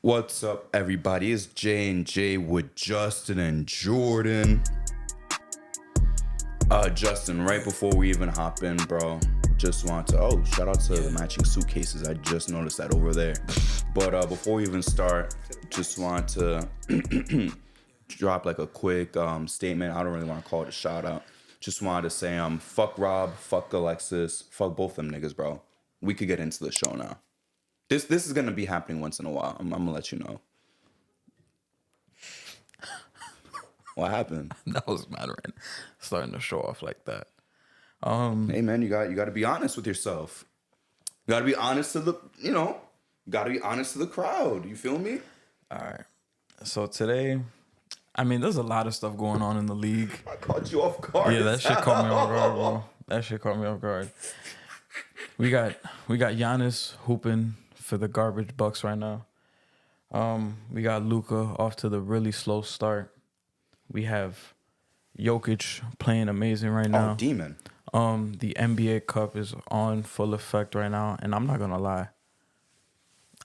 What's up, everybody? It's J and J with Justin and Jordan. Justin, right before we even hop in, bro, just want to shout out to the matching suitcases. I just noticed that over there. But before we even start, just want to drop like a quick statement. I don't really want to call it a shout out. Just wanted to say fuck Rob, fuck Alexis, fuck both them niggas, bro. We could get into the show now. This is gonna be happening once in a while. I'm gonna let you know. What happened? That was mad right. Starting to show off like that. Hey man, you got to be honest with yourself. You got to be honest to got to be honest to the crowd. You feel me? All right. So today, I mean, there's a lot of stuff going on in the league. I caught you off guard. Yeah, that shit caught me off guard, bro. That shit caught me off guard. We got Giannis hooping for the garbage Bucks right now. We got Luka off to the really slow start. We have Jokic playing amazing right now. Oh, demon. The NBA Cup is on full effect right now, and I'm not gonna lie.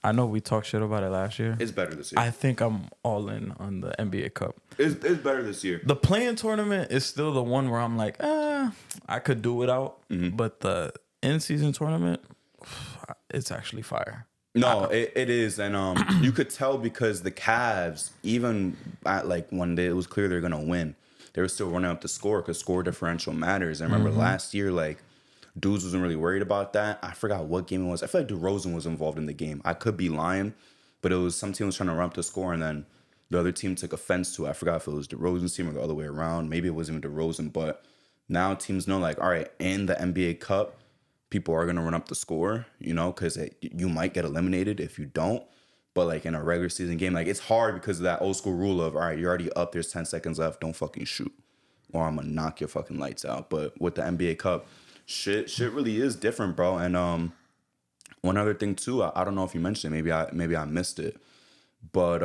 I know we talked shit about it last year. It's better this year. I think I'm all in on the NBA Cup. It's better this year. The play-in tournament is still the one where I'm like, I could do without. Mm-hmm. But the in-season tournament, it's actually fire. No, it is, and you could tell because the Cavs, even at like when it was clear they're gonna win, they were still running up the score because score differential matters. I remember last year, like dudes wasn't really worried about that. I forgot what game it was. I feel like DeRozan was involved in the game. I could be lying, but it was some team was trying to run up the score, and then the other team took offense to it. I forgot if it was DeRozan's team or the other way around. Maybe it wasn't even DeRozan, but now teams know, like, all right, in the NBA Cup, people are going to run up the score, because you might get eliminated if you don't. But, like, in a regular season game, like, it's hard because of that old school rule of, all right, you're already up, there's 10 seconds left, don't fucking shoot, or I'm going to knock your fucking lights out. But with the NBA Cup, shit really is different, bro. And one other thing, too, I don't know if you mentioned it, maybe I missed it. But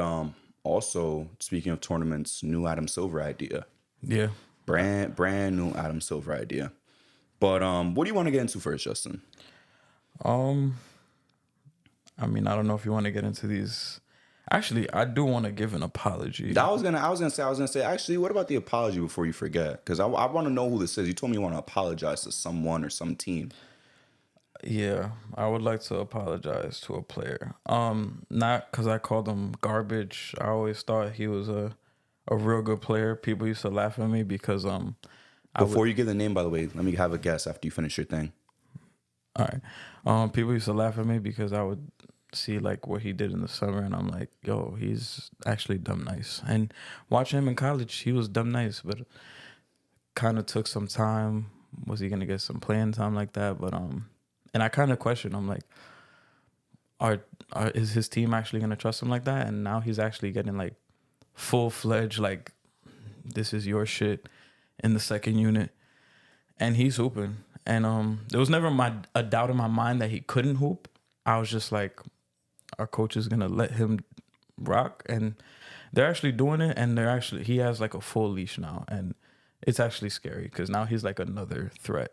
also, speaking of tournaments, new Adam Silver idea. Yeah. Brand new Adam Silver idea. But what do you want to get into first, Justin? I mean, I don't know if you want to get into these. Actually, I do want to give an apology. I was gonna say. Actually, what about the apology before you forget? Because I want to know who this is. You told me you want to apologize to someone or some team. Yeah, I would like to apologize to a player. Not because I called him garbage. I always thought he was a real good player. People used to laugh at me because Before you give the name, by the way, let me have a guess after you finish your thing. All right. People used to laugh at me because I would see like what he did in the summer, and I'm like, yo, he's actually dumb nice. And watching him in college, he was dumb nice, but kind of took some time. Was he gonna get some playing time like that? But and I kind of questioned. I'm like, is his team actually gonna trust him like that? And now he's actually getting like full-fledged, like, this is your shit in the second unit, and he's hooping. And there was never a doubt in my mind that he couldn't hoop. I was just like, our coach is gonna let him rock, and they're actually doing it. And he has like a full leash now, and it's actually scary because now he's like another threat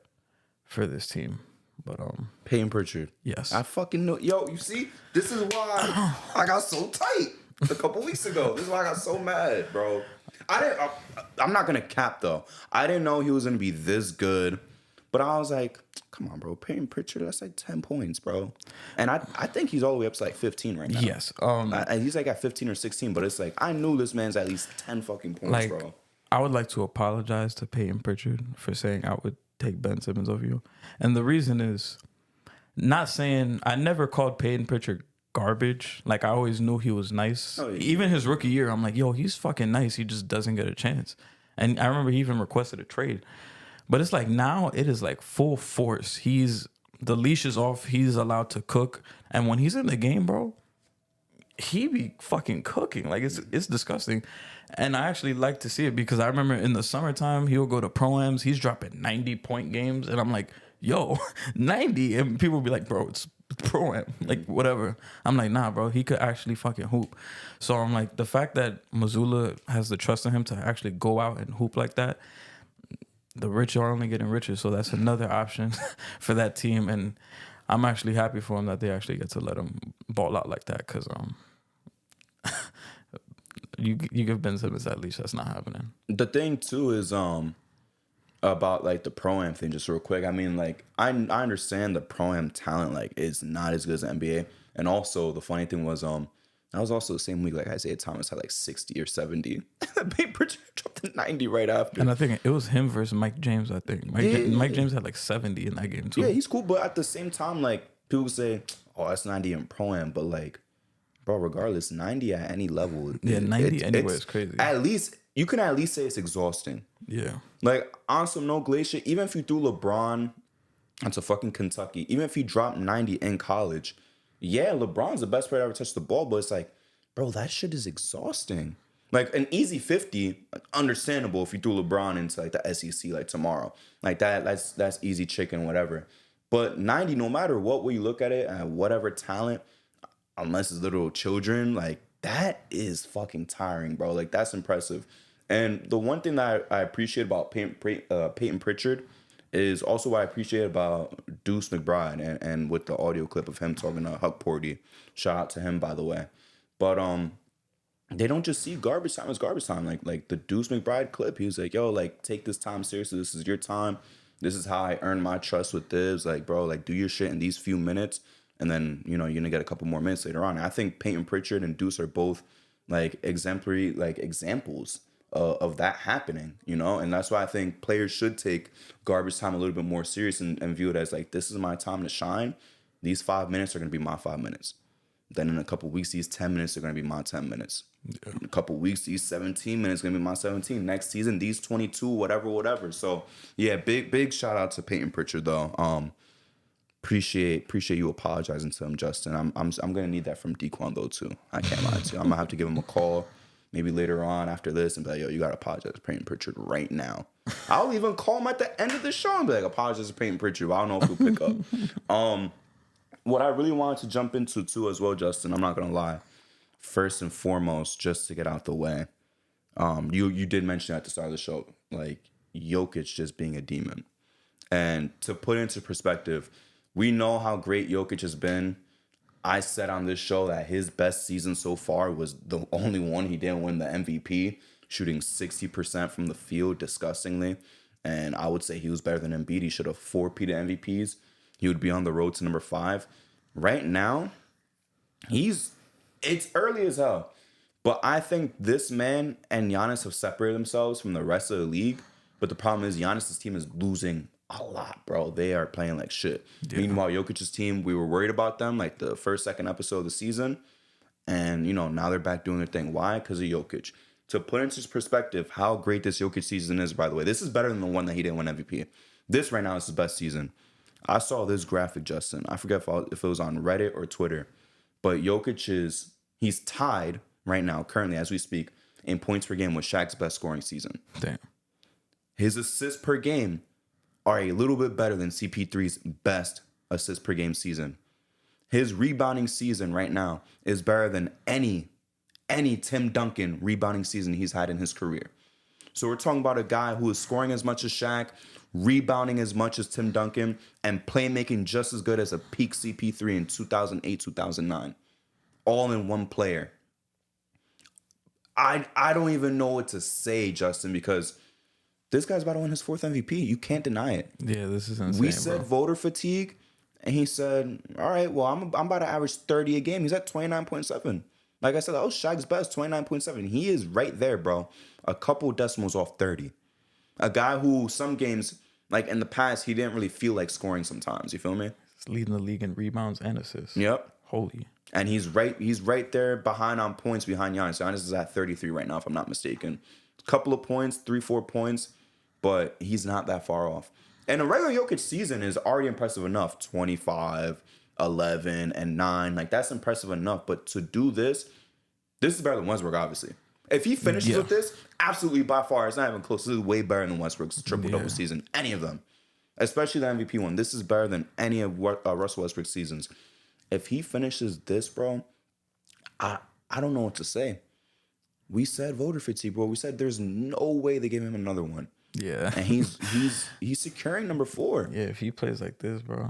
for this team. But Payton Pritchard. Yes, I fucking know. Yo, you see, this is why I got so tight a couple weeks ago. This is why I got so mad, bro. I'm not gonna cap though. I didn't know he was gonna be this good, but I was like, come on, bro. Payton Pritchard, that's like 10 points, bro. And I think he's all the way up to like 15 right now. Yes. And he's like at 15 or 16, but it's like I knew this man's at least 10 fucking points, like, bro. I would like to apologize to Payton Pritchard for saying I would take Ben Simmons over you. And the reason is, not saying I never called Payton Pritchard garbage. Like, I always knew he was nice. Oh, yeah. Even his rookie year, I'm like, yo, he's fucking nice. He just doesn't get a chance. And I remember he even requested a trade. But it's like now it is like full force. The leash is off. He's allowed to cook. And when he's in the game, bro, he be fucking cooking. Like, it's disgusting. And I actually like to see it because I remember in the summertime, he'll go to Pro-Ams. He's dropping 90-point games. And I'm like, yo, 90? And people be like, bro, it's Pro-Am. Like, whatever. I'm like, nah, bro, he could actually fucking hoop. So I'm like, the fact that Missoula has the trust in him to actually go out and hoop like that, the rich are only getting richer. So that's another option for that team. And I'm actually happy for him that they actually get to let him ball out like that because you give Ben Simmons that leash. That's not happening. The thing too is about like the pro-am thing, just real quick. I mean, like I understand the pro-am talent like is not as good as the NBA. And also the funny thing was that was also the same week like Isaiah Thomas had like 60 or 70. Peyton Pritchard dropped to 90 right after. And I think it was him versus Mike James, I think. Mike James had like 70 in that game too. Yeah, he's cool, but at the same time, like people say, oh, that's 90 in pro-am, but like, bro, regardless, 90 at any level. Yeah, 90 anywhere is crazy. At least you can at least say it's exhausting. Yeah. Like on some no glacier, even if you threw LeBron onto fucking Kentucky, even if he dropped 90 in college, yeah, LeBron's the best player to ever touch the ball, but it's like, bro, that shit is exhausting. Like an easy 50, understandable if you threw LeBron into like the SEC like tomorrow. Like that's easy chicken, whatever. But 90, no matter what way you look at it, and whatever talent, unless it's little children, like that is fucking tiring, bro. Like that's impressive. And the one thing that I appreciate about Peyton Pritchard is also what I appreciate about Deuce McBride and with the audio clip of him talking to Huck Porty. Shout out to him, by the way. But they don't just see garbage time as garbage time. Like the Deuce McBride clip, he was like, yo, like take this time seriously. This is your time. This is how I earn my trust with this. Like, bro, like do your shit in these few minutes. And then, you know, you're going to get a couple more minutes later on. And I think Peyton Pritchard and Deuce are both like exemplary, like examples of that happening, you know? And that's why I think players should take garbage time a little bit more serious and view it as like, this is my time to shine. These 5 minutes are going to be my 5 minutes. Then in a couple weeks, these 10 minutes are going to be my 10 minutes. Yeah. In a couple weeks, these 17 minutes are going to be my 17. Next season, these 22, whatever. So, yeah, big shout out to Peyton Pritchard, though. Appreciate you apologizing to him, Justin. I'm gonna need that from Dequan though too. I can't lie to you. I'm gonna have to give him a call maybe later on after this and be like, yo, you gotta apologize to Peyton Pritchard right now. I'll even call him at the end of the show and be like, apologize to Peyton Pritchard. But I don't know if he'll pick up. What I really wanted to jump into too as well, Justin, I'm not gonna lie. First and foremost, just to get out the way, you did mention at the start of the show, like Jokic just being a demon. And to put into perspective, we know how great Jokic has been. I said on this show that his best season so far was the only one he didn't win the MVP, shooting 60% from the field, disgustingly. And I would say he was better than Embiid. He should have 4-peated MVPs. He would be on the road to number 5. Right now, it's early as hell. But I think this man and Giannis have separated themselves from the rest of the league. But the problem is Giannis' team is losing a lot, bro. They are playing like shit. Yeah. Meanwhile, Jokic's team, we were worried about them like the second episode of the season. And, you know, now they're back doing their thing. Why? Because of Jokic. To put into perspective how great this Jokic season is, by the way, this is better than the one that he didn't win MVP. This right now is his best season. I saw this graphic, Justin. I forget if it was on Reddit or Twitter. But Jokic he's tied right now, currently, as we speak, in points per game with Shaq's best scoring season. Damn. His assists per game are a little bit better than CP3's best assists per game season. His rebounding season right now is better than any Tim Duncan rebounding season he's had in his career. So we're talking about a guy who is scoring as much as Shaq, rebounding as much as Tim Duncan, and playmaking just as good as a peak CP3 in 2008, 2009. All in one player. I don't even know what to say, Justin, because this guy's about to win his 4th MVP. You can't deny it. Yeah, this is insane. We said voter fatigue, and he said, all right, well, I'm about to average 30 a game. He's at 29.7. Like I said, that was Shaq's best, 29.7. He is right there, bro. A couple decimals off 30. A guy who some games, like in the past, he didn't really feel like scoring sometimes. You feel me? He's leading the league in rebounds and assists. Yep. Holy. And he's right there behind on points behind Giannis. Giannis is at 33 right now, if I'm not mistaken. A couple of points, 3-4 points, but he's not that far off. And a regular Jokic season is already impressive enough. 25, 11, and 9. Like, that's impressive enough. But to do this is better than Westbrook, obviously. If he finishes with this, absolutely by far, it's not even close. This is way better than Westbrook's triple-double season. Any of them. Especially the MVP one. This is better than any of Russell Westbrook's seasons. If he finishes this, bro, I don't know what to say. We said voter fatigue, bro. We said there's no way they give him another one. Yeah. And he's securing number 4. Yeah, if he plays like this, bro.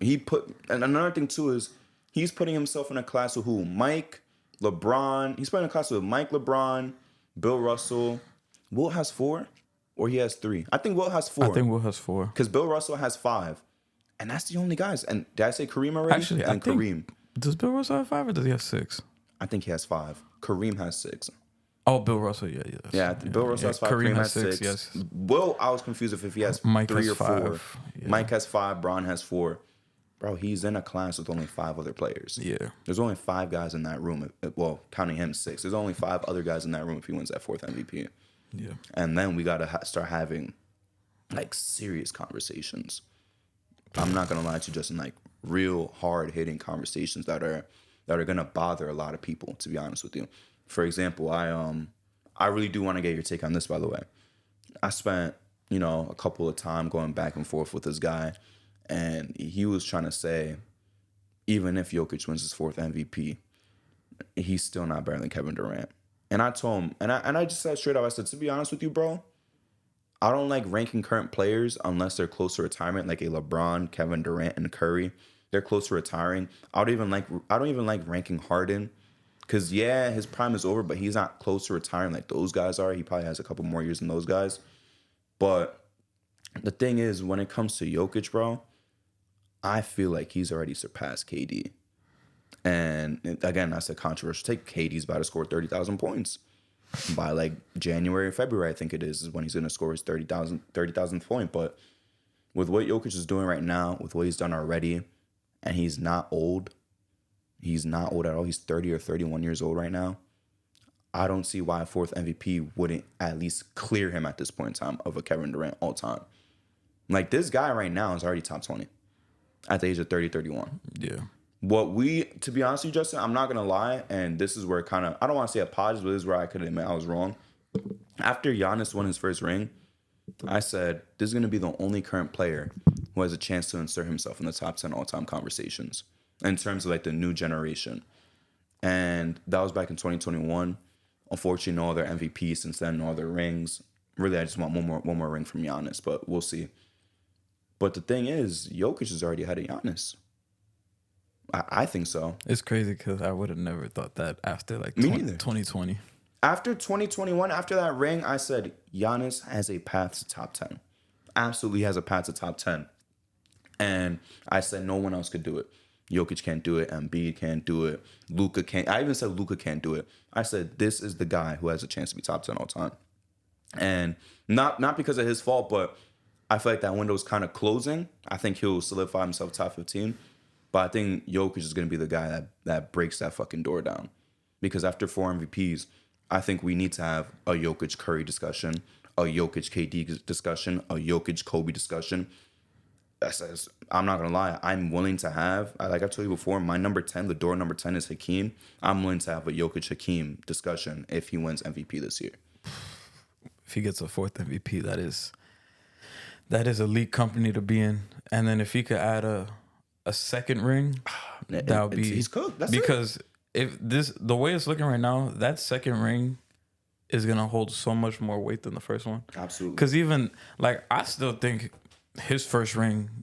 And another thing too is he's putting himself in a class with who? Mike, LeBron. He's playing in a class with Mike LeBron, Bill Russell. Wilt has 4, or he has 3. I think Wilt has 4. I think Will has 4. Because Bill Russell has 5. And that's the only guys. And did I say Kareem already? Actually, and Kareem. Does Bill Russell have 5 or does he have 6? I think he has 5. Kareem has 6. Oh, Bill Russell, yeah. Yeah, Bill Russell has 5. Kareem has 6. Yes. Will, I was confused if he has Mike 3 has or 4. 5. Yeah. Mike has 5. Bron has 4. Bro, he's in a class with only 5 other players. Yeah. There's only 5 guys in that room. Well, counting him, 6. There's only 5 other guys in that room if he wins that 4th MVP. Yeah. And then we got to start having, like, serious conversations. I'm not going to lie to you, Justin, like, real hard-hitting conversations that are going to bother a lot of people, to be honest with you. For example, I really do want to get your take on this, by the way. I spent, a couple of time going back and forth with this guy, and he was trying to say, even if Jokic wins his 4th MVP, he's still not better than Kevin Durant. And I told him, and I just said straight up, I said, to be honest with you, bro, I don't like ranking current players unless they're close to retirement, like a LeBron, Kevin Durant, and Curry. They're close to retiring. I don't even like ranking Harden, because yeah, his prime is over, but he's not close to retiring like those guys are. He probably has a couple more years than those guys. But the thing is, when it comes to Jokic, bro, I feel like he's already surpassed KD. And again, that's a controversial take. KD's about to score 30,000 points by like January or February, I think it is when he's going to score his 30,000th point. But with what Jokic is doing right now, with what he's done already, and he's not old at all. He's 30 or 31 years old right now. I don't see why a 4th MVP wouldn't at least clear him at this point in time of a Kevin Durant all time. Like, this guy right now is already top 20 at the age of 30, 31. Yeah. To be honest with you, Justin, I'm not going to lie, and this is where I don't want to say apologies, but this is where I could admit I was wrong. After Giannis won his first ring, I said, this is going to be the only current player who has a chance to insert himself in the top 10 all-time conversations in terms of, like, the new generation. And that was back in 2021. Unfortunately, no other MVP since then, no other rings. Really, I just want one more ring from Giannis, but we'll see. But the thing is, Jokic is already ahead of Giannis. I think so. It's crazy because I would have never thought that after like Me neither. 2020. After 2021, after that ring, I said Giannis has a path to top 10. Absolutely has a path to top 10. And I said no one else could do it. Jokic can't do it. Embiid can't do it. Luka can't. I even said Luka can't do it. I said this is the guy who has a chance to be top 10 all time. And not because of his fault, but I feel like that window is kind of closing. I think he'll solidify himself top 15. But I think Jokic is going to be the guy that breaks that fucking door down. Because after 4 MVPs, I think we need to have a Jokic Curry discussion, a Jokic KD discussion, a Jokic Kobe discussion. I'm not going to lie. I'm willing to have, like I told you before, my number 10, the door number 10 is Hakeem. I'm willing to have a Jokic Hakeem discussion if he wins MVP this year. If he gets a 4th MVP, that is elite company to be in. And then if he could add a second ring, that would be, he's cooked. That's because if the way it's looking right now, that second ring is gonna hold so much more weight than the first one. Absolutely. Because even like I still think his first ring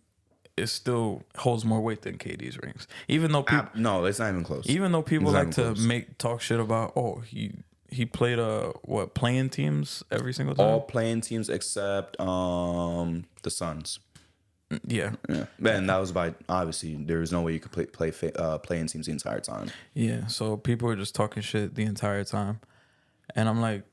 still holds more weight than KD's rings. Even though people, no, it's not even close. Even though people like to talk shit about, he played playing teams every single time. All playing teams except the Suns. Yeah. And that was by, obviously, there was no way you could play playing teams the entire time. Yeah, so people were just talking shit the entire time. And I'm like,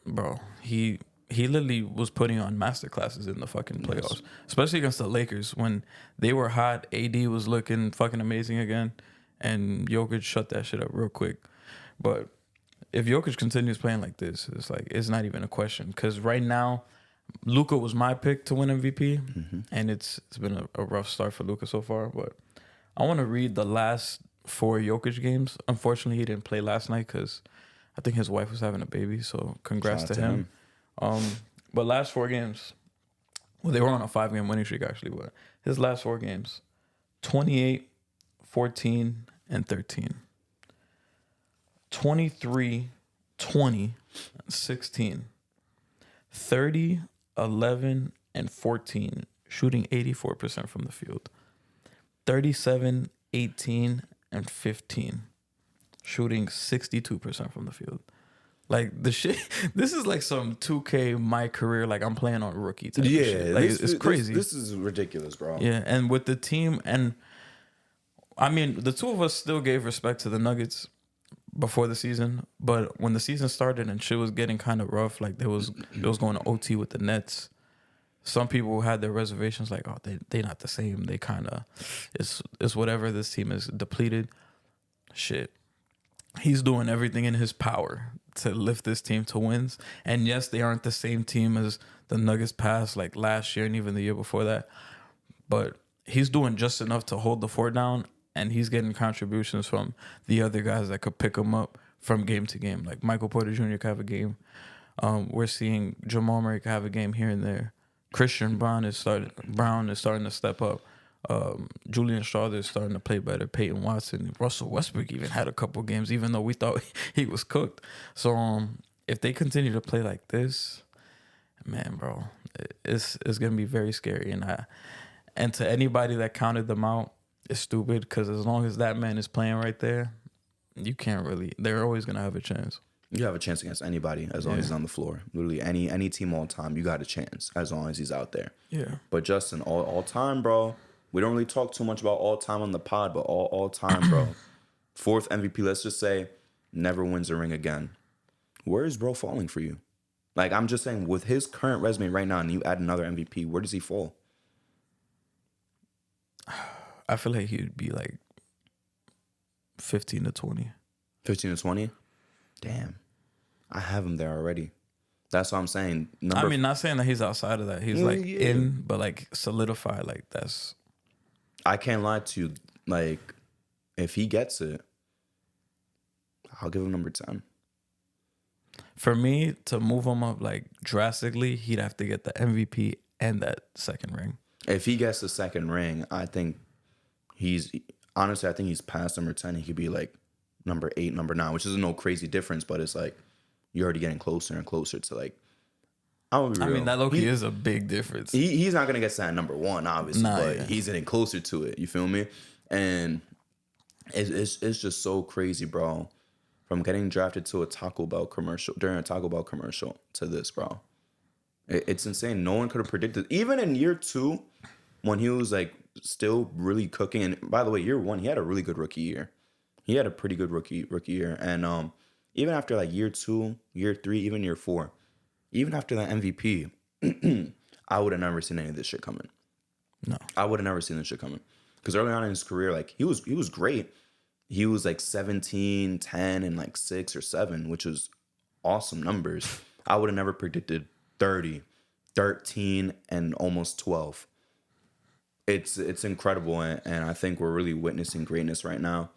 bro, he literally was putting on master classes in the fucking playoffs. Yes. Especially against the Lakers. When they were hot, AD was looking fucking amazing again. And Jokic shut that shit up real quick. But if Jokic continues playing like this, it's not even a question. Because right now, Luka was my pick to win MVP, and it's been a rough start for Luka so far. But I want to read the last 4 Jokic games. Unfortunately, he didn't play last night because I think his wife was having a baby. So congrats to him. But last 4 games, well, they were on a 5-game winning streak actually. But his last 4 games, 28, 14, and 13. 23, 20, 16. 30, 11, and 14, shooting 84% from the field. 37, 18, and 15. shooting 62% from the field. Like the shit, this is like some 2K my career. Like I'm playing on rookie type of shit. Like it's crazy. This is ridiculous, bro. Yeah, and with the team, and I mean, the two of us still gave respect to the Nuggets before the season, but when the season started and shit was getting kind of rough, like it was going to OT with the Nets. Some people had their reservations, like, oh, they not the same. They kind of, it's whatever. This team is depleted. Shit, he's doing everything in his power to lift this team to wins. And yes, they aren't the same team as the Nuggets past, like last year and even the year before that. But he's doing just enough to hold the fort down, and he's getting contributions from the other guys that could pick him up from game to game. Like Michael Porter Jr. could have a game. We're seeing Jamal Murray could have a game here and there. Christian Brown is starting to step up. Julian Strawther is starting to play better. Peyton Watson, Russell Westbrook even had a couple games, even though we thought he was cooked. So if they continue to play like this, man, bro, it's gonna be very scary. And to anybody that counted them out, it's stupid, because as long as that man is playing right there, you can't really. They're always gonna have a chance. You have a chance against anybody as long as he's on the floor. Literally any team all time, you got a chance as long as he's out there. Yeah. But Justin, all time, bro. We don't really talk too much about all time on the pod, but all time, bro. 4th MVP, let's just say, never wins a ring again. Where is bro falling for you? Like, I'm just saying, with his current resume right now, and you add another MVP, where does he fall? I feel like he would be like 15 to 20. 15 to 20? Damn. I have him there already. That's what I'm saying. Not saying that he's outside of that. He's in, but like solidified. Like that's. I can't lie to you. Like, if he gets it, I'll give him number 10. For me, to move him up like drastically, he'd have to get the MVP and that second ring. If he gets the second ring, I think he's past number 10. He could be like number 8, number 9, which is no crazy difference, but it's like you're already getting closer and closer to like. I mean, that low-key is a big difference. He's not gonna get signed number 1, obviously, but he's getting closer to it. You feel me? And it's just so crazy, bro. From getting drafted to a Taco Bell commercial during a Taco Bell commercial to this, bro. It's insane. No one could have predicted. Even in year 2, when he was like still really cooking. And by the way, year 1, he had a really good rookie year. He had a pretty good rookie year. And even after like year 2, year 3, even year 4, even after that MVP, I would have never seen any of this shit coming. No, I would have never seen this shit coming. Because early on in his career, like he was great. He was like 17, 10, and like 6 or 7, which was awesome numbers. I would have never predicted 30, 13, and almost 12. It's incredible, and I think we're really witnessing greatness right now.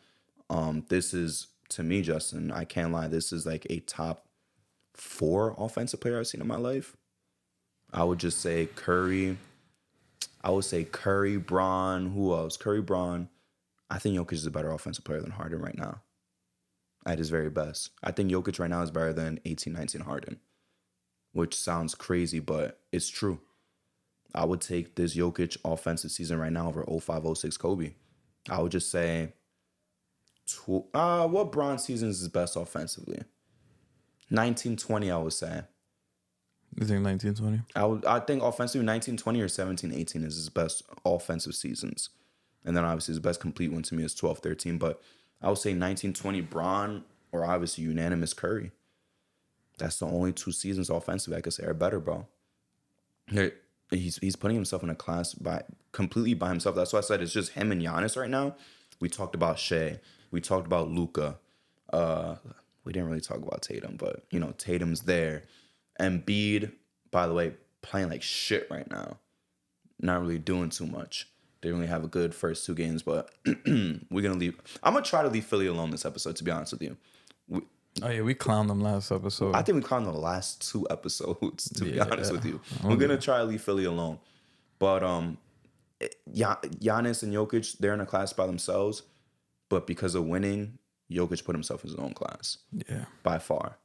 This is, to me, Justin, I can't lie, this is like a top 4 offensive player I've seen in my life. I would just say Curry. I would say Curry, Bron. Who else? Curry, Bron. I think Jokic is a better offensive player than Harden right now. At his very best. I think Jokic right now is better than 18, 19 Harden. Which sounds crazy, but it's true. I would take this Jokic offensive season right now over 05, 06 Kobe. I would just say, what Bron season is his best offensively? 1920, I would say. You think 1920? I think offensively 1920 or 17-18 is his best offensive seasons. And then obviously his best complete one to me is 12-13. But I would say 1920 Bron or obviously unanimous Curry. That's the only 2 seasons offensively I could say are better, bro. He's putting himself in a class completely by himself. That's why I said it's just him and Giannis right now. We talked about Shea. We talked about Luka. We didn't really talk about Tatum, but, you know, Tatum's there. Embiid, by the way, playing like shit right now. Not really doing too much. They really have a good first 2 games, but we're going to leave. I'm going to try to leave Philly alone this episode, to be honest with you. We clowned them last episode. I think we clowned the last 2 episodes, to be honest with you. We're going to try to leave Philly alone. But Giannis and Jokic, they're in a class by themselves. But because of winning, Jokic put himself in his own class. Yeah. By far.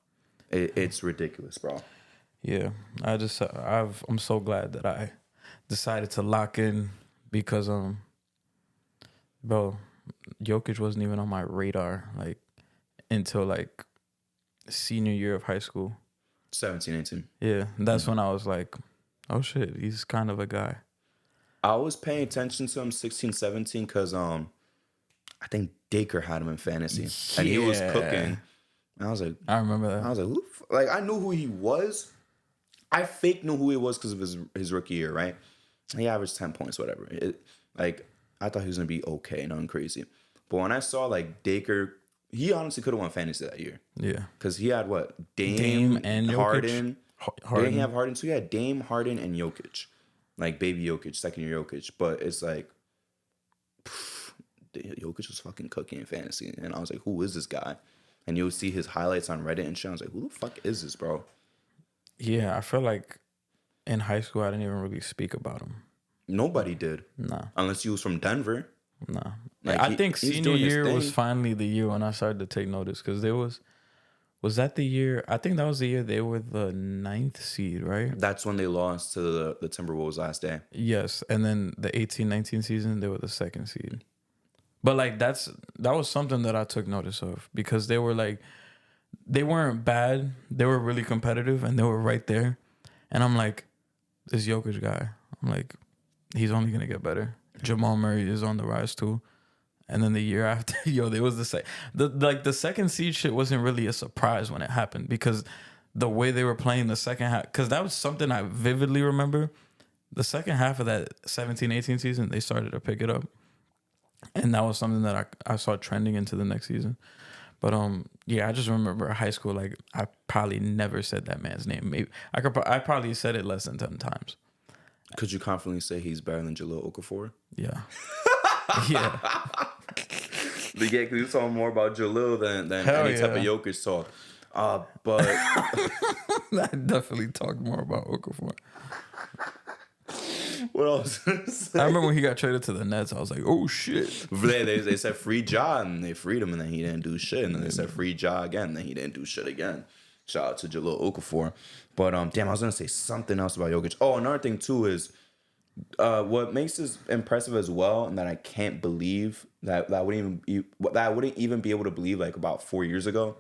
It's ridiculous, bro. Yeah. I'm so glad that I decided to lock in because, bro, Jokic wasn't even on my radar. Like, until like senior year of high school. 17, 18. Yeah, that's when I was like, oh shit, he's kind of a guy. I was paying attention to him 16, 17 because I think Dacre had him in fantasy. And he was cooking. And I was like, I remember that. I was like, who like I knew who he was. I fake knew who he was because of his rookie year, right? He averaged 10 points, whatever. Like, I thought he was going to be okay, nothing crazy. But when I saw, like, Dacre, he honestly could have won fantasy that year. Yeah. Because he had, what? Dame and Harden. Harden. Didn't he have Harden? So he had Dame, Harden, and Jokic. Like, baby Jokic, second year Jokic. But it's like, Jokic was fucking cooking in fantasy. And I was like, who is this guy? And you'll see his highlights on Reddit and shit. I was like, who the fuck is this, bro? Yeah, I feel like in high school, I didn't even really speak about him. Nobody did. Nah. Unless you was from Denver. Nah. Like, I think he's senior doing his year was thing. finally the year when I started to take notice because there was that the year? I think that was the year they were the 9th seed, right? That's when they lost to the Timberwolves last day. Yes, and then the 18-19 season, they were the 2nd seed. But like that was something that I took notice of because they were like, they weren't bad. They were really competitive and they were right there. And I'm like, this Jokic guy, I'm like, he's only going to get better. Jamal Murray is on the rise too. And then the year after, there was the second seed shit wasn't really a surprise when it happened because the way they were playing the second half, because that was something I vividly remember. The second half of that 17-18 season, they started to pick it up. And that was something that I saw trending into the next season. But I just remember high school, like I probably never said that man's name. Maybe I probably said it less than 10 times. Could you confidently say he's better than Jahlil Okafor? Yeah. Yeah. But yeah, because you talking more about Jahlil than any type of Jokic talk. But I definitely talked more about Okafor. What else? I remember when he got traded to the Nets, I was like, oh shit. They said free Ja, and they freed him, and then he didn't do shit. And then they said free Ja again, and then he didn't do shit again. Shout out to Jahlil Okafor. But damn, I was gonna say something else about Jokic. Oh, another thing too is what makes this impressive as well, and that I can't believe that I wouldn't even be able to believe like about 4 years ago,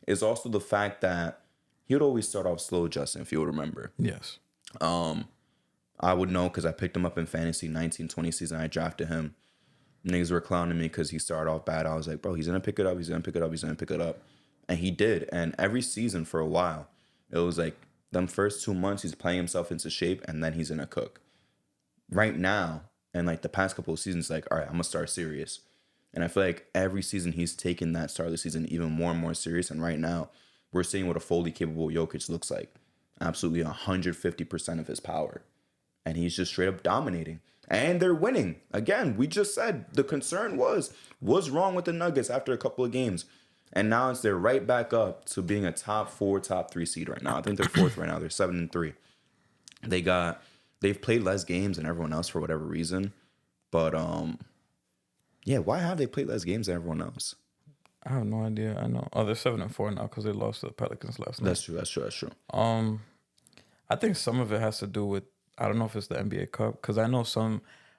is also the fact that he would always start off slow, Justin, if you would remember. Yes. I would know because I picked him up in fantasy 19-20 season. I drafted him. Niggas were clowning me because he started off bad. I was like, bro, he's going to pick it up. He's going to pick it up. He's going to pick it up. And he did. And every season for a while, it was like them first 2 months, he's playing himself into shape and then he's going to cook. Right now, and like the past couple of seasons, like, all right, I'm going to start serious. And I feel like every season he's taken that start of the season even more and more serious. And right now, we're seeing what a fully capable Jokic looks like. Absolutely 150% of his power. And he's just straight up dominating. And they're winning. Again, we just said the concern was, what's wrong with the Nuggets after a couple of games? And now they're right back up to being a top 4, top 3 seed right now. I think they're 4th right now. They're 7-3. They've played less games than everyone else for whatever reason. But why have they played less games than everyone else? I have no idea. I know. Oh, they're 7-4 now because they lost to the Pelicans last night. That's true. I think some of it has to do with, I don't know if it's the NBA Cup, because I know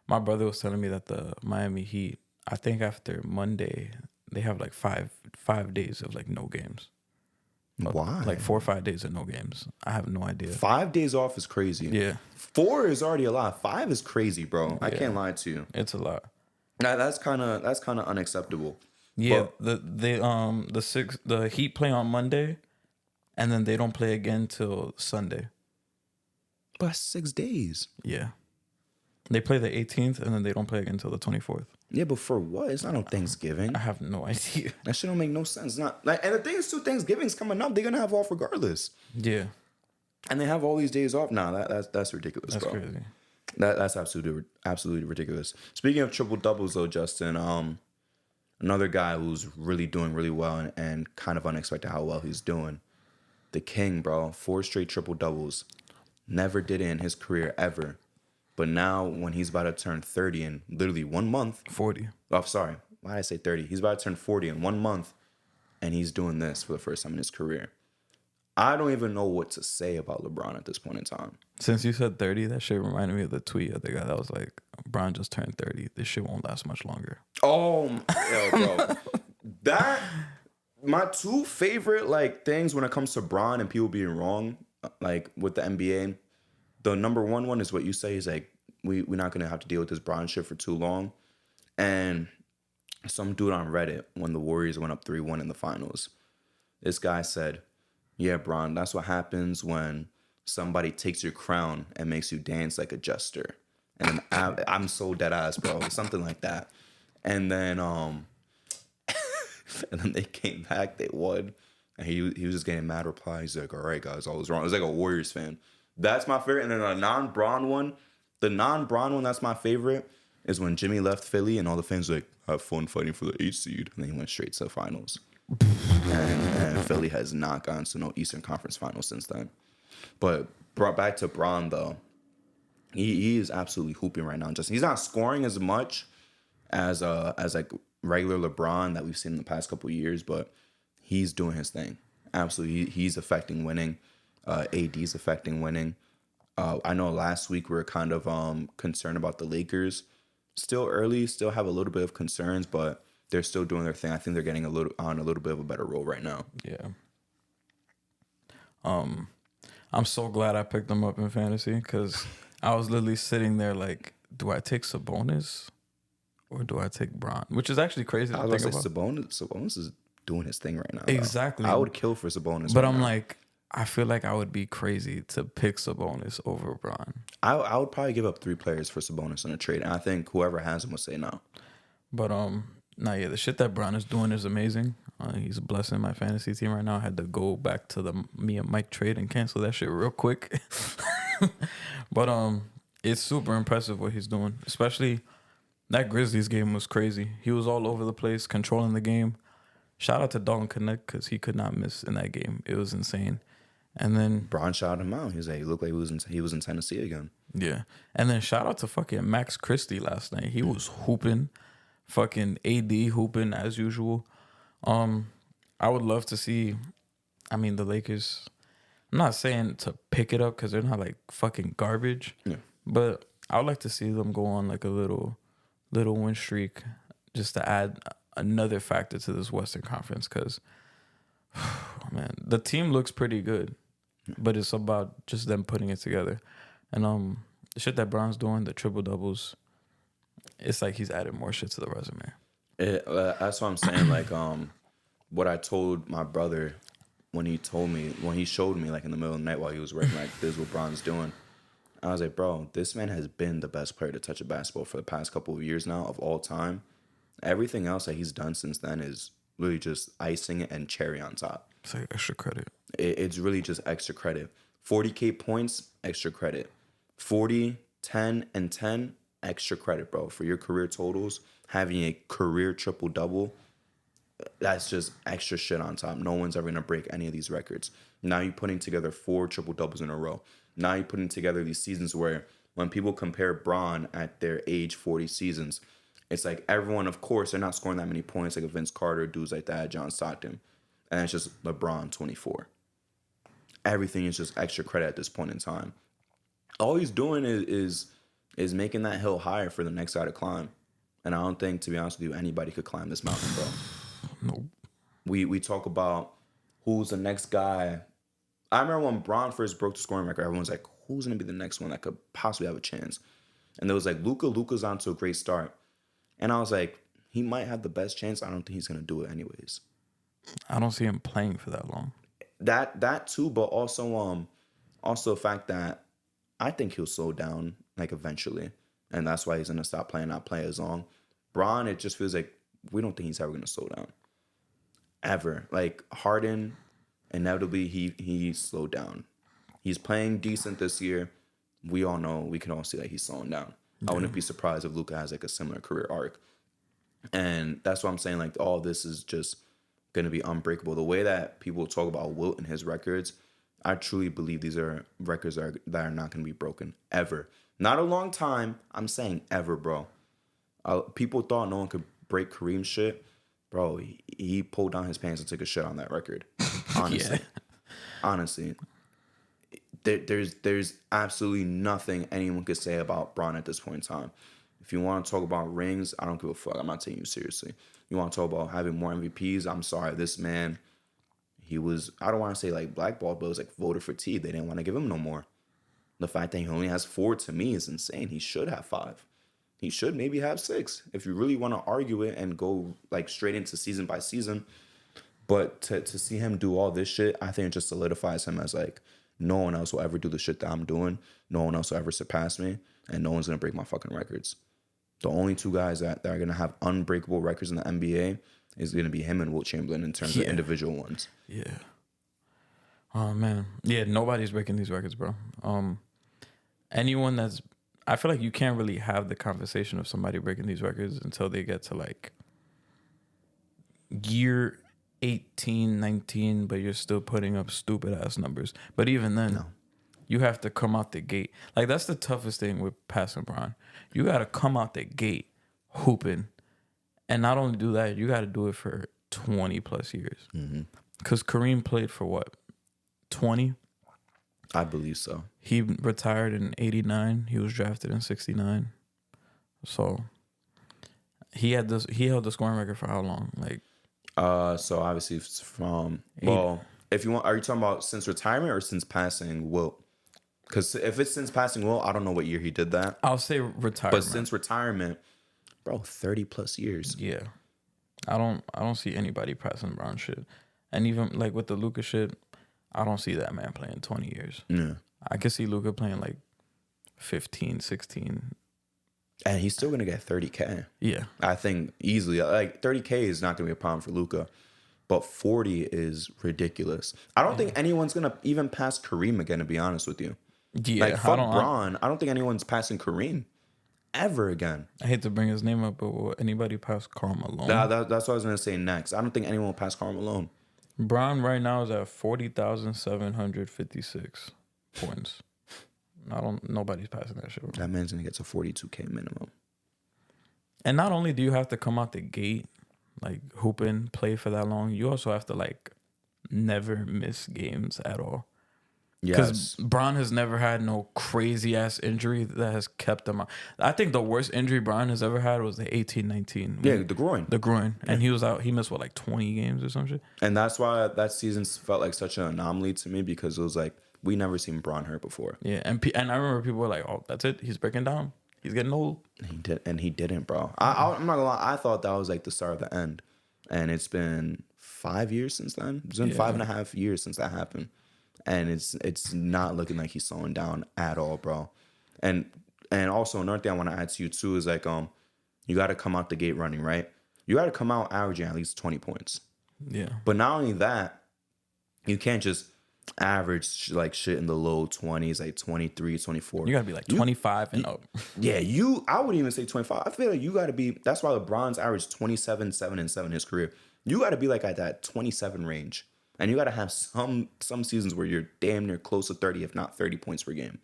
my brother was telling me that the Miami Heat, I think after Monday, they have like five days of like no games. Why? Like 4 or 5 days of no games. I have no idea. 5 days off is crazy. Yeah. 4 is already a lot. 5 is crazy, bro. Yeah. I can't lie to you. It's a lot. That's kind of unacceptable. Yeah, but the Heat play on Monday, and then they don't play again till Sunday. But 6 days. Yeah. They play the 18th, and then they don't play again until the 24th. Yeah, but for what? It's not on Thanksgiving. I have no idea. That shit don't make no sense. Not like, and the thing is, too, Thanksgiving's coming up. They're gonna have off regardless. Yeah. And they have all these days off. Nah, that's ridiculous, That's bro. crazy. That's absolutely ridiculous. Speaking of triple doubles, though, Justin, another guy who's really doing really well and kind of unexpected how well he's doing. The King, bro. 4 straight triple doubles. Never did it in his career ever. But now when he's about to turn 30 in literally 1 month. 40. Oh, sorry. Why did I say 30? He's about to turn 40 in 1 month. And he's doing this for the first time in his career. I don't even know what to say about LeBron at this point in time. Since you said 30, that shit reminded me of the tweet of the guy that was like, LeBron just turned 30. This shit won't last much longer. Oh, yo, bro. My two favorite like things when it comes to Bron and people being wrong, like with the NBA, the number one is what you say is like we're not gonna have to deal with this Bron shit for too long. And some dude on Reddit when the Warriors went up 3-1 in the finals, this guy said, "Yeah, Bron, that's what happens when somebody takes your crown and makes you dance like a jester." And then I'm so dead ass, bro, something like that. And then and then they came back, they won. And he was just getting mad replies. He's like, all right, guys, I was wrong. It was like a Warriors fan. That's my favorite. And then a non-Bron one, the non-Bron one that's my favorite is when Jimmy left Philly and all the fans were like, have fun fighting for the 8th seed. And then he went straight to the finals. And Philly has not gone to no Eastern Conference finals since then. But brought back to Bron, though, he is absolutely hooping right now. Just he's not scoring as much as like regular LeBron that we've seen in the past couple of years, but he's doing his thing. Absolutely, he's affecting winning. AD's affecting winning. I know last week we were kind of concerned about the Lakers. Still early, still have a little bit of concerns, but they're still doing their thing. I think they're getting a little bit of a better role right now. Yeah. I'm so glad I picked them up in fantasy because I was literally sitting there like, do I take Sabonis or do I take Bron? Which is actually crazy to think about. Sabonis is doing his thing right now. Exactly. I would kill for Sabonis. But right I'm now. like, I feel like I would be crazy to pick Sabonis over Bron. I would probably give up 3 players for Sabonis in a trade, and I think whoever has him will say no. But the shit that Bron is doing is amazing. He's blessing my fantasy team right now. I had to go back to the me and Mike trade and cancel that shit real quick. But it's super impressive what he's doing. Especially that Grizzlies game was crazy. He was all over the place, controlling the game. Shout out to Dalton Connect because he could not miss in that game. It was insane. And then Bron shouted him out. He was like, he looked like he was in Tennessee again. Yeah. And then shout out to fucking Max Christie last night. He was hooping. Fucking AD hooping as usual. I would love to see, the Lakers. I'm not saying to pick it up because they're not like fucking garbage. Yeah. But I would like to see them go on like a little win streak just to add another factor to this Western Conference because, man, the team looks pretty good. But it's about just them putting it together. And the shit that Bron's doing, the triple doubles, it's like he's added more shit to the resume. That's what I'm saying. Like, what I told my brother when he showed me, like in the middle of the night while he was working, like, this is what Bron's doing. I was like, bro, this man has been the best player to touch a basketball for the past couple of years now of all time. Everything else that he's done since then is really just icing and cherry on top. It's like extra credit. It's really just extra credit. 40K points, extra credit. 40, 10, and 10, extra credit, bro. For your career totals, having a career triple-double, that's just extra shit on top. No one's ever going to break any of these records. Now you're putting together 4 triple-doubles in a row. Now you're putting together these seasons where when people compare Bron at their age 40 seasons, it's like everyone, of course, they're not scoring that many points like a Vince Carter, dudes like that, John Stockton. And it's just LeBron 24. Everything is just extra credit at this point in time. All he's doing is making that hill higher for the next guy to climb. And I don't think, to be honest with you, anybody could climb this mountain, bro. Nope. We talk about who's the next guy. I remember when Bron first broke the scoring record, everyone's like, who's going to be the next one that could possibly have a chance? And there was like, Luka's on to a great start. And I was like, he might have the best chance. I don't think he's going to do it anyways. I don't see him playing for that long. That too, but also the fact that I think he'll slow down like eventually, and that's why he's gonna stop playing, not play as long. Bron, it just feels like we don't think he's ever gonna slow down, ever. Like Harden, inevitably he slowed down. He's playing decent this year. We can all see that he's slowing down. Yeah. I wouldn't be surprised if Luka has like a similar career arc, and that's what I'm saying. Like all this is just going to be unbreakable. The way that people talk about Wilt and his records, I truly believe these are records that are not going to be broken ever. Not a long time. I'm saying ever, bro. People thought no one could break Kareem's shit. Bro, he pulled down his pants and took a shit on that record. Honestly. Honestly. There's absolutely nothing anyone could say about Bron at this point in time. If you want to talk about rings, I don't give a fuck. I'm not taking you seriously. You want to talk about having more MVPs? I'm sorry. This man, he was, I don't want to say like blackballed, but it was like voter fatigue. They didn't want to give him no more. The fact that he only has 4 to me is insane. He should have 5. He should maybe have 6 if you really want to argue it and go like straight into season by season. But to see him do all this shit, I think it just solidifies him as like, no one else will ever do the shit that I'm doing. No one else will ever surpass me. And no one's going to break my fucking records. The only 2 guys that are going to have unbreakable records in the NBA is going to be him and Wilt Chamberlain in terms of individual ones. Yeah. Oh, man. Yeah, nobody's breaking these records, bro. Anyone that's... I feel like you can't really have the conversation of somebody breaking these records until they get to, like, year 18, 19, but you're still putting up stupid-ass numbers. But even then, you have to come out the gate. Like, that's the toughest thing with passing Bron. You got to come out the gate hooping. And not only do that, you got to do it for 20-plus years. Because Kareem played for what? 20? I believe so. He retired in 89. He was drafted in 69. So he held the scoring record for how long? Like, so obviously it's from if you want, are you talking about since retirement or since passing Wilt? Because if it's since passing Wilt, I don't know what year he did that. I'll say retirement. But since retirement, bro, 30+ years. Yeah, I don't see anybody passing Bron shit, and even like with the Luka shit. I don't see that man playing 20 years. Yeah. I could see Luka playing like 15, 16. And he's still going to get 30K. Yeah. I think easily. Like 30K is not going to be a problem for Luka. But 40 is ridiculous. I don't think anyone's going to even pass Kareem again, to be honest with you. Yeah. Like, fuck Bron. I don't think anyone's passing Kareem ever again. I hate to bring his name up, but will anybody pass Karl Malone? That's what I was going to say next. I don't think anyone will pass Karl Malone. Bron right now is at 40,756 points. Nobody's passing that shit. That man's gonna get to 42K minimum. And not only do you have to come out the gate, like hooping, play for that long, you also have to like never miss games at all. Because Bron has never had no crazy ass injury that has kept him out. I think the worst injury Bron has ever had was the 18-19. Yeah, the groin. Yeah. And he was out. He missed, what, like 20 games or some shit? And that's why that season felt like such an anomaly to me, because it was like, we never seen Bron hurt before. Yeah, and I remember people were like, oh, that's it? He's breaking down? He's getting old? He didn't, bro. I'm not gonna lie. I thought that was like the start of the end. And it's been 5 years since then. It's been 5.5 years since that happened. And it's not looking like he's slowing down at all, bro. And also another thing I want to add to you too is like you got to come out the gate running, right? You got to come out averaging at least 20 points. Yeah. But not only that, you can't just average like shit in the low 20s, like 23, 24. You got to be like 25 and up. Yeah, I wouldn't even say 25. I feel like you got to be, that's why LeBron's averaged 27, 7, and 7 his career. You got to be like at that 27 range. And you got to have some seasons where you're damn near close to 30, if not 30 points per game.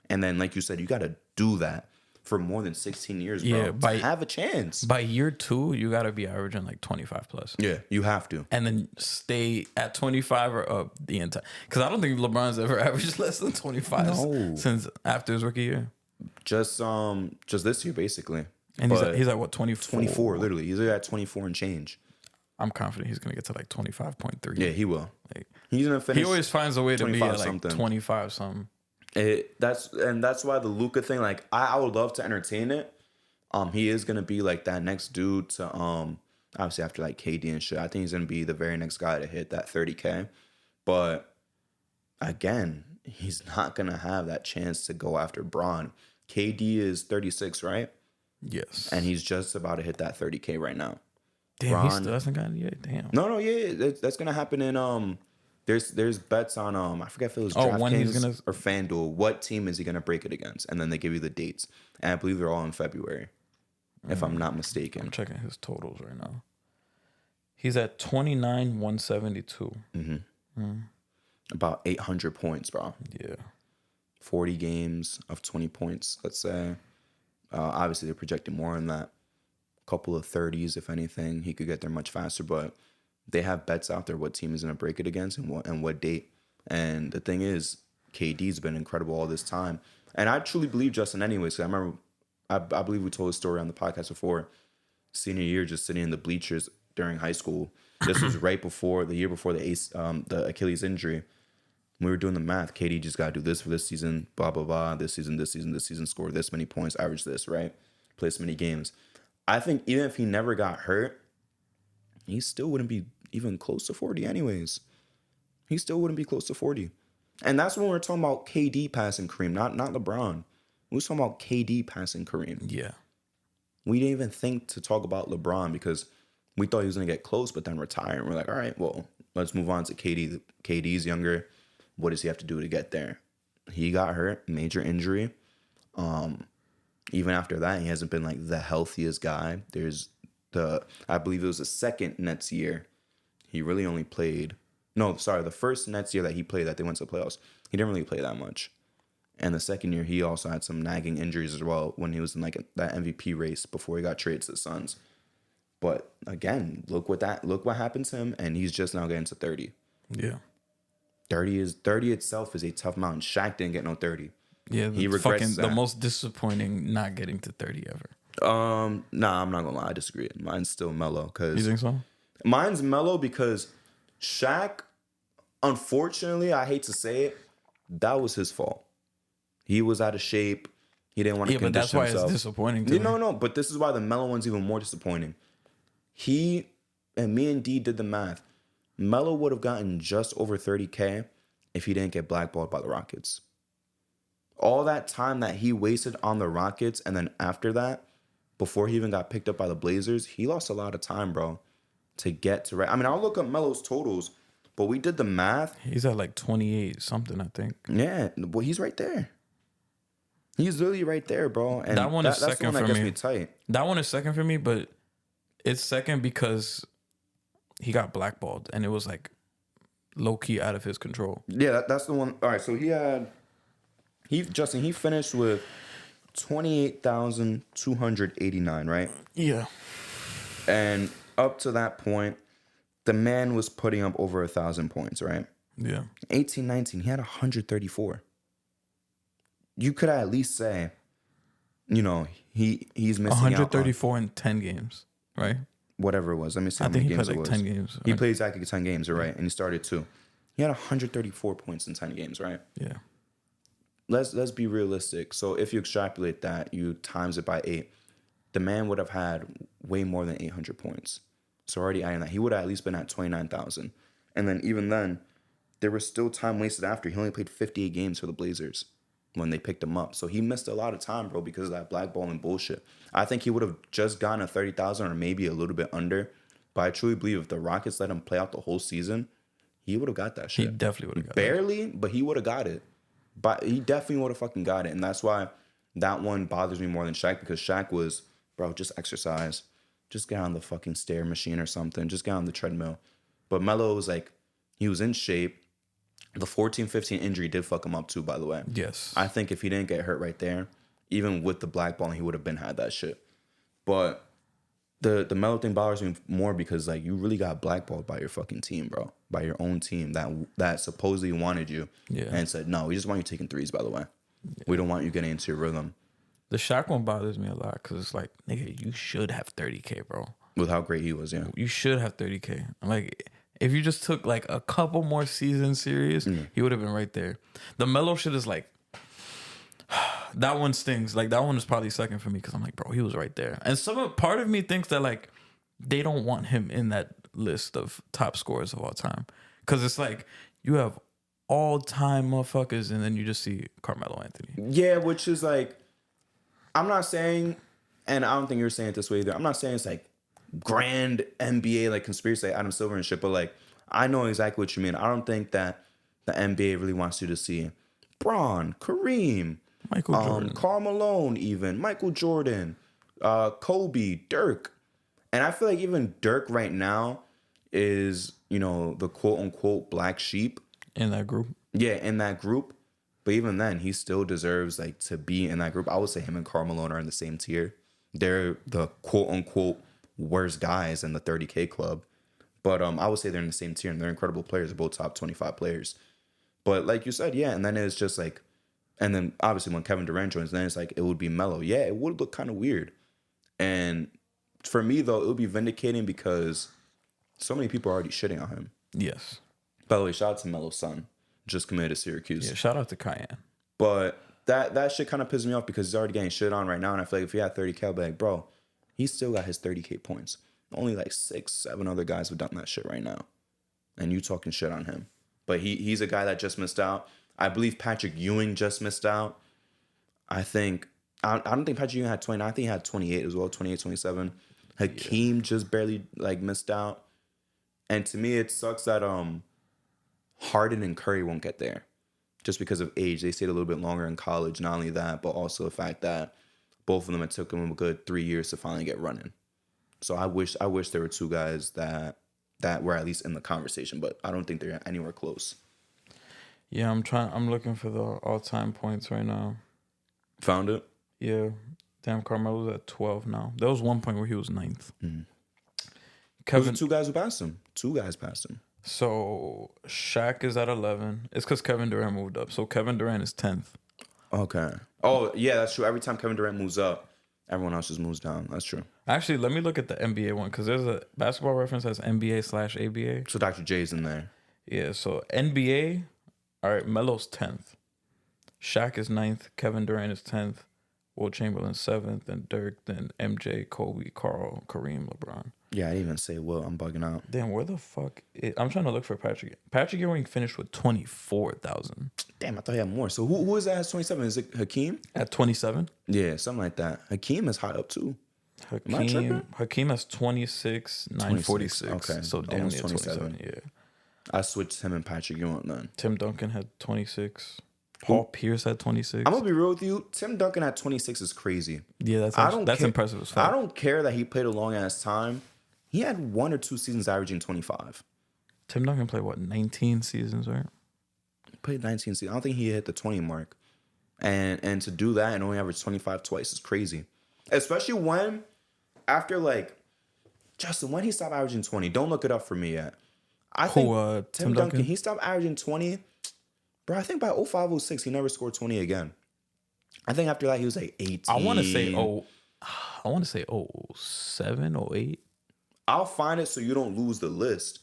And then, like you said, you got to do that for more than 16 years, bro, to have a chance. By year 2, you got to be averaging like 25 plus. Yeah, you have to. And then stay at 25 or up the entire. Because I don't think LeBron's ever averaged less than 25 since after his rookie year. Just this year, basically. And he's at what, 24? 24, literally. He's at 24 and change. I'm confident he's going to get to like 25.3. Yeah, he will. Like, he's going to finish. He always finds a way to be at like something. 25 something. That's why the Luka thing, like I would love to entertain it. He is going to be like that next dude to obviously after like KD and shit. I think he's going to be the very next guy to hit that 30K. But again, he's not going to have that chance to go after Bron. KD is 36, right? Yes. And he's just about to hit that 30K right now. Damn, he still hasn't gotten it yet. Damn. No, yeah, that's gonna happen in There's bets on I forget if it was DraftKings or FanDuel. What team is he gonna break it against? And then they give you the dates, and I believe they're all in February, if I'm not mistaken. I'm checking his totals right now. He's at 29,172. About 800 points, bro. Yeah. 40 games of 20 points, let's say. Obviously, they're projecting more than that. Couple of 30s, if anything. He could get there much faster, but they have bets out there what team is going to break it against and what date. And the thing is, KD's been incredible all this time. And I truly believe Justin anyways. 'Cause I remember I believe we told a story on the podcast before. Senior year, just sitting in the bleachers during high school. This was right before the year before the Achilles injury. We were doing the math. KD just got to do this for this season, blah, blah, blah. This season, score this many points, average this, right? Play this many games. I think even if he never got hurt, he still wouldn't be even close to 40 anyways. He still wouldn't be close to 40. And that's when we're talking about KD passing Kareem, not LeBron. We were talking about KD passing Kareem. Yeah. We didn't even think to talk about LeBron because we thought he was going to get close, but then retire. And we're like, all right, well, let's move on to KD. KD's younger. What does he have to do to get there? He got hurt, major injury. Even after that, he hasn't been like the healthiest guy. I believe it was the second Nets year. He really only played. No, sorry, the first Nets year that he played that they went to the playoffs, he didn't really play that much. And the second year, he also had some nagging injuries as well when he was in like that MVP race before he got traded to the Suns. But again, look what happened to him, and he's just now getting to 30. Yeah. 30 itself is a tough mountain. Shaq didn't get no 30. Yeah, he regrets that. The most disappointing not getting to 30 ever. Nah, I'm not gonna lie, I disagree. Mine's still mellow. You think so? Mine's mellow because Shaq, unfortunately, I hate to say it, that was his fault. He was out of shape. He didn't want to condition himself. Yeah, but that's why it's disappointing to me. No, but this is why the mellow one's even more disappointing. Me and D did the math. Melo would have gotten just over 30K if he didn't get blackballed by the Rockets. All that time that he wasted on the Rockets, and then after that, before he even got picked up by the Blazers, he lost a lot of time, bro, to get to right. I mean, I'll look up Melo's totals, but we did the math. He's at like 28 something, I think. Yeah, well, he's right there. He's literally right there, bro. And that one is second for me. Tight. That one is second for me, but it's second because he got blackballed, and it was like low key out of his control. Yeah, that's the one. All right, so he finished with 28,289, right? Yeah. And up to that point, the man was putting up over 1,000 points, right? Yeah. 18-19, he had 134. You could at least say, he's missing 134 in 10 games, right? Whatever it was. Let me see I how think many he games played it like was. 10 games. He played exactly 10 games, you're right. And he started 2. He had 134 points in 10 games, right? Yeah. Let's be realistic. So if you extrapolate that, you times it by 8, the man would have had way more than 800 points. So already adding that, he would have at least been at 29,000. And then even then, there was still time wasted after. He only played 58 games for the Blazers when they picked him up. So he missed a lot of time, bro, because of that blackballing bullshit. I think he would have just gotten a 30,000 or maybe a little bit under. But I truly believe if the Rockets let him play out the whole season, he would have got that shit. He definitely would have got it. Barely, but he would have got it. But he definitely would have fucking got it. And that's why that one bothers me more than Shaq, because Shaq was, bro, just exercise. Just get on the fucking stair machine or something. Just get on the treadmill. But Melo was like, he was in shape. The 14-15 injury did fuck him up too, by the way. Yes. I think if he didn't get hurt right there, even with the blackballing, he would have had that shit. But the Melo thing bothers me more because like you really got blackballed by your fucking team, bro. By your own team that supposedly wanted you. Yeah. And said, no, we just want you taking threes, by the way. Yeah. We don't want you getting into your rhythm. The Shaq one bothers me a lot because it's like, nigga, you should have 30K, bro. With how great he was, yeah. You should have 30K. Like, if you just took like a couple more seasons serious, he would have been right there. The Melo shit is like, that one stings. Like, that one is probably second for me because I'm like, bro, he was right there. And part of me thinks that like they don't want him in that list of top scorers of all time because it's like you have all time motherfuckers and then you just see Carmelo Anthony. Yeah, which is like, I'm not saying, and I don't think you're saying it this way either. I'm not saying it's like grand NBA like conspiracy like Adam Silver and shit, but like I know exactly what you mean. I don't think that the NBA really wants you to see Bron, Kareem, Michael Jordan, Karl Malone, even Michael Jordan, Kobe, Dirk, and I feel like even Dirk right now is the quote unquote black sheep in that group. Yeah, in that group. But even then, he still deserves like to be in that group. I would say him and Karl Malone are in the same tier. They're the quote unquote worst guys in the 30K club. But I would say they're in the same tier and they're incredible players. They're both top 25 players. But like you said, yeah. And then it's just like, And then obviously when Kevin Durant joins, then it's like it would be Melo. Yeah, it would look kind of weird. And for me though, it would be vindicating because so many people are already shitting on him. Yes. By the way, shout out to Melo's son, just committed to Syracuse. Yeah, shout out to Cayenne. But that shit kind of pisses me off because he's already getting shit on right now. And I feel like if he had 30K, I'd be like, bro, he still got his 30K points. Only like 6, 7 other guys have done that shit right now. And you talking shit on him. But he's a guy that just missed out. I believe Patrick Ewing just missed out. I don't think Patrick Ewing had 29. I think he had 28 as well, 28, 27. Hakeem just barely like missed out. And to me, it sucks that Harden and Curry won't get there just because of age. They stayed a little bit longer in college. Not only that, but also the fact that both of them, it took them a good 3 years to finally get running. So I wish there were two guys that were at least in the conversation, but I don't think they're anywhere close. Yeah, I'm looking for the all-time points right now. Found it? Yeah. Damn, Carmelo's at 12 now. There was one point where he was 9th. Mm-hmm. Kevin, Those are 2 guys who passed him. 2 guys passed him. So Shaq is at 11. It's because Kevin Durant moved up. So Kevin Durant is 10th. Okay. Oh, yeah, that's true. Every time Kevin Durant moves up, everyone else just moves down. That's true. Actually, let me look at the NBA one because there's a Basketball Reference has NBA/ABA. So Dr. J's in there. Yeah, so NBA, all right, Melo's 10th. Shaq is 9th. Kevin Durant is 10th. Will Chamberlain 7th. Then Dirk. Then MJ, Kobe, Carl, Kareem, LeBron. Yeah, I didn't even say Will. I'm bugging out. Damn, where the fuck? I'm trying to look for Patrick. Patrick Ewing finished with 24,000. Damn, I thought he had more. So who is that has 27? Is it Hakeem? At 27? Yeah, something like that. Hakeem is high up too. Hakeem has 26,946. Okay. So damn near 27. Yeah. I switched him and Patrick Ewing then. Tim Duncan had 26. Paul Pierce had 26. I'm gonna be real with you. Tim Duncan at 26 is crazy. Yeah, that's impressive as fuck. I don't care that he played a long ass time. He had 1 or 2 seasons averaging 25. Tim Duncan played what, 19 seasons, right? He played 19 seasons. I don't think he hit the 20 mark. And to do that and only average 25 twice is crazy. Especially when after like Justin, when he stopped averaging 20, don't look it up for me yet. I think Tim Duncan, he stopped averaging 20. Bro, I think by 05-06, he never scored 20 again. I think after that, he was like 18. I want to say 07, 08. I'll find it so you don't lose the list.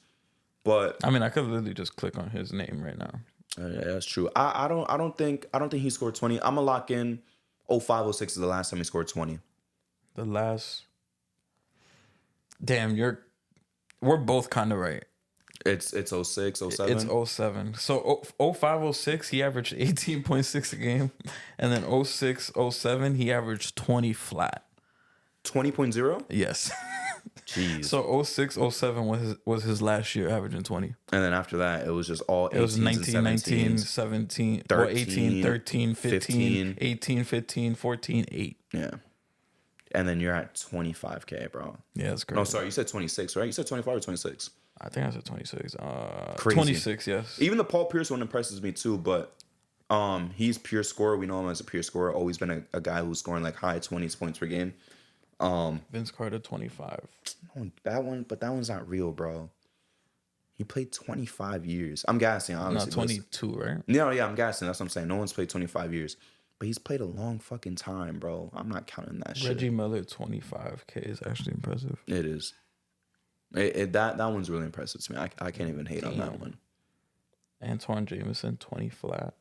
But I mean, I could literally just click on his name right now. Yeah, that's true. I don't think he scored 20. I'm gonna lock in 05-06 is the last time he scored 20. The last. Damn, we're both kind of right. It's 06, 07? It's 07. So 05-06, he averaged 18.6 a game. And then 06-07, he averaged 20 flat. 20.0? Yes. Jeez. So 06-07 was his last year averaging 20. And then after that, it was just all 18s. It was 19, 19, 17s, 17, 13, 18, 13, 15, 15, 18, 15, 14, 8. Yeah. And then you're at 25K, bro. Yeah, that's crazy. No, sorry, you said 26, right? You said 25 or 26? I think I said 26. Crazy. 26, yes. Even the Paul Pierce one impresses me too, but he's pure scorer. We know him as a pure scorer. Always been a guy who's scoring like high 20s points per game. Vince Carter 25. That one's not real, bro. He played 25 years. I'm guessing, honestly. No, 22, right? No, yeah, I'm guessing. That's what I'm saying. No one's played 25 years. But he's played a long fucking time, bro. I'm not counting that shit. Reggie Miller 25K is actually impressive. It is. That one's really impressive to me. I can't even hate on that one. Antoine Jameson 20 flat.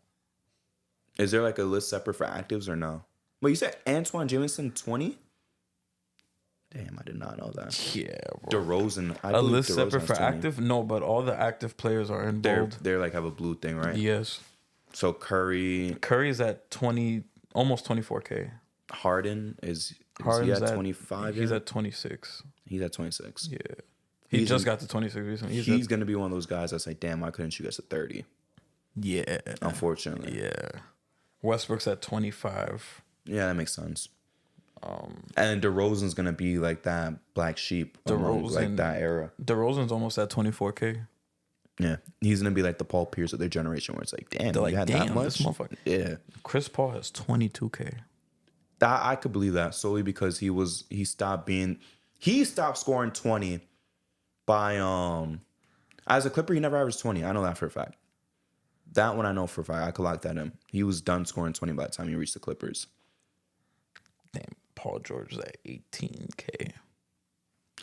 Is there like a list separate for actives or no? Wait, you said Antoine Jameson 20? Damn, I did not know that. Yeah, bro. DeRozan. A list separate for 20. Active? No, but all the active players are in bold. They're like have a blue thing, right? Yes. So Curry's at 20, almost 24K. Harden is he at 25? He's at 26. He's at 26. Yeah. He just got to 26 recently. He's going to be one of those guys that's like, damn, why couldn't you get to 30? Yeah. Unfortunately. Yeah. Westbrook's at 25. Yeah, that makes sense. And DeRozan's going to be like that black sheep among like that era. DeRozan's almost at 24K. Yeah. He's going to be like the Paul Pierce of their generation where it's like, damn, you had that much? Yeah. Chris Paul has 22K. I could believe that solely because he stopped scoring 20 by as a Clipper. He never averaged 20. I know that for a fact. That one I know for a fact. I could lock that in. He was done scoring 20 by the time he reached the Clippers. Damn, Paul George is at 18K.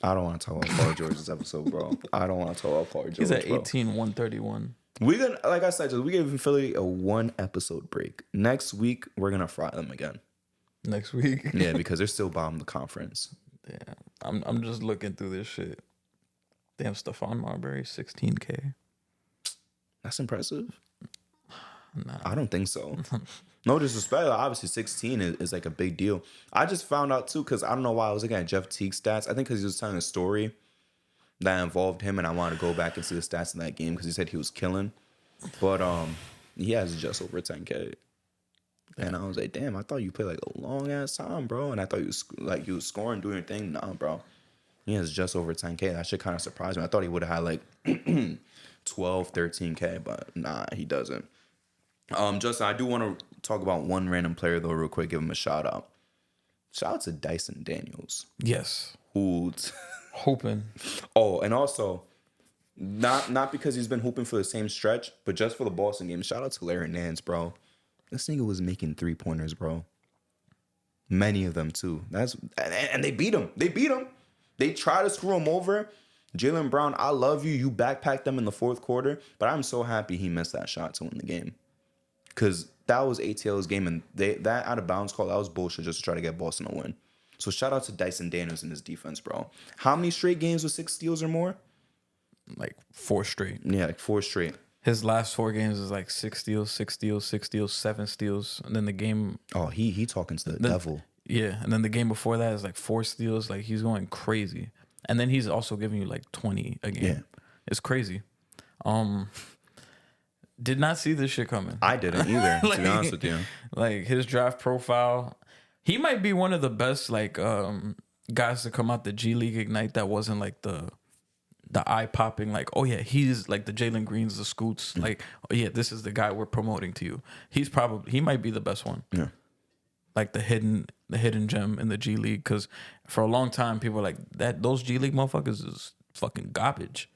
I don't want to talk about Paul George this episode, bro. I don't want to talk about Paul George. He's at 18,131. We gonna, like I said, just we giving Philly a 1 episode break. Next week we're gonna fry them again. Next week, Yeah, because they're still bottom of the conference. Damn, I'm just looking through this shit. Damn, Stephon Marbury, 16K. That's impressive. Nah. I don't think so. No disrespect. Like, obviously, 16 is like a big deal. I just found out too because I don't know why I was looking at Jeff Teague's stats. I think because he was telling a story that involved him, and I wanted to go back and see the stats in that game because he said he was killing. But he has just over 10K. And I was like, damn, I thought you played like a long ass time, bro. And I thought you was scoring, doing your thing. Nah, bro. He has just over 10K. That shit kind of surprised me. I thought he would have had like 12, 13K, but nah, he doesn't. Justin, I do want to talk about one random player though, real quick. Give him a shout out. Shout out to Dyson Daniels. Yes. Who's Hooping. Oh, and also, not because he's been hooping for the same stretch, but just for the Boston game. Shout out to Larry Nance, bro. This nigga was making 3-pointers, bro. Many of them too. And they beat him. They try to screw him over. Jaylen Brown, I love you. You backpacked them in the fourth quarter, but I'm so happy he missed that shot to win the game. Because that was ATL's game, and that out of bounds call, that was bullshit just to try to get Boston a win. So shout out to Dyson Daniels and his defense, bro. How many straight games with 6 steals or more? Like 4 straight. Yeah, like 4 straight. His last 4 games is like 6 steals, 6 steals, 6 steals, 7 steals. And then the game... Oh, he talking to the devil. Yeah, and then the game before that is like 4 steals. Like, he's going crazy. And then he's also giving you like 20 a game. Yeah. It's crazy. Did not see this shit coming. I didn't either, like, to be honest with you. Like, his draft profile, he might be one of the best like guys to come out the G League Ignite that wasn't like the eye popping, like, oh yeah, he's like the Jalen Greens, the Scoots, like, oh yeah, this is the guy we're promoting to you. He might be the best one. Yeah. Like the hidden gem in the G League, because for a long time people were like those G League motherfuckers is fucking garbage.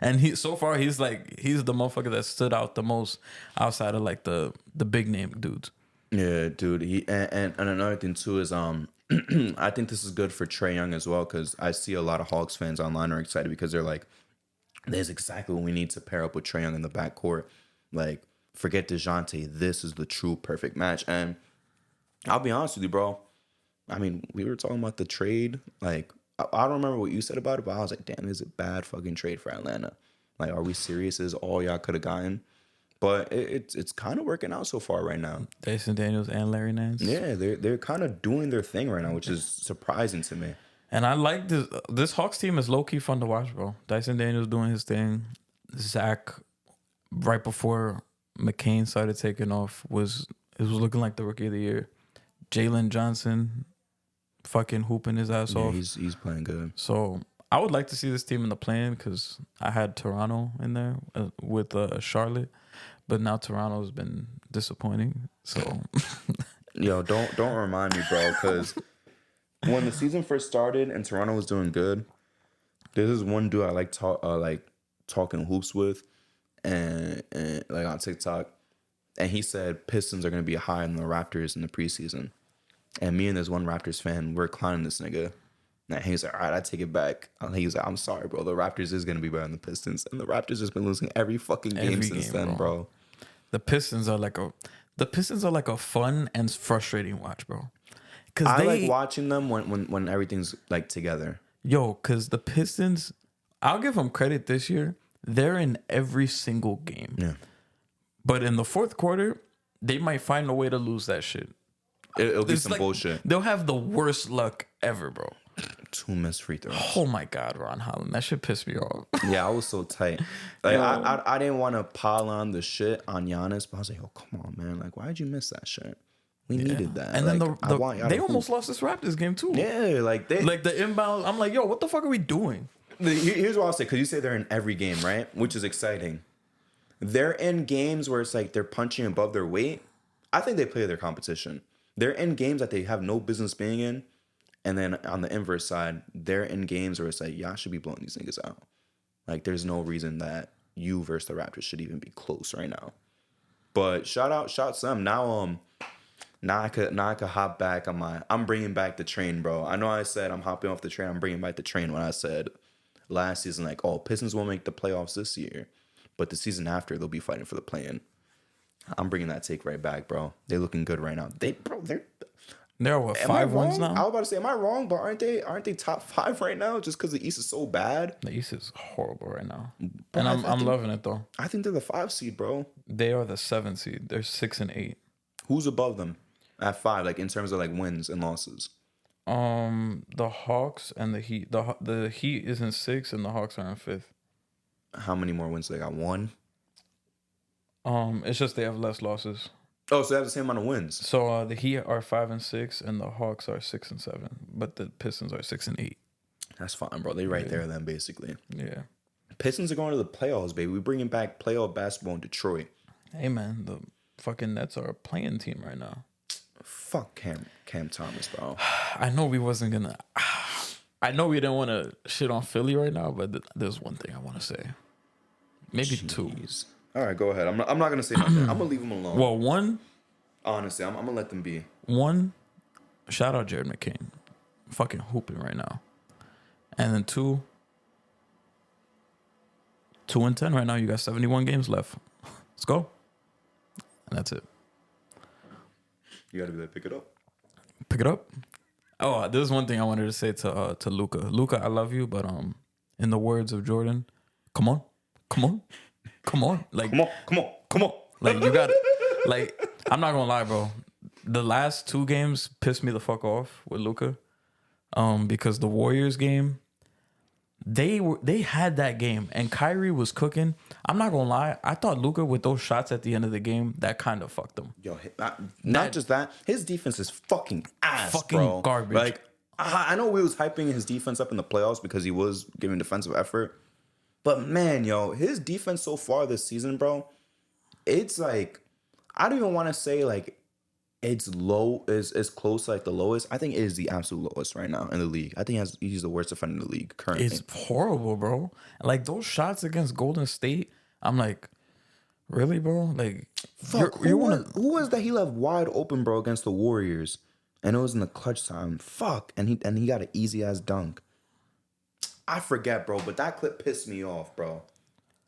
And he's the motherfucker that stood out the most outside of like the big name dudes. Yeah, dude. And another thing too is I think this is good for Trae Young as well, because I see a lot of Hawks fans online are excited because they're like, "There's exactly what we need to pair up with Trae Young in the backcourt." Like, forget DeJounte. This is the true perfect match. And I'll be honest with you, bro. I mean, we were talking about the trade. Like, I don't remember what you said about it, but I was like, damn, this is a bad fucking trade for Atlanta. Like, are we serious? Is all y'all could have gotten? But it's kind of working out so far right now. Dyson Daniels and Larry Nance. Yeah, they're kind of doing their thing right now, which is surprising to me. And I like this Hawks team is low key fun to watch, bro. Dyson Daniels doing his thing. Zach, right before McCain started taking off, was looking like the rookie of the year. Jalen Johnson, fucking hooping his ass off. He's playing good. So I would like to see this team in the play-in because I had Toronto in there with Charlotte, but now Toronto's been disappointing. So, yo, don't remind me, bro, because when the season first started and Toronto was doing good, this is one dude I like talking hoops with, and like on TikTok, and he said Pistons are gonna be higher than the Raptors in the preseason, and me and this one Raptors fan, we're clowning this nigga. And he's like, all right, I take it back. He was like, I'm sorry, bro. The Raptors is gonna be better than the Pistons, and the Raptors has been losing every fucking game since then, bro. The Pistons are like a fun and frustrating watch, bro. Cause I like watching them when everything's like together. Yo, cause the Pistons, I'll give them credit this year. They're in every single game. Yeah. But in the fourth quarter, they might find a way to lose that shit. It'll be some bullshit. They'll have the worst luck ever, bro. 2 missed free throws. Oh my God, Ron Holland. That shit pissed me off. Yeah, I was so tight. Like, I didn't want to pile on the shit on Giannis, but I was like, oh, come on, man. Like, why did you miss that shit? We needed that. And like, then they almost lost this Raptors game too. Yeah, like the inbound. I'm like, yo, what the fuck are we doing? Here's what I'll say, because you say they're in every game, right? Which is exciting. They're in games where it's like they're punching above their weight. I think they play their competition. They're in games that they have no business being in. And then on the inverse side, they're in games where it's like, y'all should be blowing these niggas out. Like, there's no reason that you versus the Raptors should even be close right now. But shout some. Now I could hop back on my. I'm bringing back the train, bro. I know I said I'm hopping off the train. I'm bringing back the train when I said last season, like, oh, Pistons won't make the playoffs this year, but the season after they'll be fighting for the play-in. I'm bringing that take right back, bro. They're looking good right now. They're what, 5 wins now? I was about to say, am I wrong? But aren't they top 5 right now? Just because the East is so bad. The East is horrible right now, Bro, and I'm loving it though. I think they're the 5 seed, bro. They are the 7 seed. They're 6 and 8. Who's above them at 5? Like in terms of like wins and losses. The Hawks and the Heat. The Heat is in 6 and the Hawks are in 5th. How many more wins do they got? 1. It's just they have less losses. Oh, so they have the same amount of wins. So the Heat are 5 and 6, and the Hawks are 6 and 7, but the Pistons are 6 and 8. That's fine, bro. They right there then, basically. Yeah. Pistons are going to the playoffs, baby. We're bringing back playoff basketball in Detroit. Hey man, the fucking Nets are a playing team right now. Fuck Cam Thomas, bro. I know we wasn't gonna. I know we didn't want to shit on Philly right now, but there's one thing I want to say. Maybe two. All right, go ahead. I'm not gonna say nothing. I'm gonna leave them alone. Well, one. Honestly, I'm gonna let them be. One, shout out Jared McCain, fucking hooping right now, and then 2 and 10 right now. You got 71 games left. Let's go. And that's it. You gotta be there. Pick it up. Pick it up. Oh, there's one thing I wanted to say to Luka. Luka, I love you, but in the words of Jordan, come on. Like, come on. Like, you got, like, I'm not gonna lie, bro. The last 2 games pissed me the fuck off with Luka, because the Warriors game, they had that game and Kyrie was cooking. I'm not gonna lie, I thought Luka with those shots at the end of the game that kind of fucked him. Yo, not just that, his defense is fucking ass, fucking bro. garbage. Like, I know we was hyping his defense up in the playoffs because he was giving defensive effort, but man, yo, his defense so far this season, bro, it's like, I don't even want to say like it's low, is close to like the lowest. I think it is the absolute lowest right now in the league. I think he's the worst defender in the league currently. It's horrible, bro. Like those shots against Golden State, I'm like, really, bro? Like, fuck, who was that he left wide open, bro, against the Warriors, and it was in the clutch time. Fuck, and he got an easy ass dunk. I forget, bro, but that clip pissed me off, bro.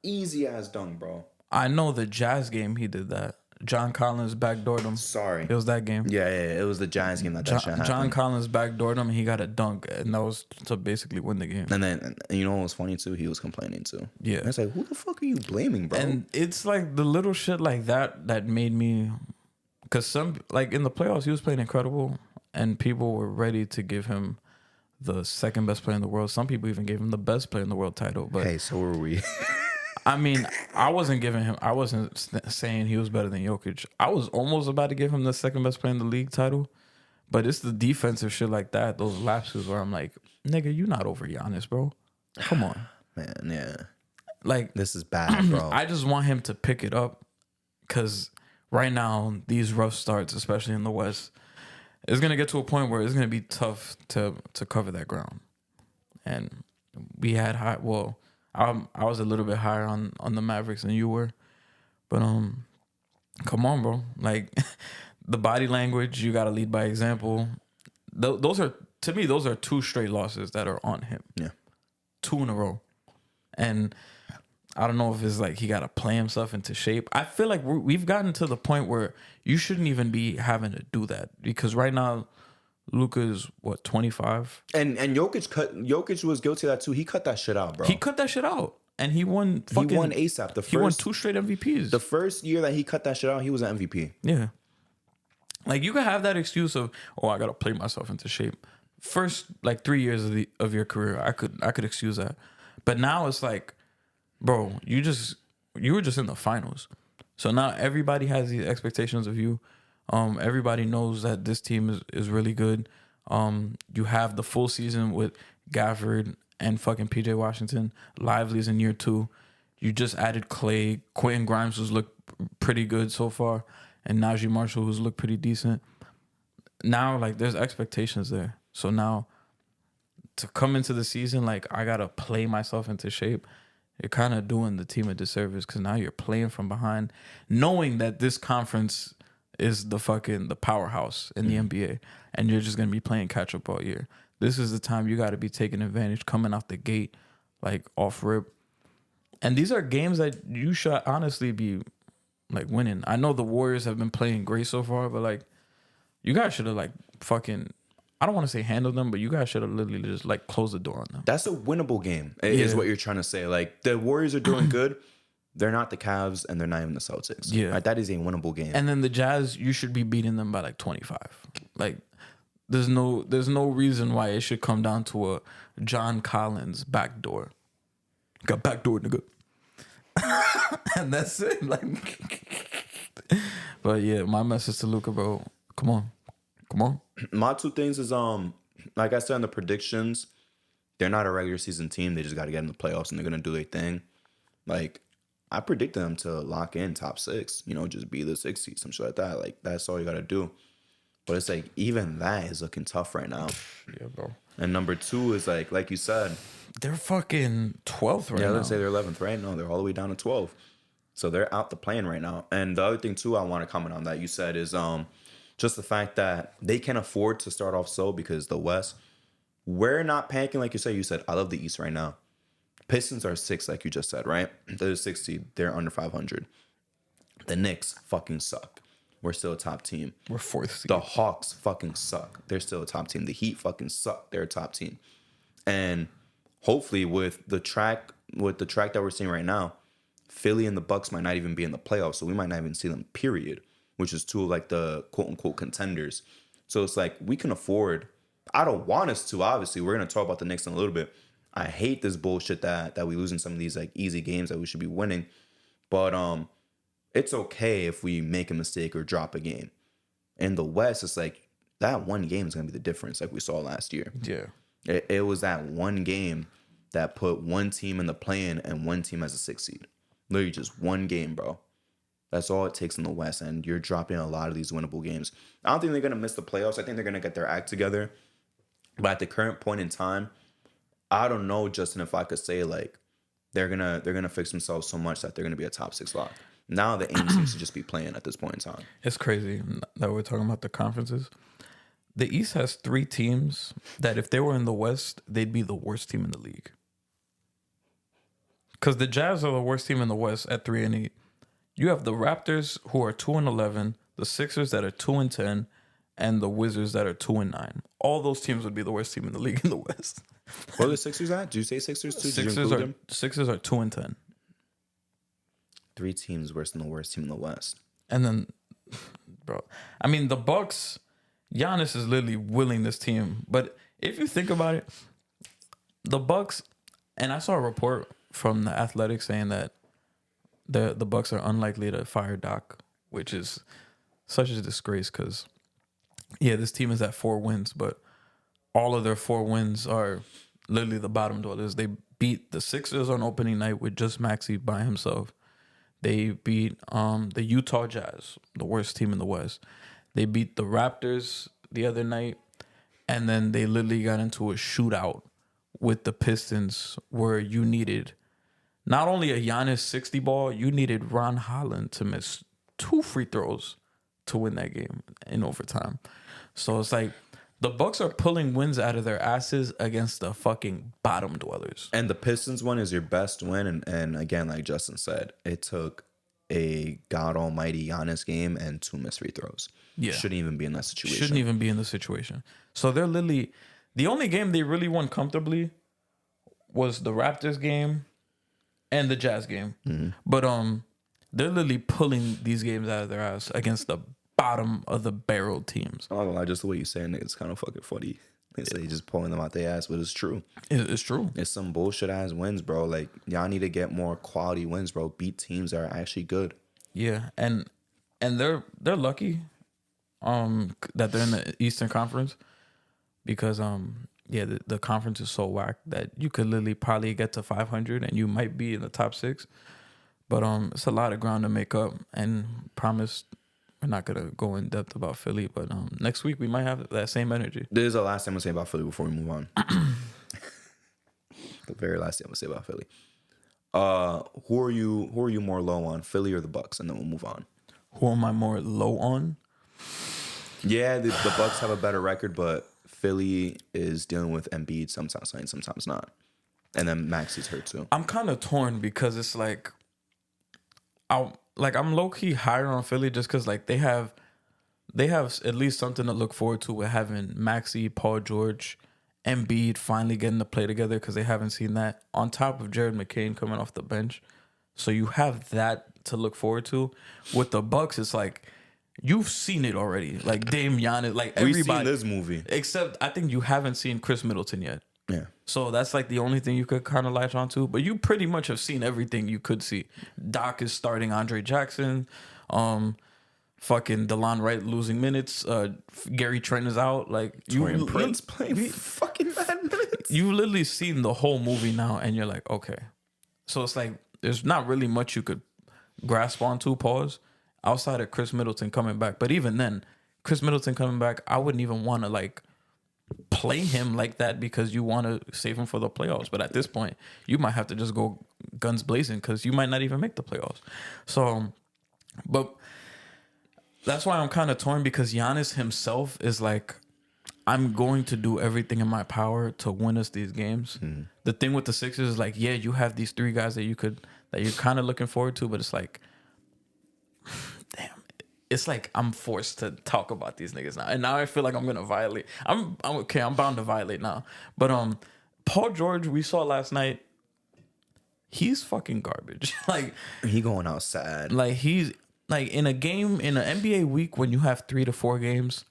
Easy ass dunk, bro. I know the Jazz game he did that. John Collins backdoored him. Sorry. It was that game. Yeah, it was the Giants game that shit happened. John Collins backdoored him and he got a dunk, and that was to basically win the game. And then, you know what was funny too? He was complaining too. Yeah. And it's like, who the fuck are you blaming, bro? And it's like the little shit like that made me, because some, like in the playoffs, he was playing incredible and people were ready to give him the second best player in the world. Some people even gave him the best player in the world title. But hey, so were we. I mean, I wasn't saying he was better than Jokic. I was almost about to give him the second best player in the league title, but it's the defensive shit like that, those lapses where I'm like, nigga, you not over Giannis, bro. Come on. Man, yeah. Like, this is bad, bro. I just want him to pick it up, because right now, these rough starts, especially in the West, it's going to get to a point where it's going to be tough to cover that ground. And we had I was a little bit higher on the Mavericks than you were, but come on, bro. Like, the body language, you got to lead by example. Those are, to me, those are 2 straight losses that are on him. Yeah, 2 in a row, and I don't know if it's like he got to play himself into shape. I feel like we've gotten to the point where you shouldn't even be having to do that, because right now, Luka's what, 25? And Jokic was guilty of that too. He cut that shit out, bro. He cut that shit out. And he won ASAP. He won 2 straight MVPs. The first year that he cut that shit out, he was an MVP. Yeah. Like, you can have that excuse of, oh, I gotta play myself into shape. First, like, 3 years of your career, I could excuse that. But now it's like, bro, you were just in the finals. So now everybody has these expectations of you. Everybody knows that this team is really good. You have the full season with Gafford and fucking PJ Washington. Lively's in year 2. You just added Clay. Quentin Grimes, who's looked pretty good so far, and Najee Marshall, who's looked pretty decent. Now, like, there's expectations there. So now, to come into the season, like, I gotta play myself into shape. you're kind of doing the team a disservice because now you're playing from behind, knowing that this conference is the powerhouse in the NBA, and you're just gonna be playing catch up all year. This is the time you got to be taking advantage, coming out the gate, like off rip. And these are games that you should honestly be like winning. I know the Warriors have been playing great so far, but like you guys should have like fucking. I don't want to say handle them, but you guys should have literally just like closed the door on them. That's a winnable game, is what you're trying to say. Like the Warriors are doing good. They're not the Cavs, and they're not even the Celtics. Yeah. Right? That is a winnable game. And then the Jazz, you should be beating them by like 25. Like there's no reason why it should come down to a John Collins backdoor. Got backdoor, nigga. And that's it. Like, but yeah, my message to Luka, bro. Come on. My two things is like I said in the predictions, they're not a regular season team. They just got to get in the playoffs and they're gonna do their thing. Like I predicted them to lock in top 6. You know, just be the 6th seed, some shit like that. Like that's all you got to do. But it's like even that is looking tough right now. Yeah, bro. And number 2 is like you said, they're fucking 12th right now. Yeah, let's say they're 11th, right? No, they're all the way down to 12. So they're out the plane right now. And the other thing too I want to comment on that you said is just the fact that they can afford to start off slow because the West, we're not panicking like you said. You said, I love the East right now. Pistons are 6, like you just said, right? They're 6 seed. They're under 500. The Knicks fucking suck. We're still a top team. We're 4th seed. The Hawks fucking suck. They're still a top team. The Heat fucking suck. They're a top team. And hopefully with the track that we're seeing right now, Philly and the Bucks might not even be in the playoffs. So we might not even see them, period. Which is 2 of like the quote unquote contenders. So it's like we can afford. I don't want us to, obviously. We're gonna talk about the Knicks in a little bit. I hate this bullshit that we lose in some of these like easy games that we should be winning. But it's okay if we make a mistake or drop a game. In the West, it's like that one game is gonna be the difference, like we saw last year. Yeah. It was that one game that put one team in the play-in and one team as a 6th seed. Literally just one game, bro. That's all it takes in the West, and you're dropping a lot of these winnable games. I don't think they're going to miss the playoffs. I think they're going to get their act together. But at the current point in time, I don't know, Justin, if I could say, like, they're gonna fix themselves so much that they're going to be a top 6 lock. Now the aim seems to just be playing at this point in time. It's crazy that we're talking about the conferences. The East has 3 teams that if they were in the West, they'd be the worst team in the league. Because the Jazz are the worst team in the West at 3-8. You have the Raptors who are 2-11, the Sixers that are 2-10, and the Wizards that are 2-9. All those teams would be the worst team in the league in the West. What are the Sixers at? Did you say Sixers too? Sixers are 2-10. 3 teams worse than the worst team in the West. And then, bro, I mean the Bucks. Giannis is literally willing this team, but if you think about it, the Bucks. And I saw a report from the Athletic saying that the Bucks are unlikely to fire Doc, which is such a disgrace because, yeah, this team is at 4 wins, but all of their 4 wins are literally the bottom dwellers. They beat the Sixers on opening night with just Maxey by himself. They beat the Utah Jazz, the worst team in the West. They beat the Raptors the other night, and then they literally got into a shootout with the Pistons where you needed not only a Giannis 60 ball, you needed Ron Holland to miss 2 free throws to win that game in overtime. So it's like the Bucks are pulling wins out of their asses against the fucking bottom dwellers. And the Pistons one is your best win. And again, like Justin said, it took a God almighty Giannis game and 2 missed free throws. Yeah. Shouldn't even be in that situation. Shouldn't even be in the situation. So they're literally... The only game they really won comfortably was the Raptors game and the Jazz game. Mm-hmm. But they're literally pulling these games out of their ass against the bottom of the barrel teams. I'm not gonna lie, just the way you're saying it, it's kind of fucking funny. They say just pulling them out their ass, but it's true. It's true. It's some bullshit ass wins, bro. Like, y'all need to get more quality wins, bro. Beat teams that are actually good. Yeah, and they're lucky that they're in the Eastern Conference because the conference is so whack that you could literally probably get to 500 and you might be in the top 6. But it's a lot of ground to make up, and promise we're not gonna go in depth about Philly, but next week we might have that same energy. This is the last thing I'm gonna say about Philly before we move on. The very last thing I'm gonna say about Philly. Who are you more low on, Philly or the Bucks? And then we'll move on. Who am I more low on? Yeah, the Bucks have a better record, but Philly is dealing with Embiid sometimes playing, sometimes not. And then Max is hurt too. I'm kind of torn because it's like, I'm low key higher on Philly just because like they have at least something to look forward to with having Maxey, Paul George, Embiid finally getting to play together because they haven't seen that. On top of Jared McCain coming off the bench, so you have that to look forward to. With the Bucks, it's like you've seen it already. Like Dame, Giannis, like We've everybody. seen this movie. Except I think you haven't seen Chris Middleton yet. Yeah. So that's like the only thing you could kind of latch onto. But you pretty much have seen everything you could see. Doc is starting Andre Jackson. Fucking DeLon Wright losing minutes. Gary Trent is out. Like Torian Prince playing fucking bad minutes. You've literally seen the whole movie now, and you're like, okay. So it's like there's not really much you could grasp onto. Pause. Outside of Chris Middleton coming back, but even then, Chris Middleton coming back, I wouldn't even want to like play him like that because you want to save him for the playoffs. But at this point, you might have to just go guns blazing because you might not even make the playoffs. So, but that's why I'm kind of torn because Giannis himself is like, I'm going to do everything in my power to win us these games. The thing with the Sixers is like, yeah, you have these three guys that you're kind of looking forward to, but it's like, damn, it's like I'm forced to talk about these niggas now, and now I feel like I'm gonna violate. I'm okay. I'm bound to violate now. But Paul George, we saw last night. He's fucking garbage. Like He going out sad. like he's like in a game in an NBA week when you have 3 to 4 games,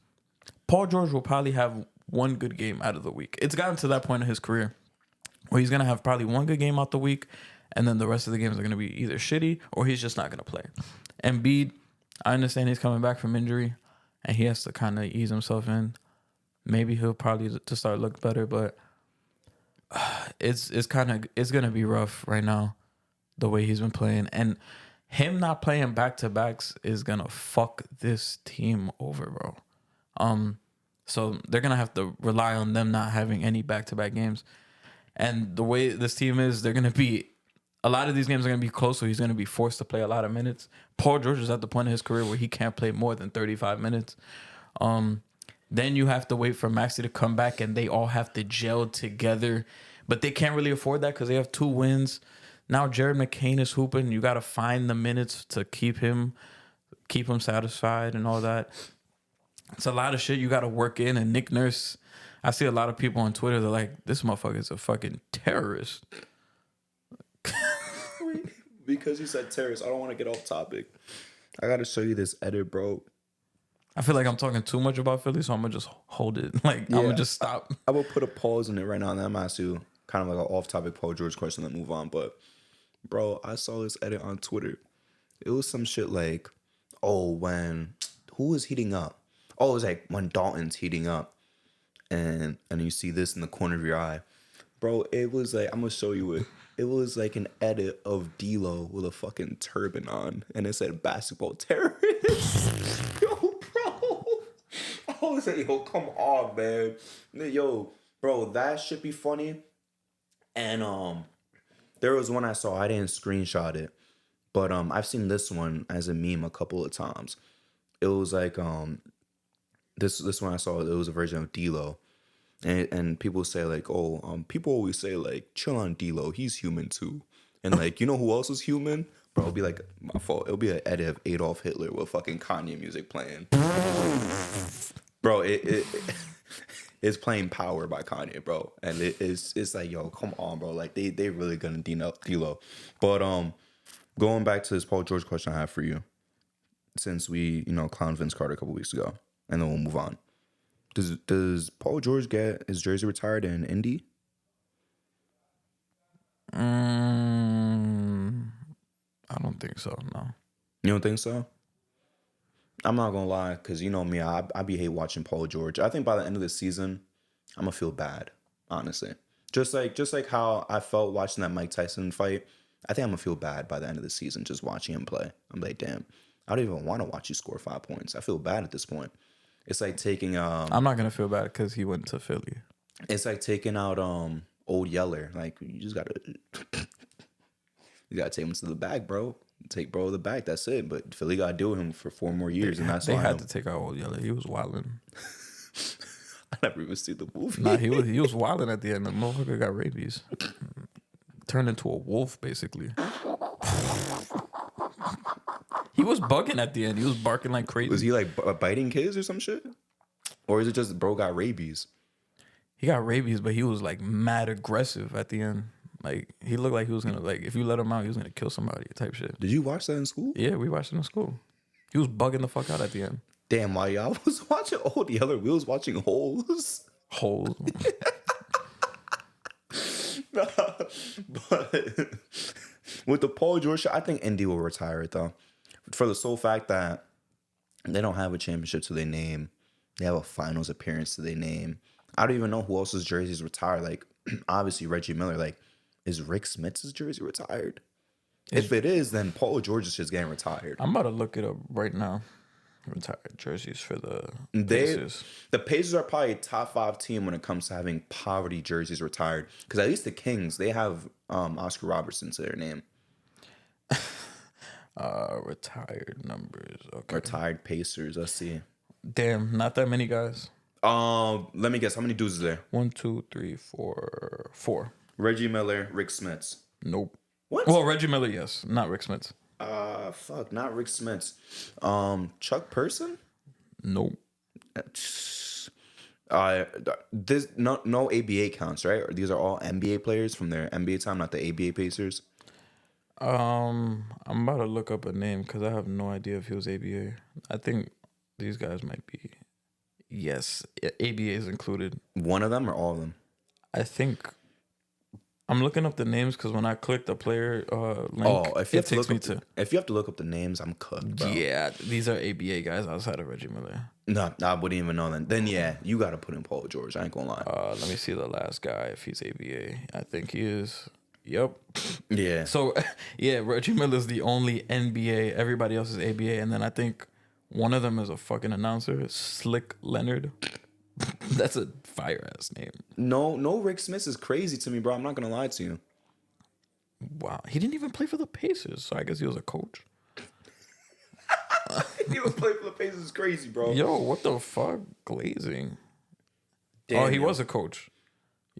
Paul George will probably have one good game out of the week. It's gotten to that point in his career where he's gonna have probably one good game out the week, and then the rest of the games are gonna be either shitty or he's just not gonna play. Embiid, I understand he's coming back from injury and he has to kind of ease himself in. Maybe he'll probably to start look better, but it's gonna be rough right now the way he's been playing, and him not playing back to backs is gonna fuck this team over, bro. So they're gonna have to rely on them not having any back to back games, and the way this team is, they're gonna be. A lot of these games are going to be close, so he's going to be forced to play a lot of minutes. Paul George is at the point in his career where he can't play more than 35 minutes. Then you have to wait for Maxey to come back, and they all have to gel together. But they can't really afford that because they have 2 wins. Now Jared McCain is hooping. You got to find the minutes to keep him satisfied and all that. It's a lot of shit you got to work in. And Nick Nurse, I see a lot of people on Twitter, they're like, this motherfucker is a fucking terrorist. Because you said terrorist, I don't want to get off topic. I got to show you this edit, bro. I feel like I'm talking too much about Philly, so I'm going to just hold it. Like, I'm going to just stop. I will put a pause in it right now, and then I'm going to ask you kind of like an off-topic Paul George question, then move on. But, bro, I saw this edit on Twitter. It was some shit like, who was heating up? Oh, it was like when Dalton's heating up. And you see this in the corner of your eye. Bro, it was like, I'm going to show you it. It was like an edit of D-Lo with a fucking turban on. And it said basketball terrorist. Yo, bro. I was like, yo, come on, man. Yo, bro, that should be funny. And there was one I saw. I didn't screenshot it. But I've seen this one as a meme a couple of times. It was like this one I saw, it was a version of D-Lo. And people say like, people always say like, chill on D-Lo, he's human too. And like, you know who else is human? Bro, it'll be like, my fault. It'll be an edit of Adolf Hitler with fucking Kanye music playing. Bro, it's playing Power by Kanye, bro. And it's like, yo, come on, bro. Like they really gonna D-Lo. But going back to this Paul George question I have for you, since we, clowned Vince Carter a couple weeks ago, and then we'll move on. Does Paul George get his jersey retired in Indy? I don't think so, no. You don't think so? I'm not gonna lie, because you know me, I be hate watching Paul George. I think by the end of the season, I'm gonna feel bad, honestly. Just like how I felt watching that Mike Tyson fight. I think I'm gonna feel bad by the end of the season just watching him play. I'm like, damn, I don't even want to watch you score 5 points. I feel bad at this point. It's like taking I'm not gonna feel bad because he went to Philly. It's like taking out old Yeller. Like you just gotta You gotta take him to the back, bro. Take bro to the back. That's it. But Philly gotta deal with him for 4 more years, and that's They why had to take out Old Yeller. He was wilding. I never even see the movie. Nah, he was wilding at the end. The motherfucker got rabies. Turned into a wolf, basically. He was bugging at the end. He was barking like crazy. Was he like biting kids or some shit? Or is it just bro got rabies? He got rabies, but he was like mad aggressive at the end. Like he looked like he was gonna if you let him out, he was gonna kill somebody type shit. Did you watch that in school? Yeah, we watched it in school. He was bugging the fuck out at the end. Damn, while y'all was watching Old Yeller, we was watching Holes. Holes. But with the Paul George shit, I think Indy will retire it though. For the sole fact that they don't have a championship to their name. They have a finals appearance to their name. I don't even know who else's jerseys retired. Like, obviously Reggie Miller. Like, is Rick Smith's jersey retired? If it is, then Paul George is just getting retired. I'm about to look it up right now. Retired jerseys for the Pacers. The Pacers are probably a top 5 team when it comes to having poverty jerseys retired. Because at least the Kings, they have Oscar Robertson to their name. Retired numbers. Okay. Retired Pacers. Let's see. Damn, not that many guys. Let me guess. How many dudes is there? 1, 2, 3, 4, 4. Reggie Miller, Rick Smits. Nope. What? Well, Reggie Miller, yes, not Rick Smits. Fuck, not Rick Smits. Chuck Person? Nope. This no ABA counts, right? Or these are all NBA players from their NBA time, not the ABA Pacers. I'm about to look up a name because I have no idea if he was ABA. I think these guys might be. Yes, ABA is included. One of them or all of them? I think I'm looking up the names because when I click the player link, if you it takes me to. If you have to look up the names, I'm cooked, bro. Yeah, these are ABA guys outside of Reggie Miller. No, I wouldn't even know then. Then yeah, you got to put in Paul George. I ain't gonna lie. Let me see the last guy if he's ABA. I think he is. Yep. Yeah. So yeah, Reggie Miller's the only NBA. Everybody else is ABA, and then I think one of them is a fucking announcer, Slick Leonard. That's a fire ass name. No, Rick Smith is crazy to me, bro. I'm not gonna lie to you. Wow, he didn't even play for the Pacers, so I guess he was a coach. He was playing for the Pacers is crazy, bro. Yo, what the fuck, glazing? Damn, oh, he was a coach.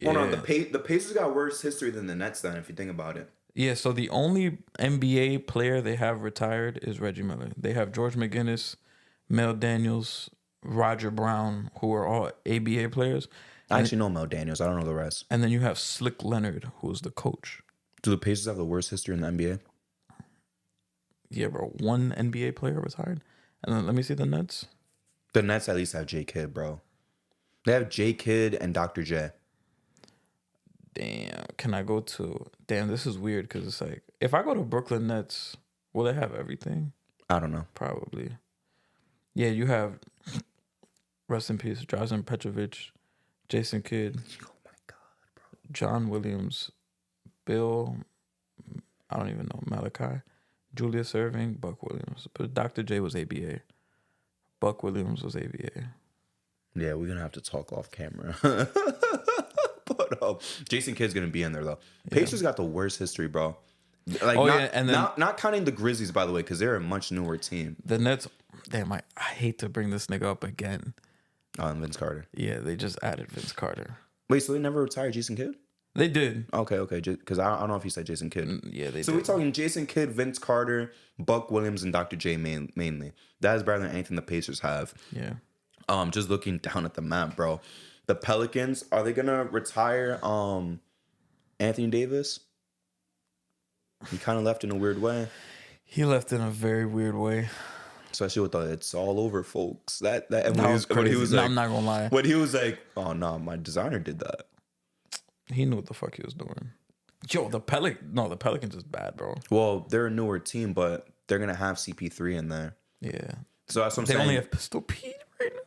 Hold on, the Pacers got worse history than the Nets. Then, if you think about it. Yeah, so the only NBA player they have retired is Reggie Miller. They have George McGinnis, Mel Daniels, Roger Brown, who are all ABA players. I actually know Mel Daniels. I don't know the rest. And then you have Slick Leonard, who's the coach. Do the Pacers have the worst history in the NBA? Yeah, bro. One NBA player retired. And then let me see the Nets. The Nets at least have J. Kidd, bro. They have J. Kidd and Dr. J. Damn. Can I go to... Damn, this is weird because it's like... If I go to Brooklyn Nets, will they have everything? I don't know. Probably. Yeah, you have... Rest in peace. Drazen Petrovic, Jason Kidd. Oh my God, bro. John Williams, Bill... I don't even know. Malachi. Julius Erving, Buck Williams. But Dr. J was ABA. Buck Williams was ABA. Yeah, we're going to have to talk off camera. But Jason Kidd's going to be in there, though. Yeah. Pacers got the worst history, bro. Like, and then, not counting the Grizzlies, by the way, because they're a much newer team. The Nets, damn, I hate to bring this nigga up again. And Vince Carter. Yeah, they just added Vince Carter. Wait, so they never retired Jason Kidd? They did. Okay, because I don't know if you said Jason Kidd. Yeah, they so did. We're talking Jason Kidd, Vince Carter, Buck Williams, and Dr. J mainly. That is better than anything the Pacers have. Yeah. Just looking down at the map, bro. The Pelicans, are they gonna retire Anthony Davis? He kind of left in a weird way. He left in a very weird way. Especially with the "it's all over, folks." That was crazy. He was no, like, I'm not gonna lie. When he was like, "Oh no, my designer did that." He knew what the fuck he was doing. Yo, the Pelicans is bad, bro. Well, they're a newer team, but they're gonna have CP3 in there. Yeah. So that's what I'm saying. They only have Pistol Pete right now.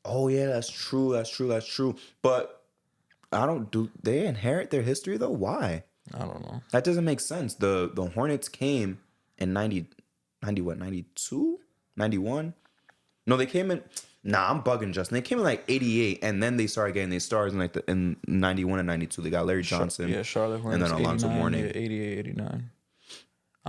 Oh yeah, that's true. But do they inherit their history though? Why? I don't know. That doesn't make sense. The Hornets came in 92? 91? No, they came in. Nah, I'm bugging, Justin. They came in like 88, and then they started getting these stars in 91 and 92. They got Larry Johnson. Charlotte Hornets. And then Alonzo Mourning. 88, 89.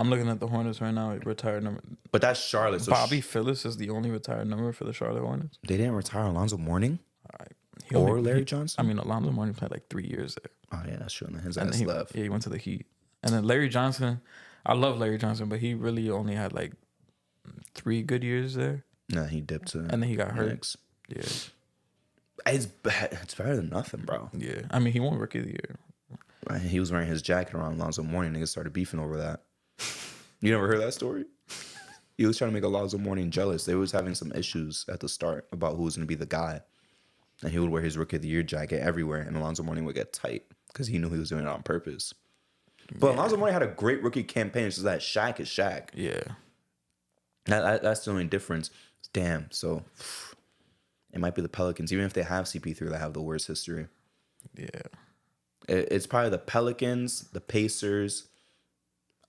I'm looking at the Hornets right now. Retired number. But that's Charlotte. So Bobby Phillips is the only retired number for the Charlotte Hornets. they didn't retire Alonzo Mourning All right. Larry Johnson. I mean, Alonzo Mourning played like 3 years there. Oh yeah, that's true. And then his And ass then left. he went to the Heat. And then Larry Johnson, I love Larry Johnson, but he really only had like 3 good years there. Nah, he dipped to. And then he got hurt. Knicks. Yeah. It's bad. It's better than nothing, bro. Yeah. I mean, he won Rookie of the Year. Right, he was wearing his jacket around Alonzo Mourning. Niggas started beefing over that. You never heard that story? He was trying to make Alonzo Mourning jealous. They was having some issues at the start about who was going to be the guy. And he would wear his Rookie of the Year jacket everywhere, and Alonzo Mourning would get tight because he knew he was doing it on purpose. But Alonzo Mourning had a great rookie campaign. It's just that Shaq is Shaq. Yeah. That's the only difference. Damn. So it might be the Pelicans. Even if they have CP3, they have the worst history. Yeah. It's probably the Pelicans, the Pacers.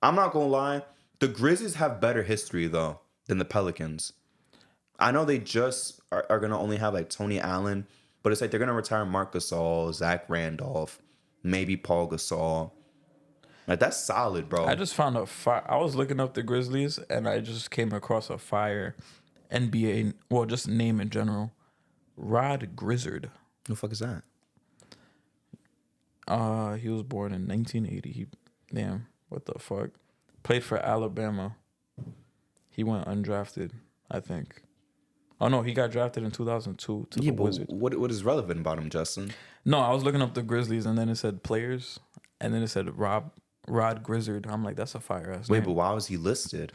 I'm not going to lie. The Grizzlies have better history, though, than the Pelicans. I know they just are going to only have, like, Tony Allen. But it's like they're going to retire Marc Gasol, Zach Randolph, maybe Paul Gasol. Like, that's solid, bro. I just found I was looking up the Grizzlies, and I just came across a fire NBA, well, just name in general. Rod Grizzard. Who the fuck is that? He was born in 1980. Damn, what the fuck? Played for Alabama. He went undrafted, I think. Oh, no, he got drafted in 2002 to the Wizards. What is relevant about him, Justin? No, I was looking up the Grizzlies, and then it said players, and then it said Rod Grizzard. I'm like, that's a fire-ass name. Wait, but why was he listed?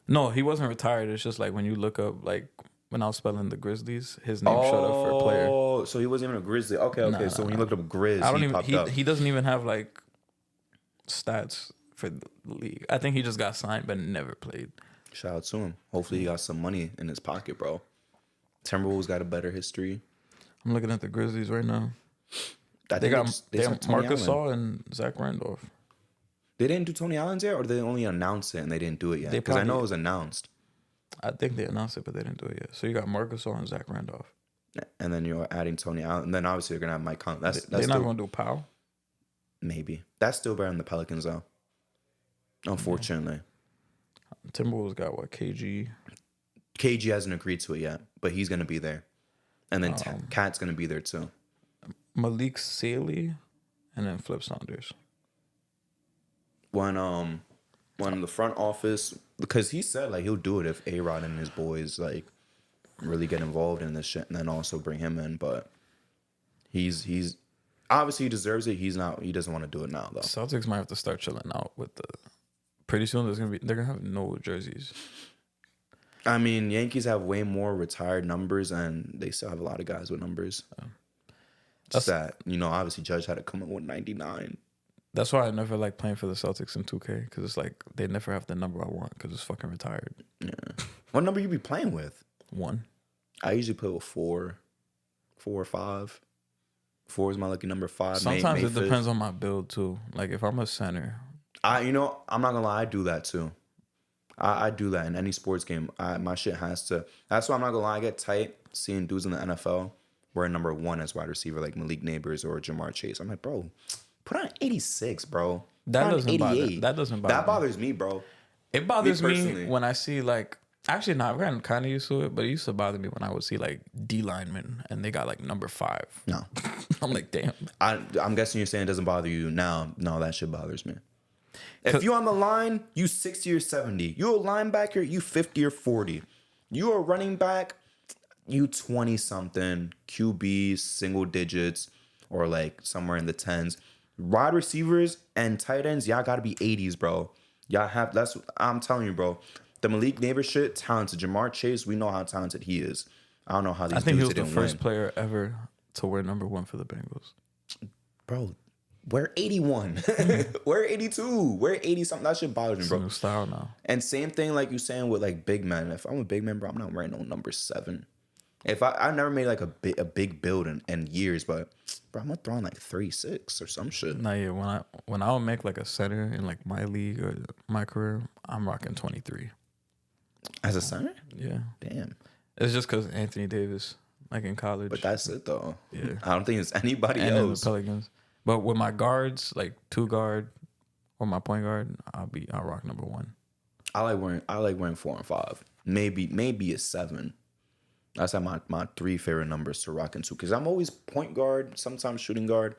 No, he wasn't retired. It's just like when you look up, like, when I was spelling the Grizzlies, his name showed up for a player. Oh, so he wasn't even a Grizzly. Okay. So when you looked up Grizz, popped up. He doesn't even have, like, stats for the league. I think he just got signed but never played. Shout out to him. Hopefully he got some money in his pocket, bro. Timberwolves got a better history. I'm looking at the Grizzlies right now. They got Tony Marc Allen. Gasol and Zach Randolph. They didn't do Tony Allen's yet, or did they only announce it and they didn't do it yet? Because I know it was announced. I think they announced it, but they didn't do it yet. So you got Marc Gasol and Zach Randolph. And then you're adding Tony Allen. And then obviously you're going to have Mike Conley. They're not going to do Powell? Maybe. That's still better than the Pelicans, though. Unfortunately. Timberwolves got what? KG? KG hasn't agreed to it yet, but he's going to be there. And then Cat's going to be there, too. Malik Saley and then Flip Saunders. When the front office, because he said like he'll do it if A-Rod and his boys like really get involved in this shit, and then also bring him in. But he's obviously he deserves it. He doesn't want to do it now though. Celtics might have to start chilling out with the. Pretty soon they're gonna have no jerseys. I mean, Yankees have way more retired numbers, and they still have a lot of guys with numbers. That's that. Obviously Judge had to come in with 99. That's why I never like playing for the Celtics in 2K, because it's like they never have the number I want because it's fucking retired. Yeah. What number you be playing with? 1. I usually play with 4 or 5. 4 is my lucky number. 5. Sometimes May it depends on my build too. Like if I'm a center, I'm not gonna lie, I do that too. I do that in any sports game. My shit has to. That's why I'm not gonna lie. I get tight seeing dudes in the NFL wearing number 1 as wide receiver, like Malik Neighbors or Jamar Chase. I'm like, bro, put on 86, bro. That doesn't bother. That doesn't bother. That bothers me, bro. It bothers me when I see like. Actually, no, I've gotten kind of used to it, but it used to bother me when I would see like D linemen and they got like number 5. No, I'm like, damn. I'm guessing you're saying it doesn't bother you now. No, that shit bothers me. If you on the line, you 60 or 70. You a linebacker, you 50 or 40. You a running back, you 20 something. QBs, single digits, or like somewhere in the 10s. Wide receivers and tight ends, y'all gotta be 80s, bro. Y'all have I'm telling you, bro. The Malik Neighbors shit, talented. Jamar Chase, we know how talented he is. I don't know how these dudes didn't win. I think he was the first player ever to wear number 1 for the Bengals. Bro, wear 81. Wear 82. Wear 80 something. That shit bothers me, bro. It's a new style now. And same thing like you saying with like big men. If I'm a big man, bro, I'm not wearing no number 7. If I never made like a big build in years, but bro, I'm gonna throw in like 36 or some shit. Nah, yeah. When I would make like a center in like my league or my career, I'm rocking 23. As a center? Yeah. Damn. It's just because Anthony Davis, like in college. But that's it though. Yeah. I don't think it's anybody and else. The Pelicans. But with my guards, like 2 guard, or my point guard, I'll rock number 1. I like wearing 4 and 5. Maybe a 7. That's like my 3 favorite numbers to rock into because I'm always point guard, sometimes shooting guard.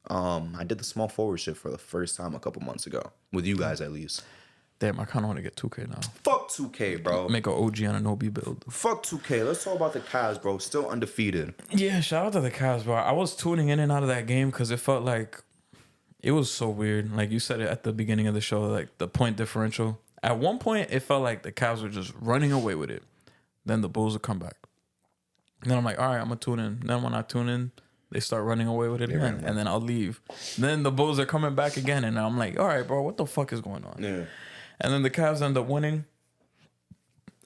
I did the small forward shift for the first time a couple months ago with you guys at least. Damn, I kind of want to get 2K now. Fuck 2K, bro. Make an OG Anunoby build. Fuck 2K. Let's talk about the Cavs, bro. Still undefeated. Yeah, shout out to the Cavs, bro. I was tuning in and out of that game because it felt like it was so weird. Like you said it at the beginning of the show, like the point differential. At one point, it felt like the Cavs were just running away with it. Then the Bulls would come back. And then I'm like, all right, I'm going to tune in. Then when I tune in, they start running away with it again. And then I'll leave. Then the Bulls are coming back again. And I'm like, all right, bro, what the fuck is going on? Yeah. And then the Cavs end up winning.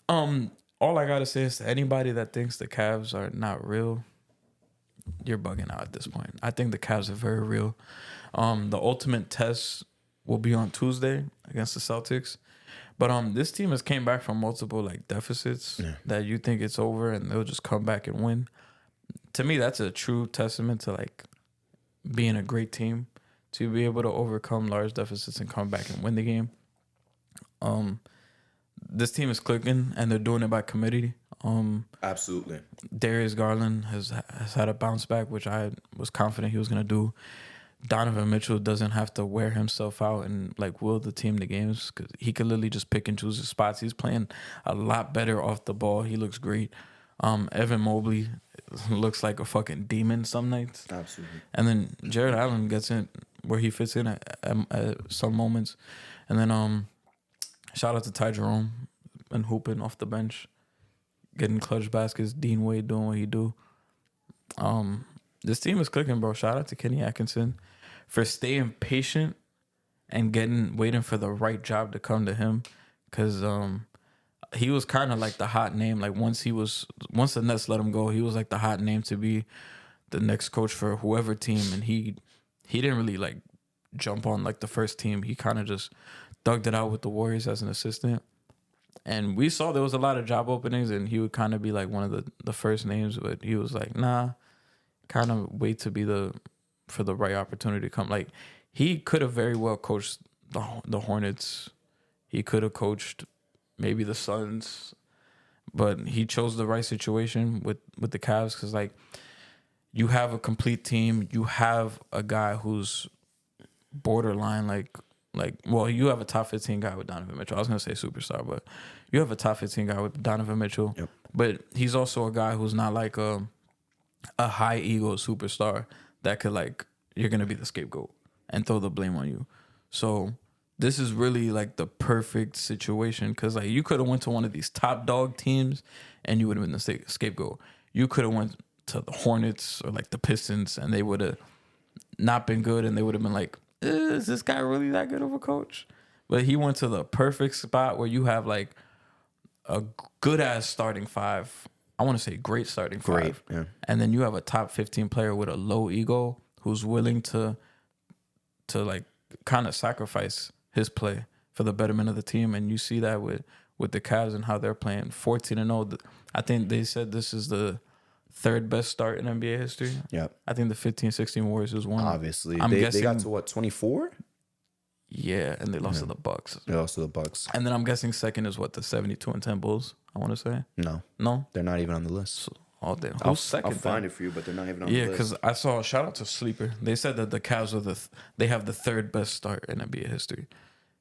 All I got to say is to anybody that thinks the Cavs are not real, you're bugging out at this point. I think the Cavs are very real. The ultimate test will be on Tuesday against the Celtics. But this team has came back from multiple like deficits that you think it's over and they'll just come back and win. To me, that's a true testament to like being a great team to be able to overcome large deficits and come back and win the game. This team is clicking and they're doing it by committee. Absolutely. Darius Garland has had a bounce back, which I was confident he was gonna do. Donovan Mitchell doesn't have to wear himself out and like will the team to games because he can literally just pick and choose his spots. He's playing a lot better off the ball. He looks great. Evan Mobley looks like a fucking demon some nights. Absolutely. And then Jared Allen gets in where he fits in at some moments. And then shout out to Ty Jerome and hooping off the bench, getting clutch baskets. Dean Wade doing what he do. This team is clicking, bro. Shout out to Kenny Atkinson for staying patient and waiting for the right job to come to him. Cause he was kind of like the hot name. Like once the Nets let him go, he was like the hot name to be the next coach for whoever team. And he didn't really like jump on like the first team. He kind of just thugged it out with the Warriors as an assistant. And we saw there was a lot of job openings and he would kind of be like one of the first names, but he was like, nah, kind of wait to be for the right opportunity to come. Like he could have very well coached the Hornets. He could have coached maybe the Suns, but he chose the right situation with the Cavs because like you have a complete team. You have a guy who's borderline well, you have a top 15 guy with Donovan Mitchell. I was going to say superstar, but you have a top 15 guy with Donovan Mitchell. Yep. But he's also a guy who's not like a high ego superstar that could like, you're going to be the scapegoat and throw the blame on you. So this is really like the perfect situation because like you could have went to one of these top dog teams and you would have been the scapegoat. You could have went to the Hornets or like the Pistons and they would have not been good and they would have been like, is this guy really that good of a coach? But he went to the perfect spot where you have like a good ass starting five. I want to say great starting five. Yeah. And then you have a top 15 player with a low ego who's willing to like kind of sacrifice his play for the betterment of the team. And you see that with the Cavs and how they're playing 14-0. I think they said this is the third best start in NBA history. Yeah. I think the 15-16 Warriors was one. Obviously. I'm guessing they got to what, 24? Yeah, and they lost to the Bucks. They lost to the Bucks. And then I'm guessing second is what, the 72-10 Bulls, I want to say. No? They're not even on the list. Oh, damn. I'll Who's second? I'll find it for you, but they're not even on the Yeah, list. because I saw, shout out to Sleeper. They said that the Cavs are they have the third best start in NBA history.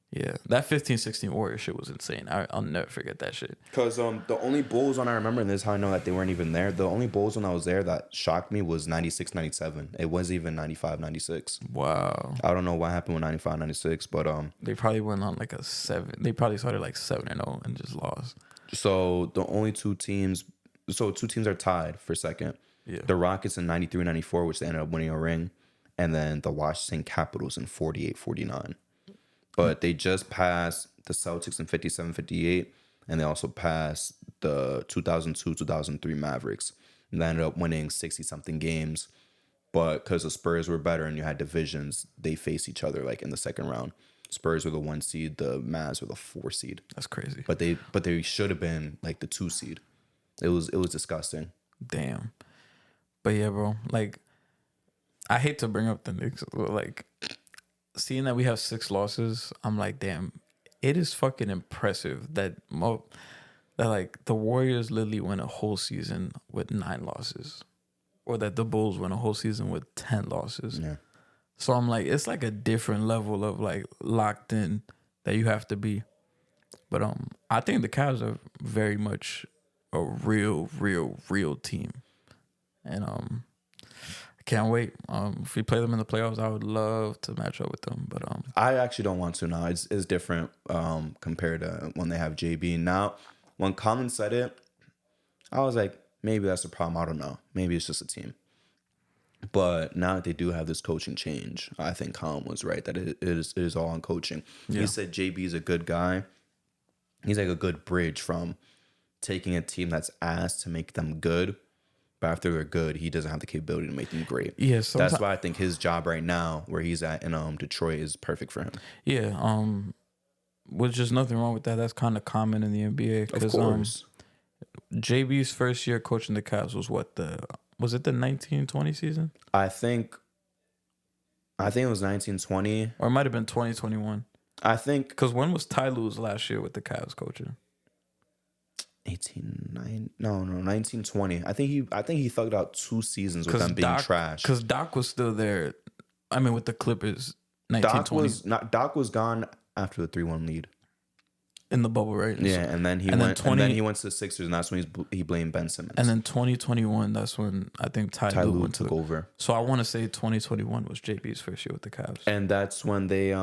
Yeah, that 15-16 Warrior shit was insane. I'll never forget that shit. Because the only Bulls one I remember, and this is how I know that they weren't even there, the only Bulls when I was there that shocked me was 96-97. It wasn't even 95-96. Wow. I don't know what happened with 95-96, but they probably went on like a 7. They probably started like 7-0 and just lost. So the only two teams are tied for second. Yeah. The Rockets in 93-94, which they ended up winning a ring, and then the Washington Capitals in 48-49. But they just passed the Celtics in 57-58, and they also passed the 2002-2003 Mavericks. And they ended up winning 60-something games. But because the Spurs were better and you had divisions, they faced each other like in the second round. Spurs were the 1 seed, the Mavs were the 4 seed. That's crazy. But they should have been like the 2 seed. It was disgusting. Damn. But yeah, bro, like I hate to bring up the Knicks, like seeing that we have 6 losses, I'm like, damn, it is fucking impressive that like the Warriors literally went a whole season with 9 losses, or that the Bulls went a whole season with 10 losses. Yeah. So I'm like, it's like a different level of like locked in that you have to be. But I think the Cavs are very much a real team, and I can't wait. If we play them in the playoffs, I would love to match up with them. But I actually don't want to now. It's different compared to when they have JB. Now, when Colin said it, I was like, maybe that's the problem. I don't know. Maybe it's just a team. But now that they do have this coaching change, I think Colin was right that it is all on coaching. Yeah. He said JB is a good guy. He's like a good bridge from taking a team that's ass to make them good. But after they're good, he doesn't have the capability to make them great. Yeah, that's why I think his job right now, where he's at in Detroit, is perfect for him. Yeah, which there's nothing wrong with that. That's kind of common in the NBA. Of course. JB's first year coaching the Cavs was was it the 1920 season? I think it was 1920. Or it might have been 2021. I think. Because when was Ty Lue's last year with the Cavs coaching? 1920. I think he thugged out 2 seasons with them being trash. Because Doc was still there. I mean, with the Clippers, 1920. Doc was gone after the 3-1 lead in the bubble, right? Yeah, and then he went to the Sixers, and that's when he blamed Ben Simmons. And then 2021, that's when I think Ty Lue took over. So I want to say 2021 was JB's first year with the Cavs, and that's when they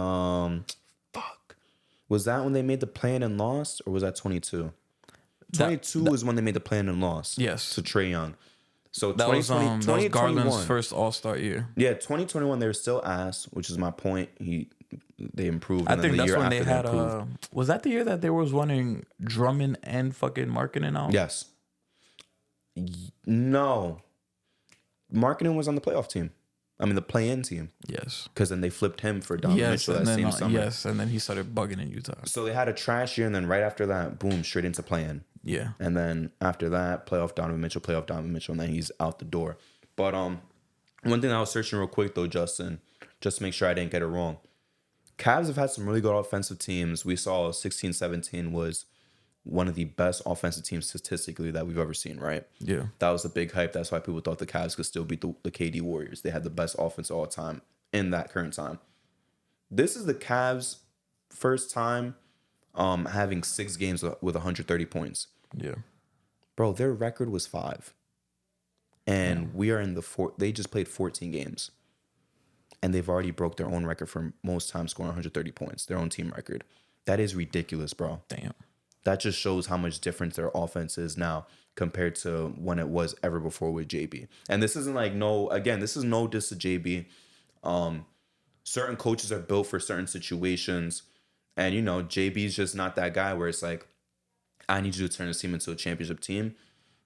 was that when they made the plan and lost, or was that 22? 22 was when they made the plan and lost. Yes, to Trae Young. So that was Garland's first All-Star year. Yeah, 2021 they were still ass, which is my point. They improved. I think that's when they had. Was that the year that they was running Drummond and fucking Markkanen out? Yes. No. Markkanen was on the playoff team. I mean, the play-in team. Yes. Because then they flipped him for Donovan Mitchell that same summer. Yes, and then he started bugging in Utah. So they had a trash year, and then right after that, boom, straight into play-in. Yeah. And then after that, playoff Donovan Mitchell, and then he's out the door. But one thing I was searching real quick, though, Justin, just to make sure I didn't get it wrong. Cavs have had some really good offensive teams. We saw 16-17 was one of the best offensive teams statistically that we've ever seen, right? Yeah. That was a big hype. That's why people thought the Cavs could still beat the KD Warriors. They had the best offense all time in that current time. This is the Cavs' first time having 6 games with 130 points. Yeah. Bro, their record was 5. And we are in they just played 14 games. And they've already broke their own record for most times scoring 130 points, their own team record. That is ridiculous, bro. Damn. That just shows how much different their offense is now compared to when it was ever before with JB. And this isn't like this is no diss to JB. Certain coaches are built for certain situations. And, JB's just not that guy where it's like, I need you to turn this team into a championship team.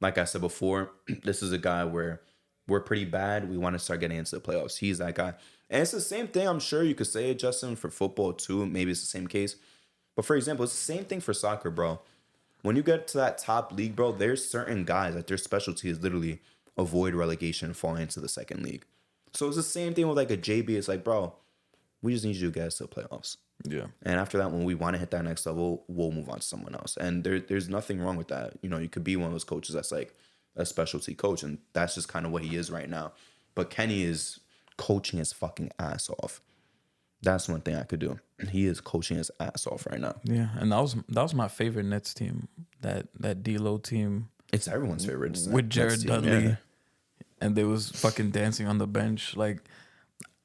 Like I said before, this is a guy where we're pretty bad. We want to start getting into the playoffs. He's that guy. And it's the same thing, I'm sure you could say it, Justin, for football too. Maybe it's the same case. But for example, it's the same thing for soccer, bro. When you get to that top league, bro, there's certain guys that their specialty is literally avoid relegation and fall into the second league. So it's the same thing with like a JB. It's like, bro, we just need you to get us to the playoffs. Yeah. And after that, when we want to hit that next level, we'll move on to someone else. And there's nothing wrong with that. You could be one of those coaches that's like a specialty coach, and that's just kind of what he is right now. But Kenny is coaching his fucking ass off. That's one thing I could do. He is coaching his ass off right now. Yeah, and that was my favorite Nets team. That D-Lo team. It's everyone's favorite. With Jared Dudley. Yeah. And they was fucking dancing on the bench. Like,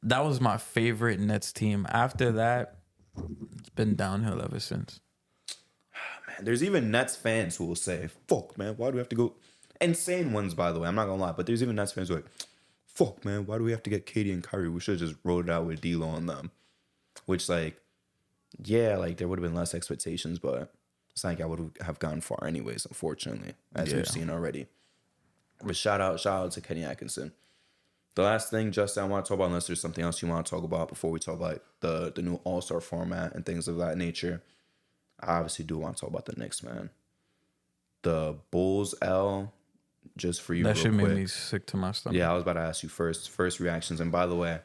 that was my favorite Nets team. After that, it's been downhill ever since. Man, there's even Nets fans who will say, fuck, man, why do we have to go? Insane ones, by the way. I'm not going to lie. But there's even Nets fans who are like, fuck, man, why do we have to get KD and Kyrie? We should have just rolled it out with D-Lo on them. Which, like, yeah, like, there would have been less expectations, but it's not like I would have gone far anyways, unfortunately, as we've seen already. But shout out to Kenny Atkinson. The last thing, Justin, I want to talk about, unless there's something else you want to talk about before we talk about the new All-Star format and things of that nature. I obviously do want to talk about the Knicks, man. The Bulls L, just for you, that shit made me sick to my stomach. Yeah, I was about to ask you first reactions. And by the way,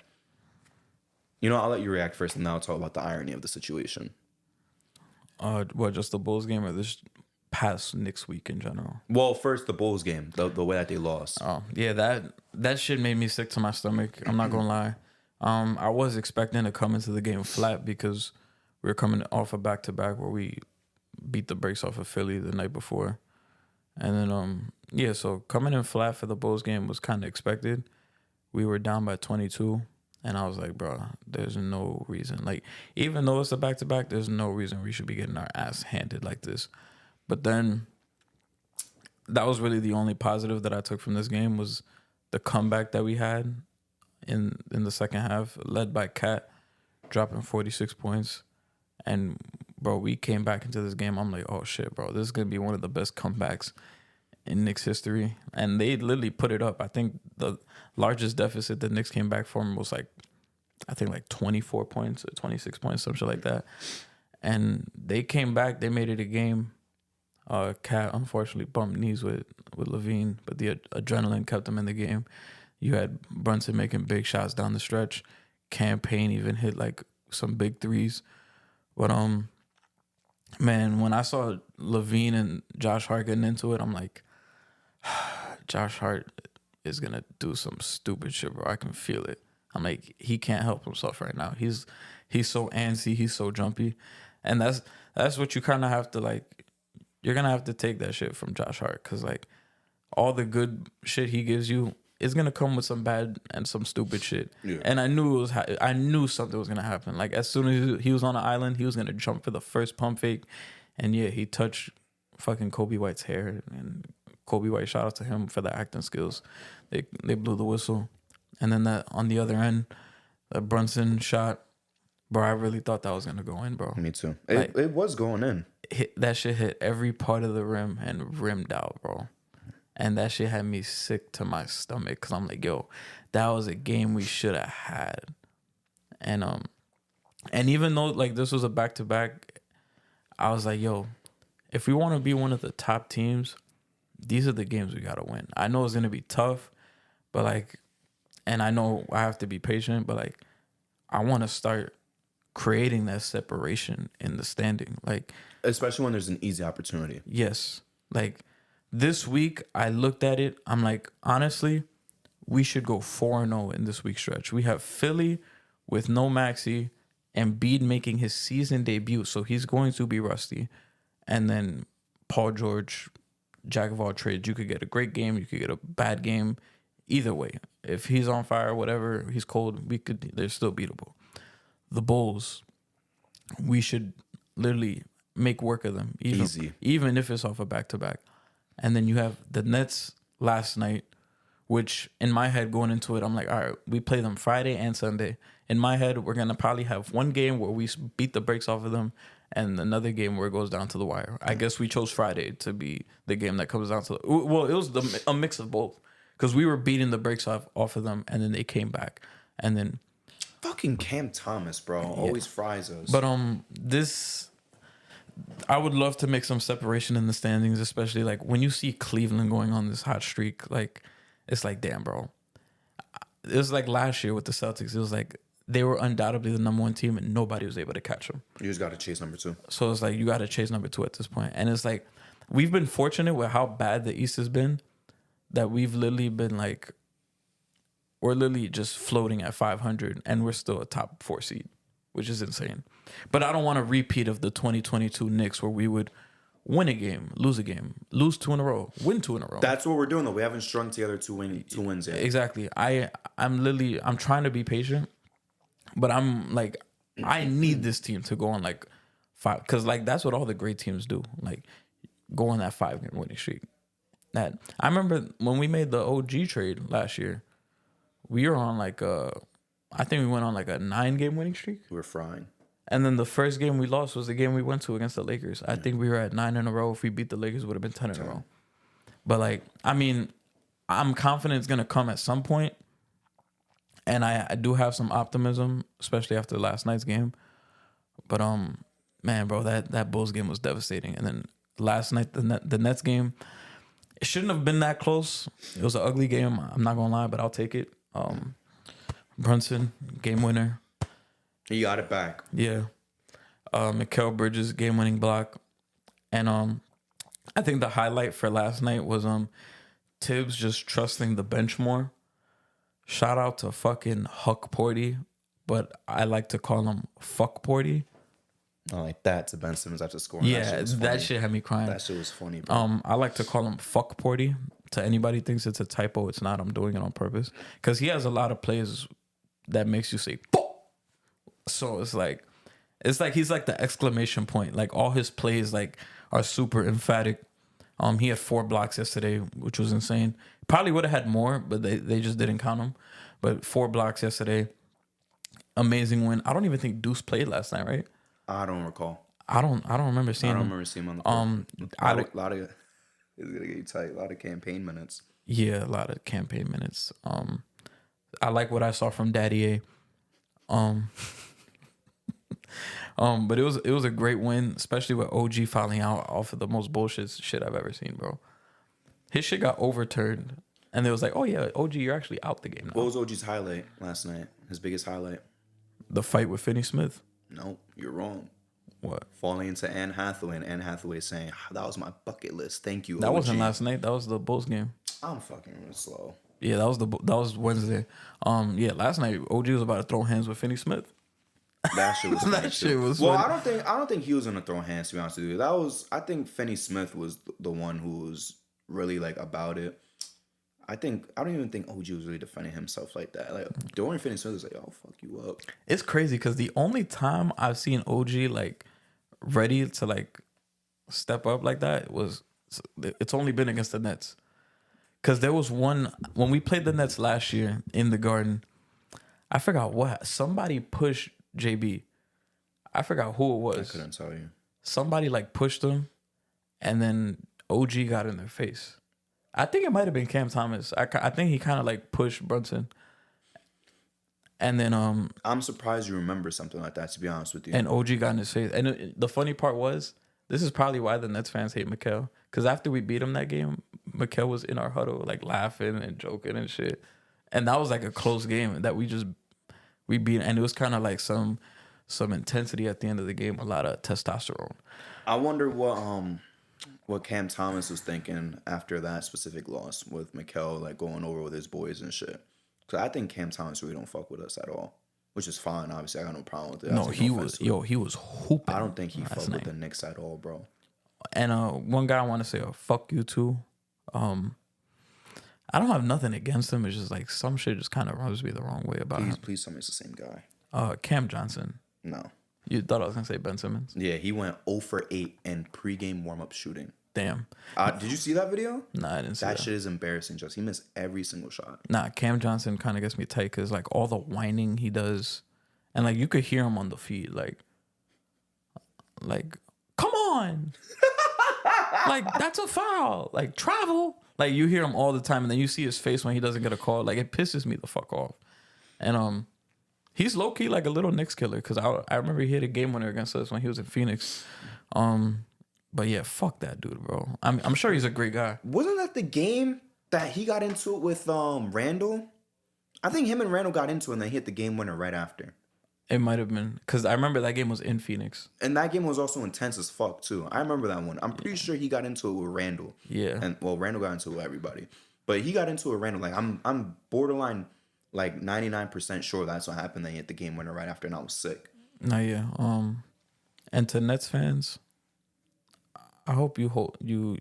You know, I'll let you react first, and then I'll talk about the irony of the situation. What, just the Bulls game or this past Knicks week in general? Well, first the Bulls game, the way that they lost. Oh yeah, that shit made me sick to my stomach. I'm not gonna lie. I was expecting to come into the game flat because we were coming off a back to back where we beat the brakes off of Philly the night before, and then yeah, so coming in flat for the Bulls game was kind of expected. We were down by 22, and I was like, bro, there's no reason. Like, even though it's a back to back, there's no reason we should be getting our ass handed like this. But then that was really the only positive that I took from this game was the comeback that we had in the second half, led by Cat, dropping 46 points. And, bro, we came back into this game. I'm like, oh, shit, bro, this is going to be one of the best comebacks in Knicks history. And they literally put it up. I think the largest deficit the Knicks came back from was like 24 points or 26 points, some shit like that. And they came back. They made it a game. Cat unfortunately bumped knees with Levine, but the adrenaline kept him in the game. You had Brunson making big shots down the stretch. Campaign even hit like some big threes. But man, when I saw Levine and Josh Hart getting into it, I'm like, Josh Hart is gonna do some stupid shit, bro. I can feel it. I'm like, he can't help himself right now. He's so antsy, he's so jumpy, and that's what you kind of have to like. You're gonna have to take that shit from Josh Hart because like all the good shit he gives you is gonna come with some bad and some stupid shit. Yeah. And I knew I knew something was gonna happen. Like as soon as he was on the island, he was gonna jump for the first pump fake, and yeah, he touched fucking Kobe White's hair, and Kobe White, shout out to him for the acting skills. They blew the whistle, and then that on the other end, the Brunson shot. Bro, I really thought that was gonna go in, bro. Me too. It was going in. That shit hit every part of the rim and rimmed out, bro. And that shit had me sick to my stomach because I'm like, yo, that was a game we should have had. And even though like this was a back to back, I was like, yo, if we want to be one of the top teams, these are the games we gotta win. I know it's gonna be tough, but like, and I know I have to be patient, but like, I want to start creating that separation in the standing, like especially when there's an easy opportunity. Yes, like this week I looked at it. I'm like, honestly, we should go 4-0 in this week stretch. We have Philly with no Maxey, and Embiid making his season debut, so he's going to be rusty, and then Paul George, jack of all trades. You could get a great game, you could get a bad game. Either way, if he's on fire, whatever, he's cold. They're still beatable. The Bulls, we should literally make work of them, even if it's off a back-to-back. And then you have the Nets last night, which in my head going into it, I'm like, all right, we play them Friday and Sunday. In my head, we're going to probably have one game where we beat the brakes off of them and another game where it goes down to the wire. I guess we chose Friday to be the game that comes down to well, it was a mix of both because we were beating the brakes off of them and then they came back. And then fucking Cam Thomas, bro, always fries us. But I would love to make some separation in the standings, especially like when you see Cleveland going on this hot streak. Like it's like, damn, bro. It was like last year with the Celtics. It was like they were undoubtedly the number one team, and nobody was able to catch them. You just got to chase number 2. So it's like you got to chase number 2 at this point, and it's like we've been fortunate with how bad the East has been that we've literally been like. We're literally just floating at 500, and we're still a top 4 seed, which is insane. But I don't want a repeat of the 2022 Knicks where we would win a game, lose 2 in a row, win 2 in a row. That's what we're doing, though. We haven't strung together two wins yet. Exactly. I'm trying to be patient, but I'm like, I need this team to go on like 5, because like that's what all the great teams do, like go on that 5-game winning streak. That I remember when we made the OG trade last year. We were on like I think we went on like a 9-game winning streak. We were frying. And then the first game we lost was the game we went to against the Lakers. I think we were at 9 in a row. If we beat the Lakers, it would have been 10 in a row. But like, I mean, I'm confident it's going to come at some point. And I do have some optimism, especially after last night's game. But man, bro, that Bulls game was devastating. And then last night, the Nets game, it shouldn't have been that close. It was an ugly game. I'm not going to lie, but I'll take it. Brunson, game winner. He got it back. Yeah. Mikal Bridges game-winning block. And I think the highlight for last night was Tibbs just trusting the bench more. Shout out to fucking Huck Porty, but I like to call him Fuck Porty. I like that to Ben Simmons after scoring. Yeah, that shit had me crying. That shit was funny, bro. I like to call him Fuck Porty. To anybody thinks it's a typo, it's not. I'm doing it on purpose. Because he has a lot of plays that makes you say, fuck. So it's like he's like the exclamation point. Like all his plays like are super emphatic. He had 4 blocks yesterday, which was insane. Probably would have had more, but they just didn't count them. But 4 blocks yesterday. Amazing win. I don't even think Deuce played last night, right? I don't recall. I don't remember seeing him. I don't remember seeing him on the court. A lot of it's gonna get tight. A lot of campaign minutes. Yeah, a lot of campaign minutes. I like what I saw from Daddy A. But it was a great win, especially with OG fouling out off of the most bullshit shit I've ever seen, bro. His shit got overturned, and they was like, "Oh yeah, OG, you're actually out the game now." What was OG's highlight last night? His biggest highlight? The fight with Finney Smith. No, you're wrong. What? Falling into Anne Hathaway, and Anne Hathaway saying, "That was my bucket list. Thank you." That OG. wasn't last night. That was the Bulls game. I'm fucking slow. Yeah, that was Wednesday. Yeah, last night OG was about to throw hands with Finney Smith. That shit was That shit was well. funny. I don't think he was gonna throw hands. To be honest with you, I think Finney Smith was the one who was really like about it. I don't even think OG was really defending himself like that. Like Dorian Finney Smith was like, "I'll fuck you up." It's crazy because the only time I've seen OG like ready to like step up like that was it's only been against the Nets. Because there was one when we played the Nets last year in the Garden. I forgot what somebody pushed JB. I forgot who it was. I couldn't tell you. Somebody like pushed him, and then OG got in their face. I think it might have been Cam Thomas. I think he kind of like pushed Brunson. And then I'm surprised you remember something like that. To be honest with you. And OG got in his face. And the funny part was, this is probably why the Nets fans hate Mikal. Because after we beat him that game, Mikal was in our huddle like laughing and joking and shit. And that was like a close game that we beat. And it was kind of like some intensity at the end of the game. A lot of testosterone. I wonder what Cam Thomas was thinking after that specific loss with Mikal like going over with his boys and shit. Because I think Cam Thomas really don't fuck with us at all, which is fine. Obviously, I got no problem with it. No, he was hooping. I don't think he fucked with the Knicks at all, bro. And one guy I want to say, fuck you too. I don't have nothing against him. It's just like some shit just kind of rubs me the wrong way about him. Please tell me it's the same guy. Cam Johnson. No. You thought I was gonna say Ben Simmons? Yeah, he went 0 for 8 in pregame warm-up shooting. Damn. Did you see that video? Nah, I didn't see that. That shit is embarrassing. Just he missed every single shot. Nah, Cam Johnson kind of gets me tight because like all the whining he does, and like you could hear him on the feed, like come on, like that's a foul, like travel. Like you hear him all the time, and then you see his face when he doesn't get a call. Like it pisses me the fuck off. And he's low key like a little Knicks killer because I remember he hit a game winner against us when he was in Phoenix. But yeah, fuck that dude, bro. I'm sure he's a great guy. Wasn't that the game that he got into it with Randall? I think him and Randall got into it and they hit the game winner right after. It might have been because I remember that game was in Phoenix. And that game was also intense as fuck too. I remember that one. I'm pretty sure he got into it with Randall. Yeah. And well, Randall got into it with everybody, but he got into it with Randall. Like I'm borderline like 99% sure that's what happened. They hit the game winner right after, and I was sick. No, yeah. And to Nets fans, I hope you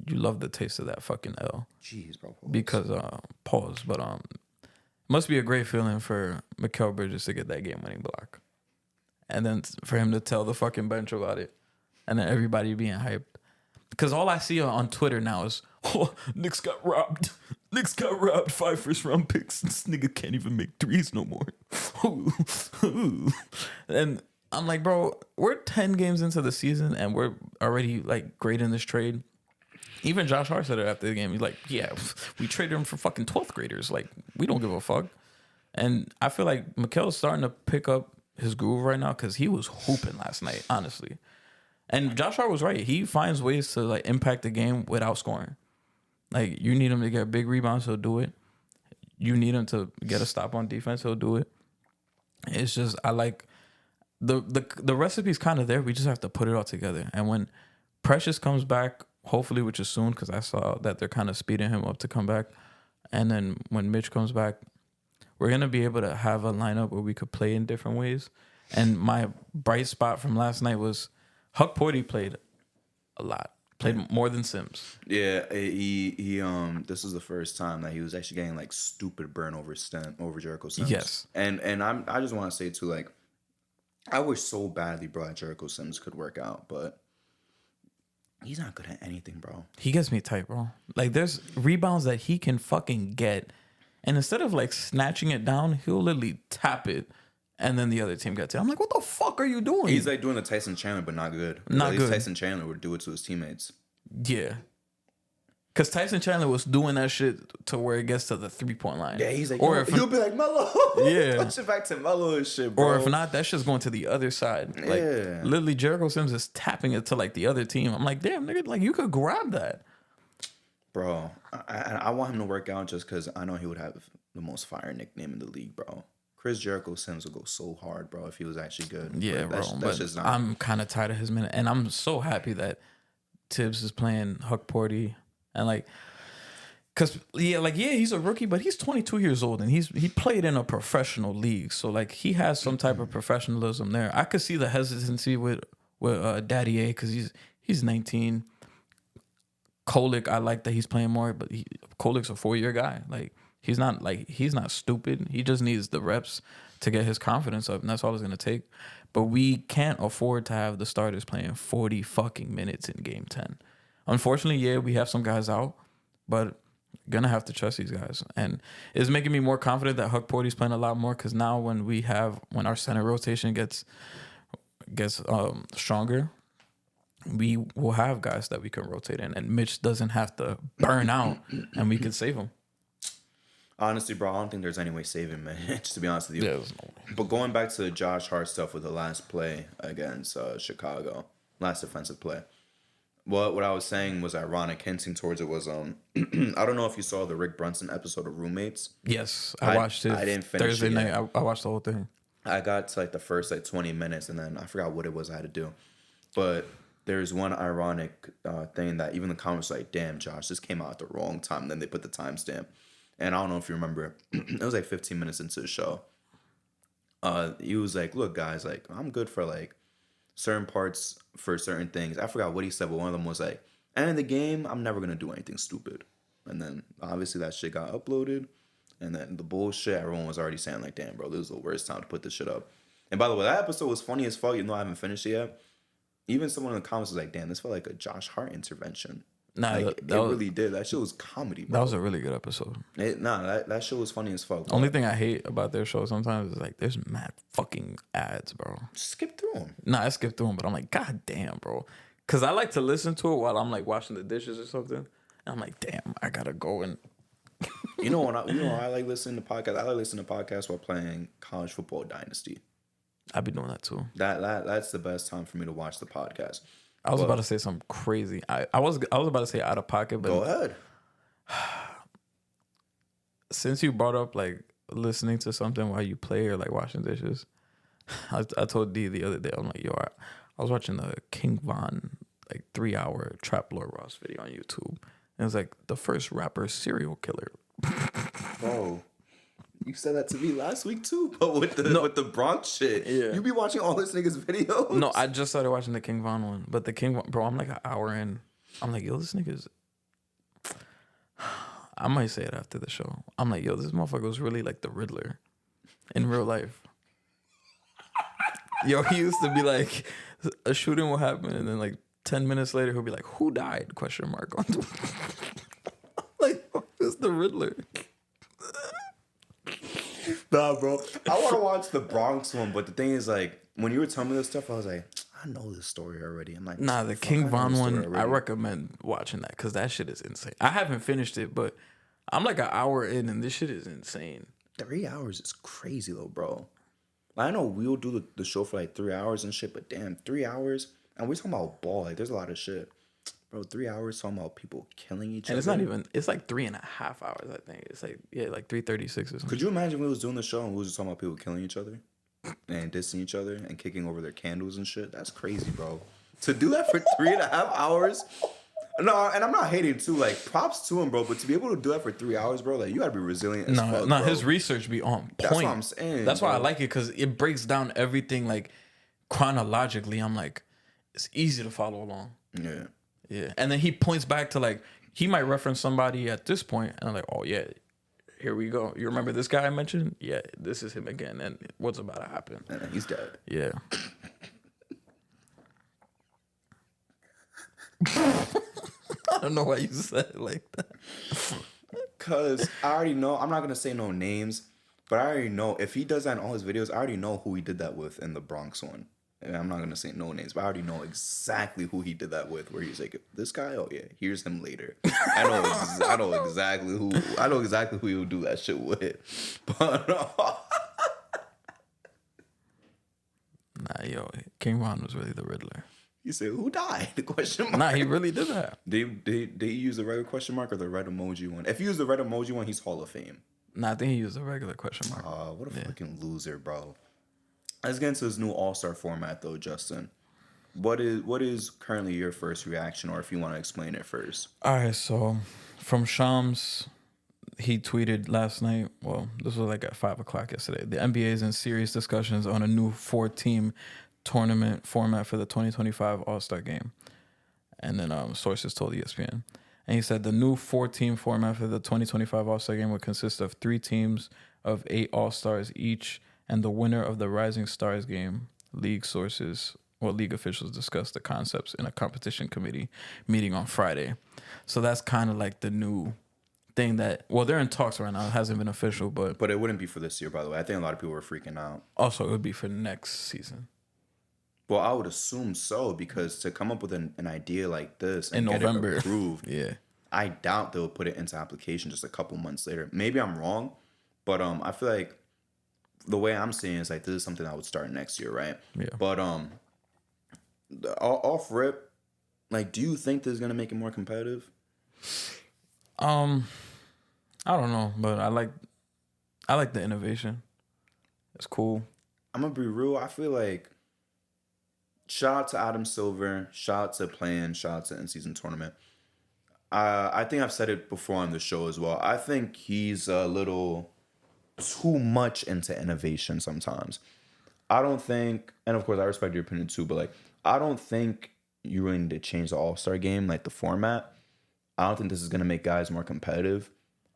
love the taste of that fucking L. Jeez, bro. Pause. Because pause, but must be a great feeling for Mikal Bridges to get that game-winning block, and then for him to tell the fucking bench about it, and then everybody being hyped. Because all I see on Twitter now is, "Oh, Knicks got robbed. Knicks got robbed. 5 first-round picks. This nigga can't even make threes no more." And I'm like, bro, we're 10 games into the season, and we're already like great in this trade. Even Josh Hart said it after the game. He's like, yeah, we traded him for fucking 12th graders. Like, we don't give a fuck. And I feel like Mikal's starting to pick up his groove right now because he was hooping last night, honestly. And Josh Hart was right. He finds ways to like impact the game without scoring. Like, you need him to get big rebounds, he'll do it. You need him to get a stop on defense, he'll do it. It's just, I like the recipe's kind of there. We just have to put it all together. And when Precious comes back, hopefully, which is soon, because I saw that they're kind of speeding him up to come back. And then when Mitch comes back, we're gonna be able to have a lineup where we could play in different ways. And my bright spot from last night was Huck Porty played a lot. Played more than Sims. Yeah, he this is the first time that he was actually getting like stupid burn over Jericho Sims. Yes. And I just want to say too, like, I wish so badly, bro, that Jericho Sims could work out, but he's not good at anything, bro. He gets me tight, bro. Like, there's rebounds that he can fucking get, and instead of like snatching it down, he'll literally tap it, and then the other team gets it. I'm like, what the fuck are you doing? He's like doing the Tyson Chandler, but not good. Not at least good. Tyson Chandler would do it to his teammates. Yeah. Because Tyson Chandler was doing that shit to where it gets to the 3-point line. Yeah, he's like, or if he'll be like, Melo. Yeah. Push it back to Melo and shit, bro. Or if not, that shit's going to the other side. Like, Yeah. literally, Jericho Sims is tapping it to like the other team. I'm like, damn, nigga, like you could grab that. Bro, I want him to work out just because I know he would have the most fire nickname in the league, bro. Chris Jericho Sims would go so hard, bro, if he was actually good. Yeah, but bro. That's just not. I'm kind of tired of his minute, and I'm so happy that Tibbs is playing Huck Porty, and like, cause he's a rookie, but he's 22 years old, and he played in a professional league, so like he has some type of professionalism there. I could see the hesitancy with Daddy A, cause he's 19. Kolik, I like that he's playing more, but Kolik's a 4-year guy. Like he's not stupid. He just needs the reps to get his confidence up, and that's all it's gonna take. But we can't afford to have the starters playing 40 fucking minutes in Game 10. Unfortunately, yeah, we have some guys out, but gonna have to trust these guys, and it's making me more confident that Huck Porty's playing a lot more. Because now when our center rotation gets stronger, we will have guys that we can rotate in, and Mitch doesn't have to burn out, and we can save him. Honestly, bro, I don't think there's any way saving Mitch, to be honest with you. Yeah, there's no way. But going back to the Josh Hart stuff with the last play against Chicago, last defensive play. What I was saying was ironic, hinting towards it was I don't know if you saw the Rick Brunson episode of Roommates. Yes, I watched it. I didn't finish Thursday it night. yet. I watched the whole thing. I got to like the first like 20 minutes, and then I forgot what it was I had to do. But there's one ironic thing that even the comments were like, damn, Josh, this came out at the wrong time. And then they put the timestamp. And I don't know if you remember, it was like 15 minutes into the show. He was like, look, guys, like, I'm good for like certain parts for certain things. I forgot what he said, but one of them was like, and in the game, I'm never going to do anything stupid. And then obviously that shit got uploaded. And then the bullshit, everyone was already saying like, damn, bro, this is the worst time to put this shit up. And by the way, that episode was funny as fuck, even though I haven't finished it yet. Even someone in the comments was like, damn, this felt like a Josh Hart intervention. Nah, like, it really did. That shit was comedy, bro. That was a really good episode. That shit was funny as fuck. Only thing I hate about their show sometimes is like there's mad fucking ads, bro. Skip through them. Nah, I skip through them, but I'm like, god damn, bro. Cause I like to listen to it while I'm like washing the dishes or something. And I'm like, damn, I gotta go and. You know I like listening to podcasts. I like listening to podcasts while playing College Football Dynasty. I've been doing that too. That's the best time for me to watch the podcast. I was about to say something crazy. I was about to say out of pocket, but go ahead. Since you brought up like listening to something while you play or like washing dishes, I told D the other day, I'm like, yo, I was watching the King Von like 3-hour Trap Lord Ross video on YouTube. And it was like the first rapper serial killer. Bro, you said that to me last week too, but with the Bronx shit. Yeah. You be watching all this niggas' videos? No, I just started watching the King Von one. But the King Von, bro, I'm like an hour in. I'm like, yo, this nigga's. I might say it after the show. I'm like, yo, this motherfucker was really like the Riddler in real life. Yo, he used to be like, a shooting will happen, and then like 10 minutes later, he'll be like, who died? Question mark. Like, it's the Riddler. Nah, bro. I want to watch the Bronx one, but the thing is, like, when you were telling me this stuff, I was like, I know this story already. I'm like, nah, the King Von one, I recommend watching that because that shit is insane. I haven't finished it, but I'm like an hour in, and this shit is insane. 3 hours is crazy, though, bro. I know we'll do the show for like 3 hours and shit, but damn, 3 hours, and we're talking about ball. Like, there's a lot of shit. Bro, 3 hours talking about people killing each other. And it's not even, it's like 3.5 hours, I think. It's like, yeah, like 3:36 or something. Could you imagine we was doing the show and we was just talking about people killing each other? and dissing each other and kicking over their candles and shit. That's crazy, bro. To do that for 3.5 hours. No, and I'm not hating too. Like, props to him, bro. But to be able to do that for 3 hours, bro, like you gotta be resilient as fuck, bro. His research be on point. That's what I'm saying. That's why I bro. like it, because it breaks down everything like chronologically. I'm like, it's easy to follow along. Yeah. Yeah, and then he points back to like he might reference somebody at this point, and I'm like, oh yeah, here we go. You remember this guy I mentioned? Yeah, this is him again, and what's about to happen? And he's dead. Yeah. I don't know why you said it like that. Cause I already know. I'm not gonna say no names, but I already know if he does that in all his videos. I already know who he did that with in the Bronx one. And I'm not gonna say no names, but I already know exactly who he did that with. Where he's like, this guy, oh yeah, here's him later. I know exactly who he'll do that shit with. But Nah, yo, King Von was really the Riddler. he said, who died? The question mark. Nah, he really did that. They use the regular question mark or the red emoji one? If you use the red emoji one, he's Hall of Fame. Nah, I think he used a regular question mark. What a fucking loser, bro. Let's get into this new All-Star format, though, Justin. What is currently your first reaction, or if you want to explain it first? All right, so from Shams, he tweeted last night. Well, this was like at 5:00 yesterday. The NBA is in serious discussions on a new 4-team tournament format for the 2025 All-Star Game, and then sources told ESPN. And he said the new 4-team format for the 2025 All-Star Game would consist of 3 teams of 8 All-Stars each, and the winner of the Rising Stars game. League officials discussed the concepts in a competition committee meeting on Friday. So that's kind of like the new thing that, well, they're in talks right now. It hasn't been official, but it wouldn't be for this year, by the way. I think a lot of people were freaking out. Also, it would be for next season. Well, I would assume so, because to come up with an idea like this and in get November, it approved, yeah, I doubt they'll put it into application just a couple months later. Maybe I'm wrong, but I feel like the way I'm seeing it is like this is something that would start next year, right? Yeah. But off rip, like, do you think this is gonna make it more competitive? I don't know, but I like the innovation. It's cool. I'm gonna be real. I feel like shout out to Adam Silver, shout out to Plan, shout out to in-season tournament. I think I've said it before on the show as well. I think he's a little too much into innovation sometimes. I don't think, and of course I respect your opinion too, but like I don't think you really need to change the All-Star game, like the format. I don't think this is gonna make guys more competitive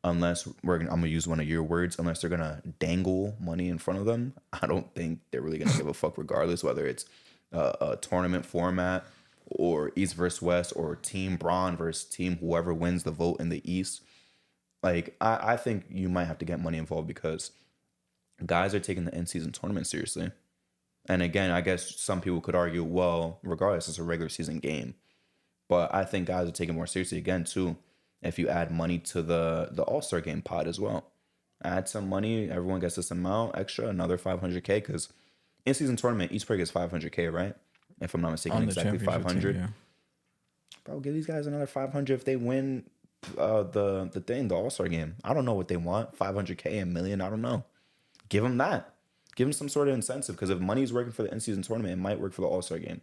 unless I'm gonna use one of your words, unless they're gonna dangle money in front of them. I don't think they're really gonna give a fuck regardless whether it's a tournament format or East versus West or Team Braun versus Team whoever wins the vote in the East. Like, I think you might have to get money involved because guys are taking the in-season tournament seriously. And again, I guess some people could argue, well, regardless, it's a regular season game. But I think guys are taking it more seriously again, too, if you add money to the All-Star game pot as well. Add some money, everyone gets this amount extra, another $500K, because in-season tournament, each player gets $500K, right? If I'm not mistaken, exactly 500. Team, yeah. Bro, give these guys another 500 if they win the All-Star game. I don't know what they want. 500K, a million, I don't know. Give them that. Give them some sort of incentive, because if money's working for the in-season tournament, it might work for the All-Star game.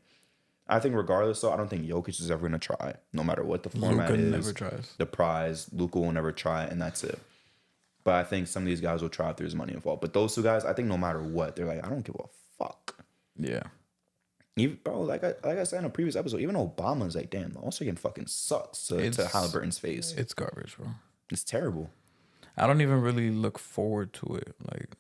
I think regardless, though, I don't think Jokic is ever going to try, no matter what the format Luka is. never tries. The prize, Luka will never try, and that's it. But I think some of these guys will try if there's money involved. But those two guys, I think no matter what, they're like, I don't give a fuck. Yeah. Even, bro, like I said in a previous episode, even Obama's like, damn, the All-Star game fucking sucks to Halliburton's face. It's garbage, bro. It's terrible. I don't even really look forward to it. Like,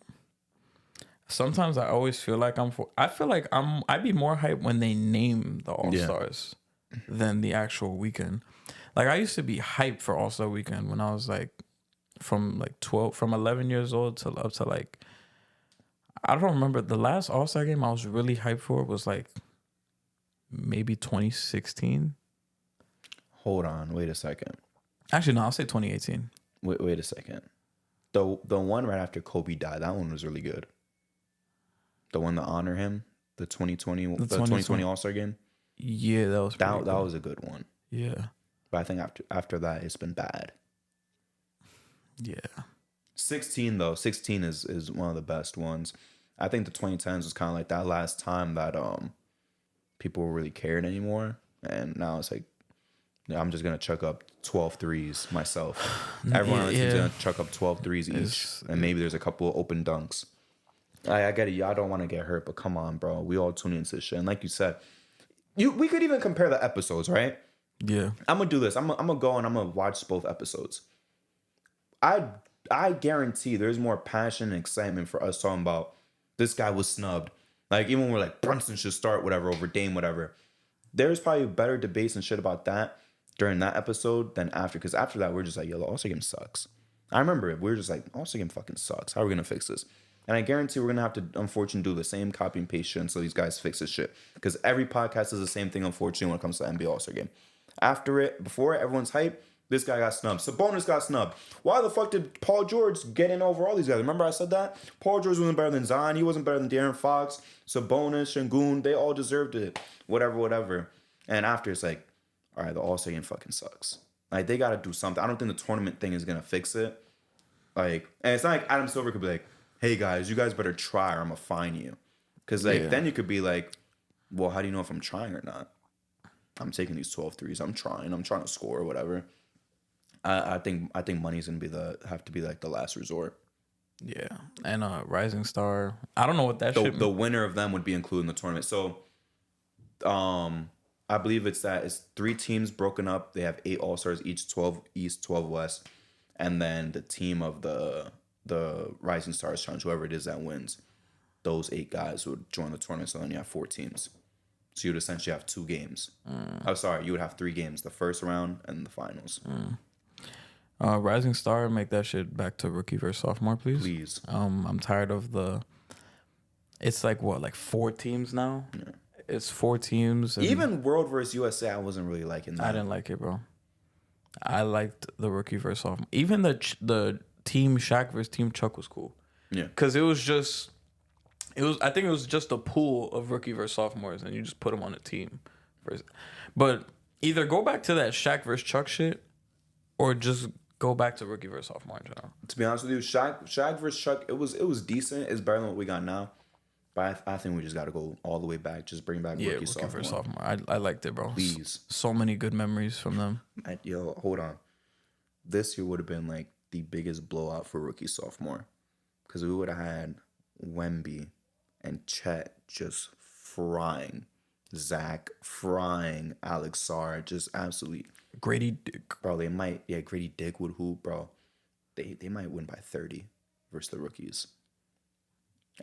sometimes I always feel like I'd be more hyped when they name the All-Stars than the actual weekend. Like, I used to be hyped for All-Star weekend when I was like from 11 years old till up to like, I don't remember, the last All-Star game I was really hyped for was like maybe 2016. Hold on, wait a second. Actually, no, I'll say 2018. Wait a second. The one right after Kobe died, that one was really good. The one to honor him, the 2020 All-Star game. Yeah, that was a good one. Yeah. But I think after that, it's been bad. Yeah. 16 though, 16 is one of the best ones. I think the 2010s was kind of like that last time that people really cared anymore. And now it's like, yeah, I'm just going to chuck up 12 threes myself. Everyone on the team's going to chuck up 12 threes each. And maybe there's a couple of open dunks. I get it. Y'all don't want to get hurt, but come on, bro. We all tune into this shit. And like you said, we could even compare the episodes, right? Yeah. I'm going to do this. I'm going to go and I'm going to watch both episodes. I guarantee there's more passion and excitement for us talking about this guy was snubbed. Like, even when we're like, Brunson should start, whatever, over Dame, whatever. There's probably better debates and shit about that during that episode than after. Because after that, we're just like, yo, the All-Star game sucks. I remember it. We were just like, All-Star game fucking sucks. How are we going to fix this? And I guarantee we're going to have to, unfortunately, do the same copy and paste shit until these guys fix this shit. Because every podcast is the same thing, unfortunately, when it comes to the NBA All-Star game. After it, before it, everyone's hype. This guy got snubbed. Sabonis got snubbed. Why the fuck did Paul George get in over all these guys? Remember I said that? Paul George wasn't better than Zion. He wasn't better than De'Aaron Fox. Sabonis, Şengün, they all deserved it. Whatever. And after, it's like, all right, the All-Star game fucking sucks. Like, they got to do something. I don't think the tournament thing is going to fix it. Like, and it's not like Adam Silver could be like, hey, guys, you guys better try or I'm going to fine you. Because, like, then you could be like, well, how do you know if I'm trying or not? I'm taking these 12 threes. I'm trying to score or whatever. I think money's gonna have to be like the last resort. Yeah, and Rising Star. I don't know what that should. The winner of them would be included in the tournament. So, I believe it's 3 teams broken up. They have 8 All-Stars each, 12 East, 12 West, and then the team of the Rising Stars challenge, whoever it is that wins, those 8 guys would join the tournament. So then you have 4 teams. So you'd essentially have 2 games. Oh, sorry, you would have 3 games: the first round and the finals. Rising Star, make that shit back to rookie versus sophomore, please. Please. I'm tired of it's like what, like 4 teams now? Yeah. It's 4 teams. Even World versus USA, I wasn't really liking that. I didn't like it, bro. I liked the rookie versus sophomore. Even the team Shaq versus team Chuck was cool. Yeah. Because I think it was just a pool of rookie versus sophomores, and you just put them on a team. But either go back to that Shaq versus Chuck shit, or just go back to rookie versus sophomore in general. To be honest with you, Shaq versus Chuck, it was decent. It's better than what we got now. But I think we just got to go all the way back. Just bring back rookie versus sophomore. I liked it, bro. Please. So many good memories from them. Yo, hold on. This year would have been like the biggest blowout for rookie sophomore. Because we would have had Wemby and Chet just frying. Zach frying. Alex Sarr just absolutely... Grady Dick. Bro, Grady Dick would hoop, bro. They might win by 30 versus the rookies.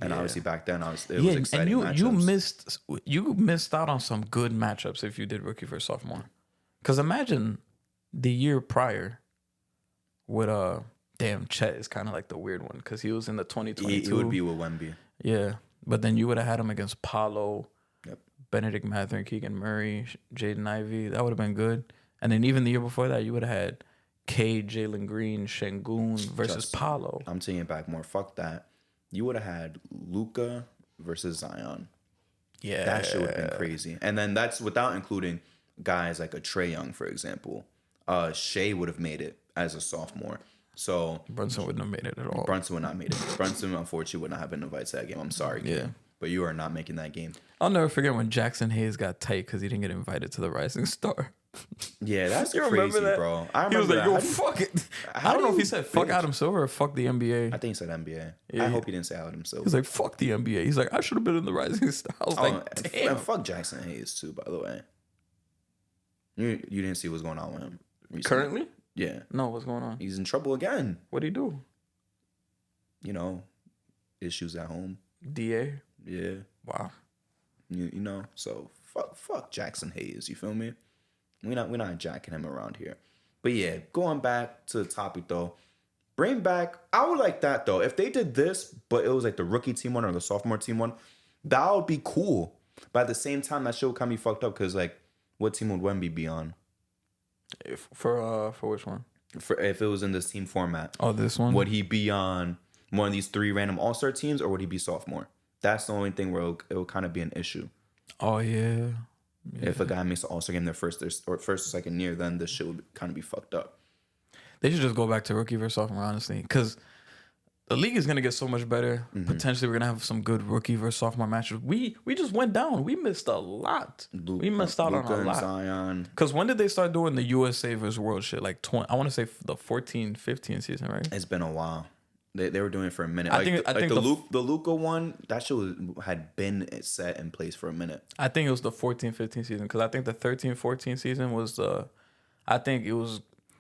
And obviously back then, it was exciting matchups. And you missed out on some good matchups if you did rookie versus sophomore. Because imagine the year prior with Chet is kind of like the weird one because he was in the 2022. He would be with Wemby. Yeah, but then you would have had him against Paolo, Benedict Mathurin, Keegan Murray, Jaden Ivey. That would have been good. And then even the year before that, you would have had K, Jalen Green, Şengün versus Paolo. I'm taking it back more. Fuck that. You would have had Luka versus Zion. Yeah. That shit would have been crazy. And then that's without including guys like a Trae Young, for example. Shea would have made it as a sophomore. So Brunson wouldn't have made it at all. Brunson would not have made it. Brunson, unfortunately, would not have been invited to that game. I'm sorry, kid. Yeah. But you are not making that game. I'll never forget when Jackson Hayes got tight because he didn't get invited to the Rising Star. Yeah, that's crazy, bro. I remember he was like, that. yo, fuck it. I don't know if he said fuck Adam Silver or fuck the NBA. I think he said NBA. Yeah, I hope he didn't say Adam Silver. He's like, fuck the NBA. He's like, I should have been in the Rising Star. I was like, damn. And fuck Jackson Hayes, too, by the way. You didn't see what's going on with him recently? Currently? Yeah. No, what's going on? He's in trouble again. What'd he do? You know, issues at home. DA? Yeah. Wow. You know, so fuck Jackson Hayes, you feel me? We're not jacking him around here. But yeah, going back to the topic though, bring back, I would like that though. If they did this, but it was like the rookie team one or the sophomore team one, that would be cool. But at the same time, that shit would kind of be fucked up because like, what team would Wemby be on? For which one? If it was in this team format. Oh, this one? Would he be on one of these 3 random all-star teams or would he be sophomore? That's the only thing where it will kind of be an issue. Oh, yeah. If a guy makes an all-star game their first or second year, then this shit would kind of be fucked up. They should just go back to rookie versus sophomore, honestly. Because the league is gonna get so much better. Potentially, we're gonna have some good rookie versus sophomore matches. We just went down. We missed a lot. We missed out on a lot. Zion. Because when did they start doing the USA versus World shit? Like I want to say the 14-15 season, right? It's been a while. They were doing it for a minute. I think the Luka one, that shit had been set in place for a minute. I think it was the 14-15 season because I think the 13-14 season was the. I think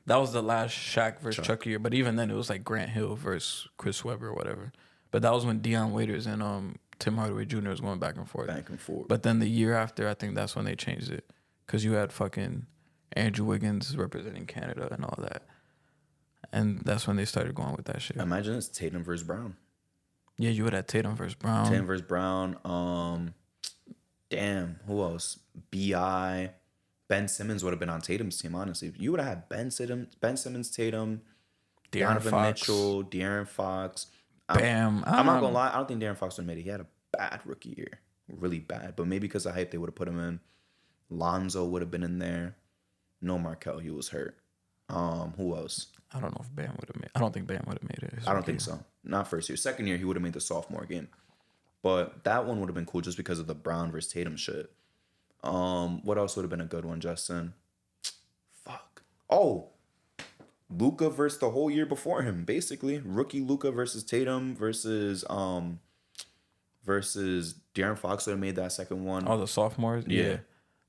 that was the last Shaq versus Chuck year. But even then, it was like Grant Hill versus Chris Webber or whatever. But that was when Deion Waiters and Tim Hardaway Jr. was going back and forth. But then the year after, I think that's when they changed it because you had fucking Andrew Wiggins representing Canada and all that. And that's when they started going with that shit. Imagine it's Tatum versus Brown. Yeah, you would have Tatum versus Brown. Damn, who else? B.I. Ben Simmons would have been on Tatum's team, honestly. You would have had Ben Simmons, Tatum, Donovan Mitchell, De'Aaron Fox. Bam. I'm not going to lie. I don't think De'Aaron Fox would have made it. He had a bad rookie year. Really bad. But maybe because of hype, they would have put him in. Lonzo would have been in there. No Markel. He was hurt. Who else? I don't know if Bam would have made it. I don't think Bam would have made it. I don't think so. Not first year. Second year, he would have made the sophomore game. But that one would have been cool just because of the Brown versus Tatum shit. What else would have been a good one, Justin? Fuck. Oh, Luka versus the whole year before him, basically. Rookie Luka versus Tatum versus De'Aaron Fox would have made that second one. Oh, the sophomores? Yeah.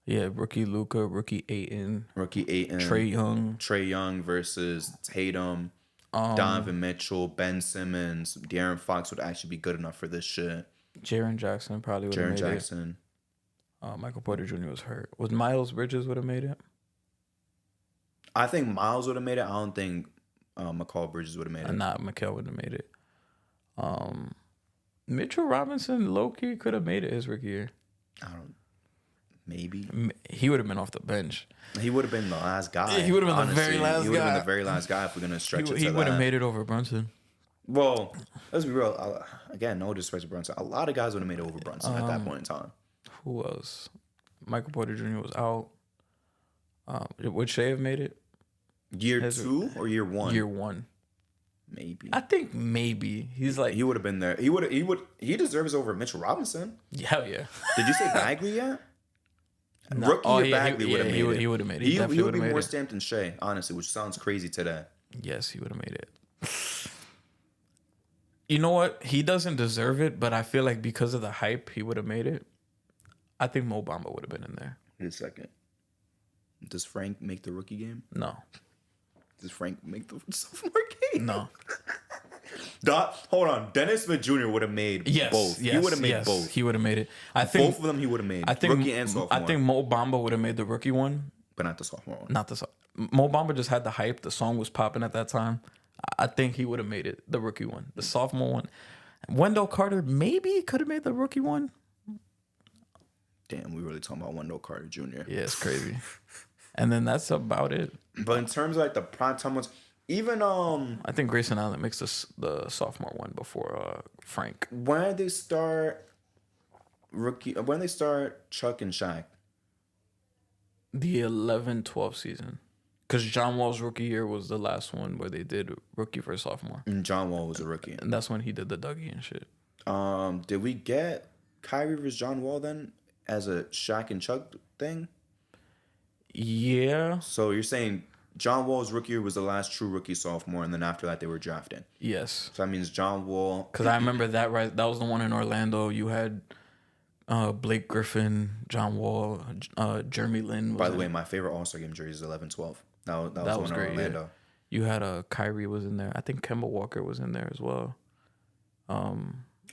Yeah, rookie Luka, rookie Ayton. Trae Young versus Tatum. Donovan Mitchell, Ben Simmons. De'Aaron Fox would actually be good enough for this shit. Jaren Jackson probably would have made it. Michael Porter Jr. was hurt. Was Miles Bridges would have made it? I think Miles would have made it. I don't think McCall Bridges would have made it. Nah, Mikal would have made it. Mitchell Robinson, low-key, could have made it his rookie year. Maybe. He would have been off the bench. He would have been the last guy. Yeah, he would have been the very last guy. He would have been the very last guy if we're going to stretch it to that. He would have made it over Brunson. Well, let's be real. Again, no disrespect to Brunson. A lot of guys would have made it over Brunson at that point in time. Who else? Michael Porter Jr. was out. Would Shea have made it? Year 2 or year 1? Year 1. Maybe. I think maybe. He's like... He would have been there. He deserves over Mitchell Robinson. Hell yeah. Did you say Bagley yet? No. Rookie Bagley would have made it. He would have made it. He would be more stamped than Shea, honestly, which sounds crazy today. Yes, he would have made it. You know what? He doesn't deserve it, but I feel like because of the hype, he would have made it. I think Mo Bamba would have been in there. Wait a second. Does Frank make the rookie game? No. Does Frank make the sophomore game? No. Hold on. Dennis Smith Jr. would have made both. He would have made both. He would have made it. I think both of them he would have made. Rookie and sophomore. I think Mo Bamba would have made the rookie one. But not the sophomore one. Not the Mo Bamba just had the hype. The song was popping at that time. I think he would have made it, the rookie one. The sophomore one. Wendell Carter maybe could have made the rookie one. Damn, we really talking about Wendell Carter Jr. Yeah, it's crazy. And then that's about it. But in terms of like the prime time ones, even I think Grayson Allen makes the sophomore one before Frank. When they start Chuck and Shaq? The 11-12 season. Because John Wall's rookie year was the last one where they did rookie versus sophomore. And John Wall was a rookie. And that's when he did the Dougie and shit. Did we get Kyrie versus John Wall then as a Shaq and Chuck thing? Yeah. So you're saying John Wall's rookie year was the last true rookie sophomore, and then after that they were drafted. Yes. So that means John Wall. Because I remember that, right? That was the one in Orlando. You had Blake Griffin, John Wall, Jeremy Lin. By the way, my favorite All-Star Game jersey is 11-12. That was one in Orlando. Yeah. You had Kyrie was in there. I think Kemba Walker was in there as well.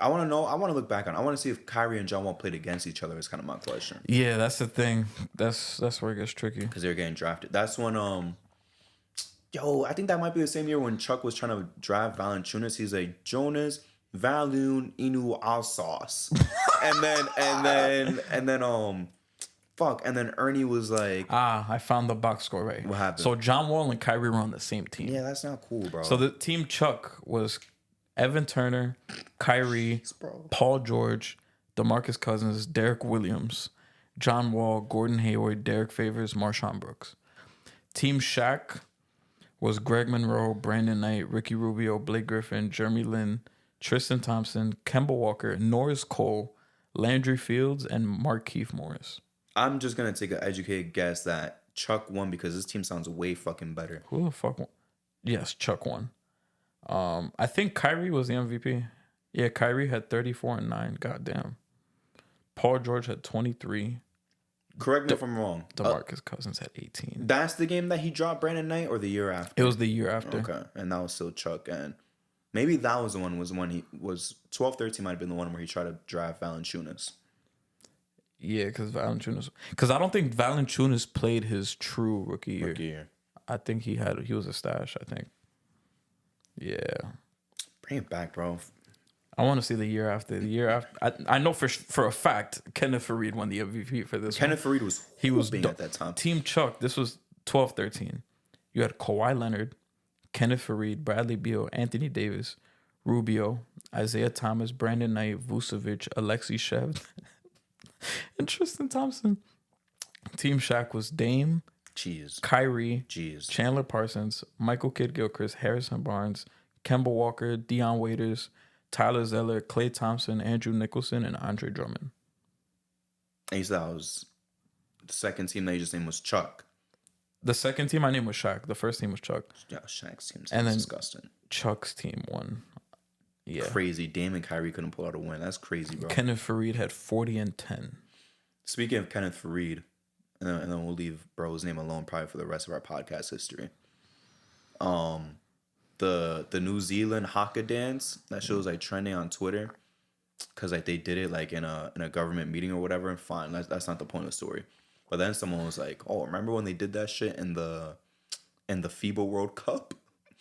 I want to know. I want to look back on. I want to see if Kyrie and John Wall played against each other. Is kind of my question. Yeah, that's the thing. That's where it gets tricky because they're getting drafted. That's when I think that might be the same year when Chuck was trying to draft Valanciunas. He's like Jonas, Valoon, Inu, Alsauce, and then Ernie was like, I found the box score right. What happened? So John Wall and Kyrie were on the same team. Yeah, that's not cool, bro. So the team Chuck was Evan Turner, Kyrie, Paul George, DeMarcus Cousins, Derek Williams, John Wall, Gordon Hayward, Derek Favors, Marshawn Brooks. Team Shaq was Greg Monroe, Brandon Knight, Ricky Rubio, Blake Griffin, Jeremy Lin, Tristan Thompson, Kemba Walker, Norris Cole, Landry Fields, and Markieff Morris. I'm just gonna take an educated guess that Chuck won because this team sounds way fucking better. Who the fuck won? Yes, Chuck won. I think Kyrie was the MVP. Yeah, Kyrie had 34 and 9. Goddamn. Paul George had 23. Correct me if I'm wrong. DeMarcus Cousins had 18. That's the game that he dropped Brandon Knight, or the year after? It was the year after. Okay, and that was still Chuck, and maybe that was the one. Was when he was 12-13 might have been the one where he tried to draft Valanciunas. Yeah, because I don't think Valanciunas played his true rookie year. I think he was a stash. I think. Yeah. Bring it back, bro. I want to see the year after. The year after, I know for a fact Kenneth Faried won the MVP for this. Kenneth Faried was at that time. Team Chuck. This was 12-13. You had Kawhi Leonard, Kenneth Faried, Bradley Beal, Anthony Davis, Rubio, Isaiah Thomas, Brandon Knight, Vucevic, Alexei Shev, and Tristan Thompson. Team Shaq was Dame, Kyrie, Chandler Parsons, Michael Kidd-Gilchrist, Harrison Barnes, Kemba Walker, Deion Waiters, Tyler Zeller, Klay Thompson, Andrew Nicholson, and Andre Drummond. And you said that was the second team that you just named was Chuck. The second team I named was Shaq. The first team was Chuck. Yeah, Shaq's team sounds disgusting. Chuck's team won. Yeah. Crazy. Dame and Kyrie couldn't pull out a win. That's crazy, bro. Kenneth Faried had 40 and 10. Speaking of Kenneth Faried, and then we'll leave bro's name alone probably for the rest of our podcast history. The New Zealand haka dance that shows like trending on Twitter, because like they did it like in a government meeting or whatever. And fine, that's not the point of the story. But then someone was like, "Oh, remember when they did that shit in the FIBA World Cup?"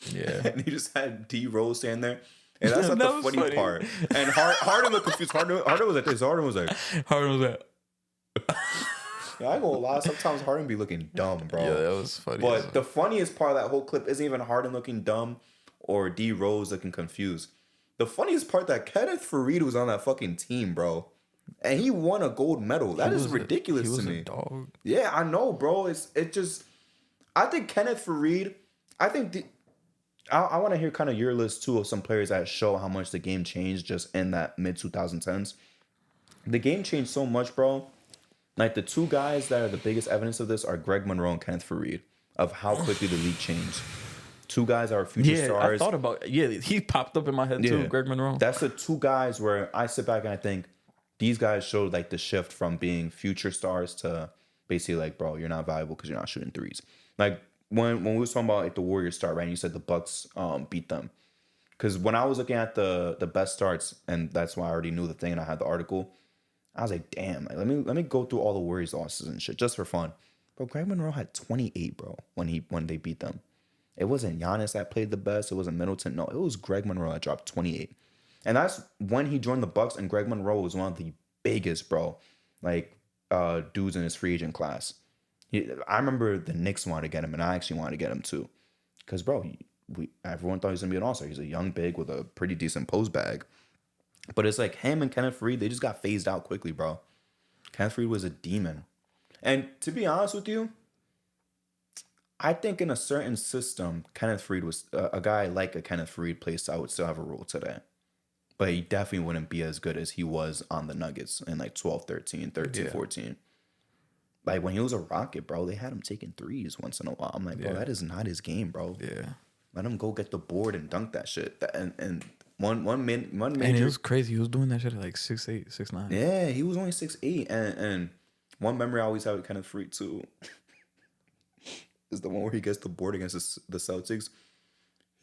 Yeah, and he just had D Rose standing there. And that's not the funny part. And Harden looked confused. Harden was like this. Harden was like. Yeah, I ain't gonna lie. Sometimes Harden be looking dumb, bro. Yeah, that was funny. But the funniest part of that whole clip isn't even Harden looking dumb or D Rose looking confused. The funniest part that Kenneth Faried was on that fucking team, bro, and he won a gold medal. That is ridiculous to me. A dog. Yeah, I know, bro. It just. I think Kenneth Faried. I think I want to hear kind of your list too of some players that show how much the game changed just in that mid 2010s. The game changed so much, bro. Like, the two guys that are the biggest evidence of this are Greg Monroe and Kenneth Faried, of how quickly the league changed. Two guys are future stars. I thought about he popped up in my head too, Greg Monroe. That's the two guys where I sit back and I think these guys showed like the shift from being future stars to basically like, bro, you're not valuable because you're not shooting threes. Like when we was talking about like the Warriors start, right? And you said the Bucks beat them. Because when I was looking at the best starts, and that's why I already knew the thing and I had the article, I was like, damn, like, let me go through all the Warriors losses and shit just for fun. Bro, Greg Monroe had 28, bro, when they beat them. It wasn't Giannis that played the best. It wasn't Middleton. No, it was Greg Monroe that dropped 28. And that's when he joined the Bucks, and Greg Monroe was one of the biggest, bro, like dudes in his free agent class. I remember the Knicks wanted to get him, and I actually wanted to get him too. Because, bro, everyone thought he was going to be an all-star. He's a young big with a pretty decent post bag. But it's like him and Kenneth Faried, they just got phased out quickly, bro. Kenneth Faried was a demon. And to be honest with you, I think in a certain system, Kenneth Faried was a guy like a Kenneth Faried place. I would still have a role today. But he definitely wouldn't be as good as he was on the Nuggets in like 12-13, 13-14. Like when he was a Rocket, bro, they had him taking threes once in a while. I'm like, bro, that is not his game, bro. Yeah. Let him go get the board and dunk that shit. And one major, and it was crazy. He was doing that shit at like 6'8", 6'9". Yeah, he was only 6'8". And one memory I always have with Kenneth Faried too is the one where he gets the board against the Celtics.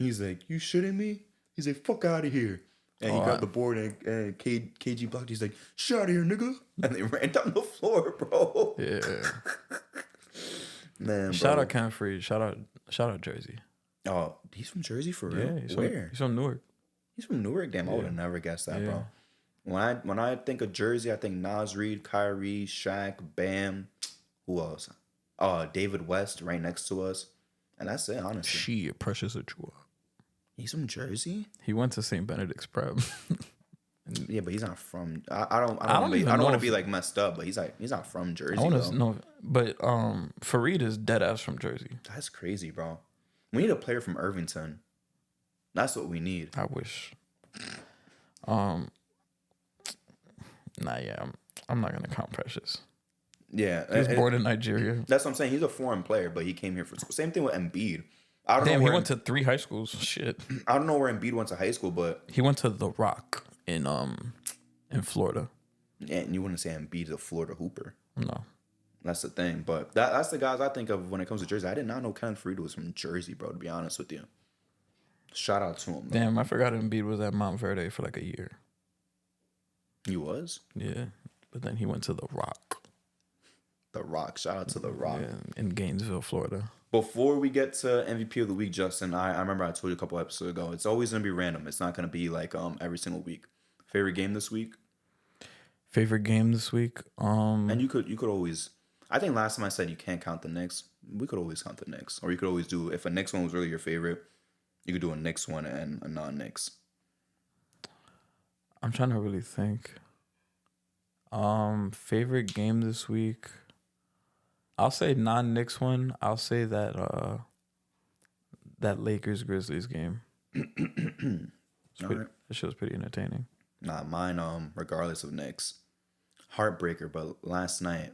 He's like, "You shitting me?" He's like, "Fuck out of here!" And he got the board and KG blocked. He's like, "Shut out of here, nigga!" And they ran down the floor, bro. Yeah. Man, shout out Kenneth Faried. Shout out Jersey. Oh, he's from Jersey for real? Yeah, Where? He's from Newark. He's from Newark? Damn, I would have never guessed that, bro. When I think of Jersey, I think Nas Reed, Kyrie, Shaq, Bam. Who else? David West right next to us. And that's it, honestly. Shit, Precious Achua. He's from Jersey? He went to St. Benedict's Prep. Yeah, but he's not from. I don't want to be like messed up, but he's not from Jersey. I want to know, but Faried is dead ass from Jersey. That's crazy, bro. We need a player from Irvington. That's what we need. I wish. I'm not gonna count Precious. Yeah. He was born in Nigeria. That's what I'm saying. He's a foreign player, but he came here for school. Same thing with Embiid. I don't know Damn, he where went to 3 high schools. Shit. I don't know where Embiid went to high school, but He went to The Rock in Florida. and you wouldn't say Embiid's a Florida hooper. No. That's the thing. But that's the guys I think of when it comes to Jersey. I did not know Kenneth Faried was from Jersey, bro, to be honest with you. Shout out to him. Damn, I forgot Embiid was at Mount Verde for like a year. He was? Yeah. But then he went to The Rock. The Rock. Shout out to The Rock. Yeah, in Gainesville, Florida. Before we get to MVP of the week, Justin, I remember I told you a couple episodes ago, it's always going to be random. It's not going to be like every single week. Favorite game this week? Favorite game this week? And you could always... I think last time I said you can't count the Knicks. We could always count the Knicks. Or you could always do... If a Knicks one was really your favorite, you could do a Knicks one and a non-Knicks. I'm trying to really think. Favorite game this week? I'll say non-Knicks one. I'll say that that Lakers Grizzlies game. That shit was pretty entertaining. Nah, mine, regardless of Knicks. Heartbreaker, but last night,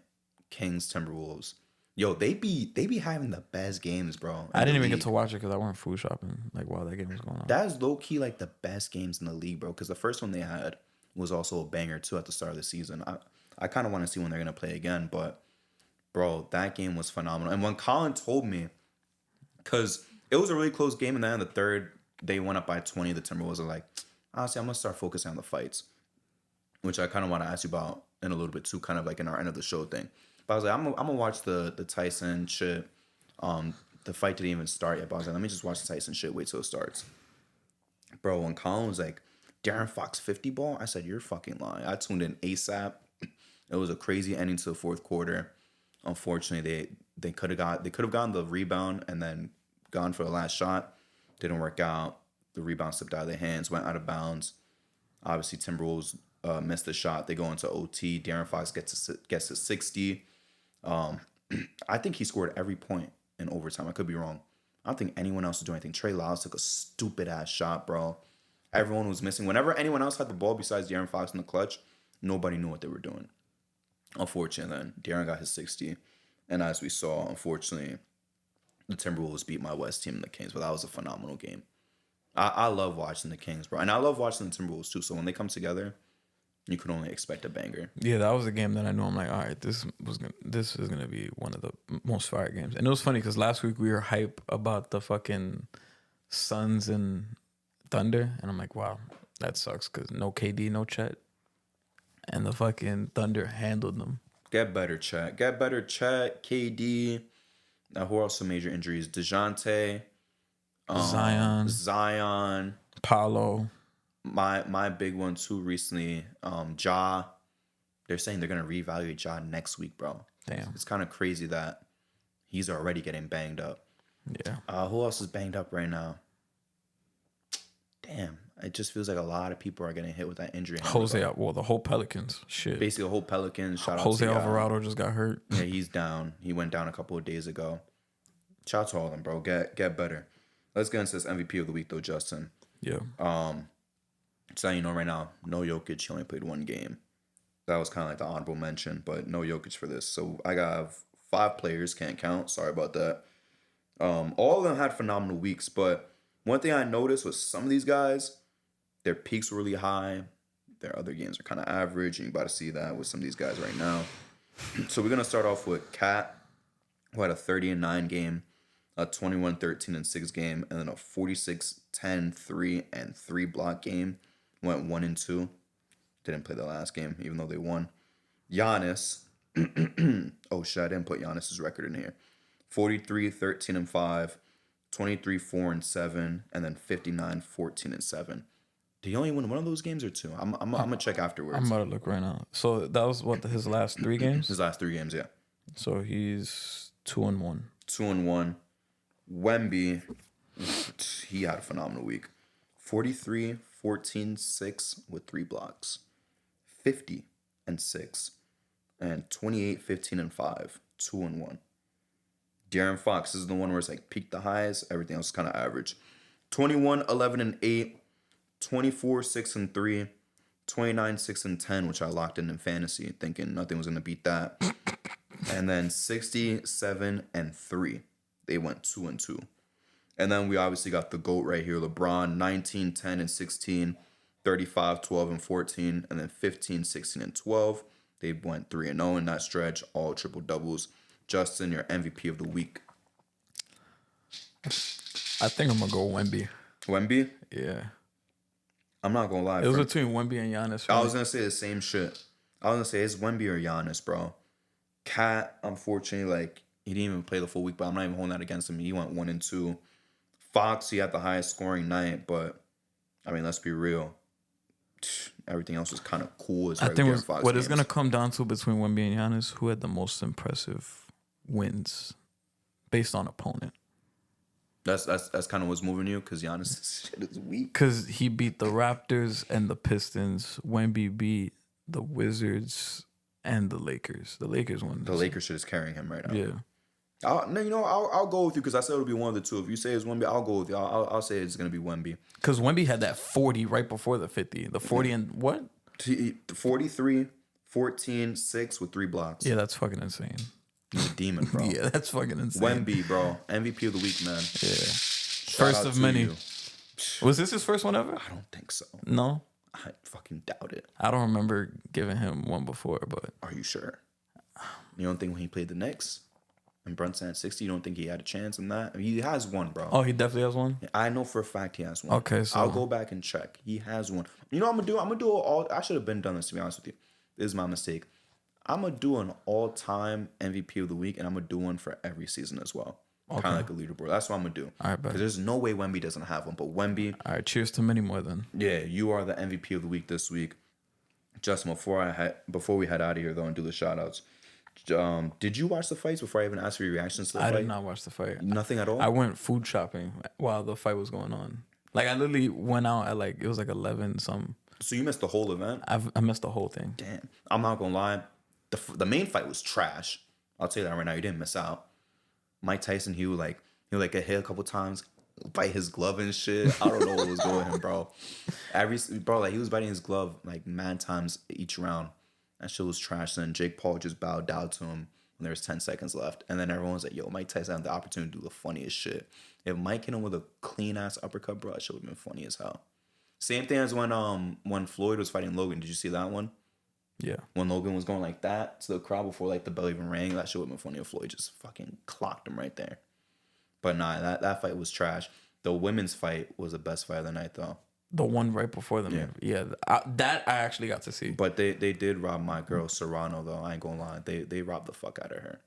Kings Timberwolves. Yo, they be having the best games, bro. I didn't even get to watch it because I went food shopping like while that game was going on. That's low key like the best games in the league, bro. Because the first one they had was also a banger too at the start of the season. I kind of want to see when they're gonna play again, but bro, that game was phenomenal. And when Colin told me, because it was a really close game, and then in the third they went up by 20. The Timberwolves are like, honestly, I'm gonna start focusing on the fights, which I kind of want to ask you about in a little bit too, kind of like in our end of the show thing. But I was like, I'm gonna watch the Tyson shit. The fight didn't even start yet, but I was like, let me just watch the Tyson shit, wait till it starts. Bro, when Colin was like, Darren Fox 50 ball, I said, you're fucking lying. I tuned in ASAP. It was a crazy ending to the fourth quarter. Unfortunately, they could have gotten the rebound and then gone for the last shot. Didn't work out. The rebound slipped out of their hands, went out of bounds. Obviously, Timberwolves missed the shot. They go into OT. Darren Fox gets to 60. I think he scored every point in overtime. I could be wrong. I don't think anyone else was doing anything. Trey Lyles took a stupid ass shot, bro. Everyone was missing. Whenever anyone else had the ball besides Darren Fox in the clutch, nobody knew what they were doing. Unfortunately, then Darren got his 60. And as we saw, unfortunately, the Timberwolves beat my West team, the Kings. But that was a phenomenal game. I love watching the Kings, bro. And I love watching the Timberwolves, too. So when they come together, you could only expect a banger. Yeah, that was a game that I know. I'm like, all right, this is gonna be one of the most fire games. And it was funny because last week we were hype about the fucking Suns and Thunder, and I'm like, wow, that sucks because no KD, no Chet, and the fucking Thunder handled them. Get better, Chet. Get better, Chet. KD. Now, who else some major injuries? DeJounte, Zion, Paolo. My big one too recently, Ja. They're saying they're gonna reevaluate Ja next week, bro. Damn. It's kind of crazy that he's already getting banged up. Yeah. Who else is banged up right now? Damn, it just feels like a lot of people are getting hit with that injury. The whole Pelicans. Shit. Basically, the whole Pelicans. Shout out Jose to Alvarado just got hurt. Yeah, he's down. He went down a couple of days ago. Shout out to all of them, bro. Get better. Let's get into this MVP of the week, though, Justin. Yeah. So you know right now, no Jokic. He only played one game. That was kind of like the honorable mention, but no Jokic for this. So I got 5 players. Can't count. Sorry about that. All of them had phenomenal weeks, but one thing I noticed was some of these guys, their peaks were really high. Their other games are kind of average, and you're about to see that with some of these guys right now. So we're gonna start off with Cat, who had a 30-9 game, a 21-13-6 game, and then a 46-10-3 and 3 block game. Went 1-2. Didn't play the last game, even though they won. Giannis. Oh shit, I didn't put Giannis's record in here. 43-13-5, 23-4-7, and then 59-14-7. Did he only win one of those games or 2? I'm gonna check afterwards. I'm about to look right now. So that was his last 3 games? His last 3 games, yeah. So he's 2-1. 2-1. Wemby, he had a phenomenal week. 43-14-6 with 3 blocks. 50-6. And 28-15-5. 2-1. De'Aaron Fox is the one where it's like peaked the highest. Everything else is kind of average. 21, 11, and 8. 24, 6, and 3. 29, 6, and 10, which I locked in fantasy, thinking nothing was going to beat that. And then 60, 7, and 3. They went 2 and 2. And then we obviously got the GOAT right here. LeBron, 19, 10, and 16. 35, 12, and 14. And then 15, 16, and 12. They went 3 and 0 in that stretch. All triple doubles. Justin, your MVP of the week. I think I'm going to go Wemby. Wemby? Yeah. I'm not going to lie. It was between Wemby and Giannis. I was going to say the same shit. I was going to say it's Wemby or Giannis, bro. Cat, unfortunately, like, he didn't even play the full week, but I'm not even holding that against him. He went 1 and 2. Fox, he had the highest scoring night, but, I mean, let's be real. Everything else was kind of cool. I think what it's going to come down to between Wemby and Giannis, who had the most impressive wins based on opponent. That's kind of what's moving you, because Giannis' shit is weak. Because he beat the Raptors and the Pistons. Wemby beat the Wizards and the Lakers. The Lakers won. The Lakers shit is carrying him right now. Yeah. I'll go with you because I said it'll be one of the two. If you say it's Wemby, I'll go with you. I'll say it's gonna be Wemby. Because Wemby had that 40 right before the 50. The 40 and what? 43, 14, 6 with 3 blocks. Yeah, that's fucking insane. He's a demon, bro. Yeah, that's fucking insane. Wemby, bro. MVP of the week, man. Yeah. Shout First of many. You. Was this his first one ever? I don't think so. No? I fucking doubt it. I don't remember giving him one before, but... Are you sure? You don't think when he played the Knicks and Brunson at 60, you don't think he had a chance in that? I mean, he has one, bro. Oh, he definitely has one? I know for a fact he has one. Okay, so... I'll go back and check. He has one. You know what I'm going to do? All. I should have been done this, to be honest with you. This is my mistake. I'm going to do an all-time MVP of the week, and I'm going to do one for every season as well. Okay. Kind of like a leaderboard. That's what I'm going to do. All right, because there's no way Wemby doesn't have one. But Wemby... All right, cheers to many more then. Yeah, you are the MVP of the week this week. Justin, before we head out of here, though, and do the shout-outs, did you watch the fights before I even asked for your reactions to the fight? I did not watch the fight. Nothing at all? I went food shopping while the fight was going on. Like, I literally went out at, like, it was like 11 something. So you missed the whole event? I missed the whole thing. Damn. I'm not going to lie. The main fight was trash. I'll tell you that right now. You didn't miss out. Mike Tyson, he would get hit a couple times, bite his glove and shit. I don't know what was going on, bro. He was biting his glove like mad times each round. That shit was trash. And then Jake Paul just bowed down to him when there was 10 seconds left. And then everyone was like, yo, Mike Tyson had the opportunity to do the funniest shit. If Mike hit him with a clean ass uppercut, bro, that shit would have been funny as hell. Same thing as when Floyd was fighting Logan. Did you see that one? Yeah. When Logan was going like that to the crowd before like the bell even rang, that shit would have been funny if Floyd just fucking clocked him right there. But nah, that fight was trash. The women's fight was the best fight of the night though. The one right before them. Yeah. That I actually got to see. But they did rob my girl Serrano though. I ain't gonna lie. They robbed the fuck out of her.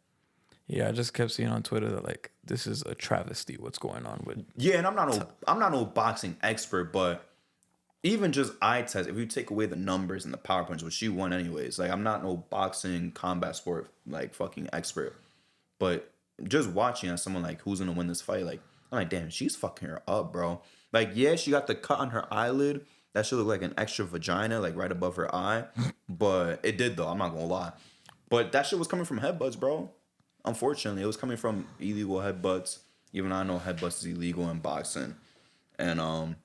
Yeah, I just kept seeing on Twitter that like this is a travesty what's going on with. Yeah, and I'm not no boxing expert, but even just eye test, if you take away the numbers and the power punch, which she won anyways, like I'm not no boxing combat sport like fucking expert, but just watching as someone like who's gonna win this fight, like I'm like, damn, she's fucking her up, bro. Like, yeah, she got the cut on her eyelid. That should look like an extra vagina, like right above her eye. But it did though, I'm not gonna lie. But that shit was coming from headbutts, bro. Unfortunately, it was coming from illegal headbutts. Even though I know headbutts is illegal in boxing. And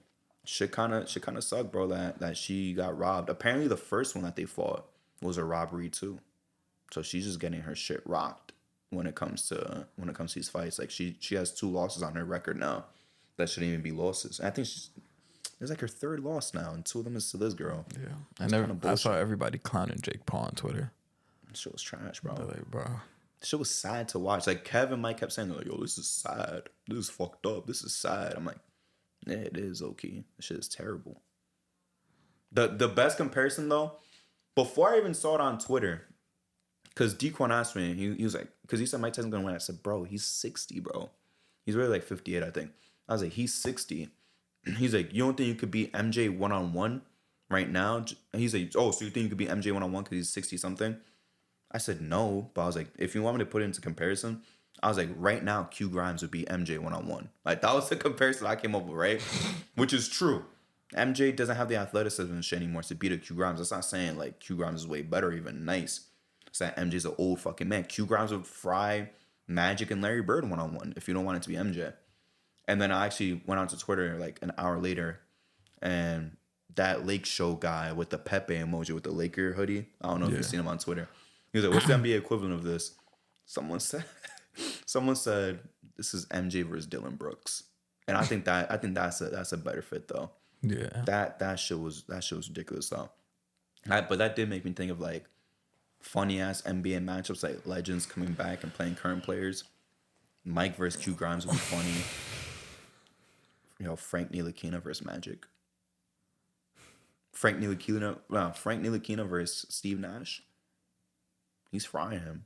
shit kinda sucked, bro, that she got robbed. Apparently the first one that they fought was a robbery too. So she's just getting her shit rocked when it comes to these fights. Like she has 2 losses on her record now. That shouldn't even be losses. And I think it's like her 3rd loss now, and 2 of them is to this girl. Yeah. I saw everybody clowning Jake Paul on Twitter. That shit was trash, bro. Like, bro. This shit was sad to watch. Like Kevin Mike kept saying, like, yo, this is sad. This is fucked up. This is sad. I'm like, yeah, it is, okay. This shit is terrible. The best comparison though, before I even saw it on Twitter, because Dequan asked me, he was like, because he said Mike Tyson's gonna win. I said, bro, he's 60, bro. He's really like 58, I think. I was like, he's 60. He's like, you don't think you could beat MJ one-on-one right now? And he's like, oh, so you think you could beat MJ one-on-one because he's 60 something? I said no, but I was like, if you want me to put it into comparison, I was like, right now, Q Grimes would be MJ one-on-one. Like, that was the comparison I came up with, right? Which is true. MJ doesn't have the athleticism and shit anymore to beat a Q Grimes. That's not saying, like, Q Grimes is way better or even nice. It's that MJ's an old fucking man. Q Grimes would fry Magic and Larry Bird one-on-one if you don't want it to be MJ. And then I actually went onto Twitter like an hour later, and that Lake Show guy with the Pepe emoji with the Laker hoodie, I don't know if you've seen him on Twitter. He was like, "What's the NBA equivalent of this?" Someone said, "This is MJ versus Dylan Brooks," and I think that's a better fit though. Yeah, that shit was ridiculous though. But that did make me think of like funny ass NBA matchups, like legends coming back and playing current players. Mike versus Q Grimes would be funny. Frank Ntilikina versus Magic. Frank Ntilikina versus Steve Nash. He's frying him.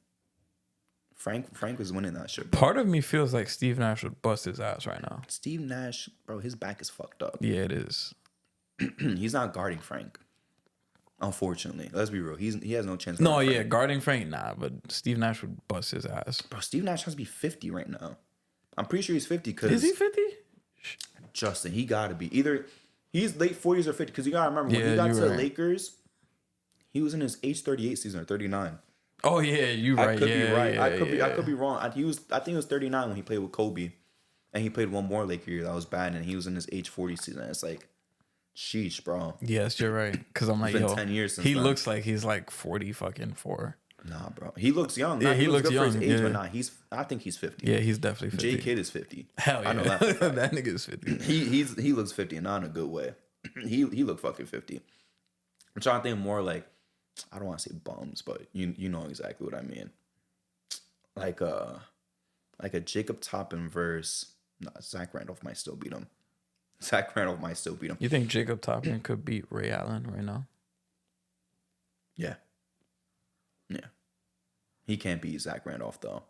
Frank was winning that shit, bro. Part of me feels like Steve Nash would bust his ass right now. Steve Nash, bro, his back is fucked up. Yeah, it is. He's not guarding Frank. Unfortunately, let's be real. He has no chance. No, yeah, guarding Frank, nah, but Steve Nash would bust his ass. Bro, Steve Nash has to be 50 right now. I'm pretty sure he's 50 because is he 50? Justin, he got to be either he's late 40s or 50 because you got to remember when he got to the Lakers, he was in his age 38 season or 39. Oh yeah, you right. I could be right. Yeah, I could be wrong. I think he was 39 when he played with Kobe, and he played one more Laker year that was bad, and he was in his age 40 season. It's like, sheesh, bro. Yes, you're right. Because I'm like, it's been 10 years since he then. looks like he's like 40 fucking 4. Nah, bro. He looks young. Yeah, he looks looks good for his young. age, Yeah. but nah, I think he's 50. Yeah, he's definitely 50. J Kid is 50. Hell yeah. I know that. For a fact. That nigga is 50. He looks 50, and not in a good way. he looked fucking 50. I'm trying to think more like, I don't want to say bums, but you know exactly what I mean. Like a Jacob Toppin versus Zach Randolph might still beat him. You think Jacob Toppin could beat Ray Allen right now? Yeah. He can't beat Zach Randolph though.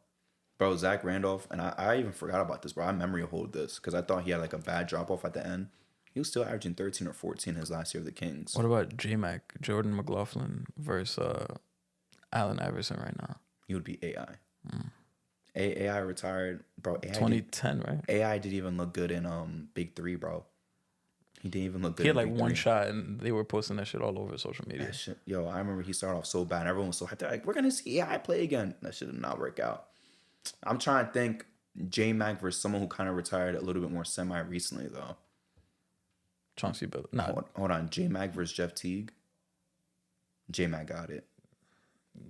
Bro, Zach Randolph, and I even forgot about this, bro. I memory hold this because I thought he had like a bad drop off at the end. He was still averaging 13 or 14 his last year of the Kings. What about J-Mac, Jordan McLaughlin versus Allen Iverson right now? He would be AI. AI retired, bro. AI 2010, right? AI didn't even look good in Big Three, bro. He didn't even look good. He had in like Big one Three. shot, and they were posting that shit all over social media. That shit, yo, I remember he started off so bad. And everyone was so hyped. They're like, we're gonna see AI play again. That shit did not work out. I'm trying to think J-Mac versus someone who kind of retired a little bit more semi recently though. Chauncey Billups. Nah. Hold on. J-Mac versus Jeff Teague. J-Mac got it.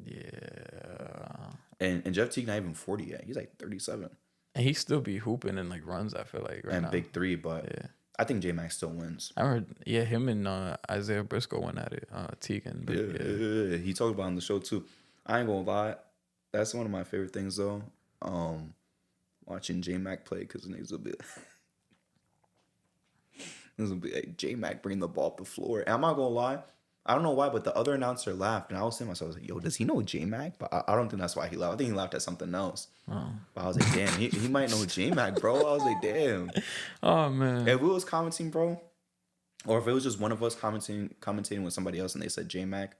Yeah. And Jeff Teague not even 40 yet. He's like 37. And he still be hooping and like runs, I feel like, right and now. Big Three, but Yeah. I think J-Mac still wins. I heard, yeah, him and Isaiah Briscoe went at it. Teagan. But Yeah. He talked about it on the show too. I ain't gonna lie. That's one of my favorite things though. Watching J-Mac play because niggas will be like, J-Mac bring the ball up the floor. And I'm not gonna lie. I don't know why, but the other announcer laughed, and I was saying to myself, I was like, yo, does he know J-Mac? But I don't think that's why he laughed. I think he laughed at something else. Oh. But I was like, damn, he might know J-Mac, bro. I was like, damn. Oh, man. If we was commenting, bro, or if it was just one of us commentating with somebody else and they said J-Mac,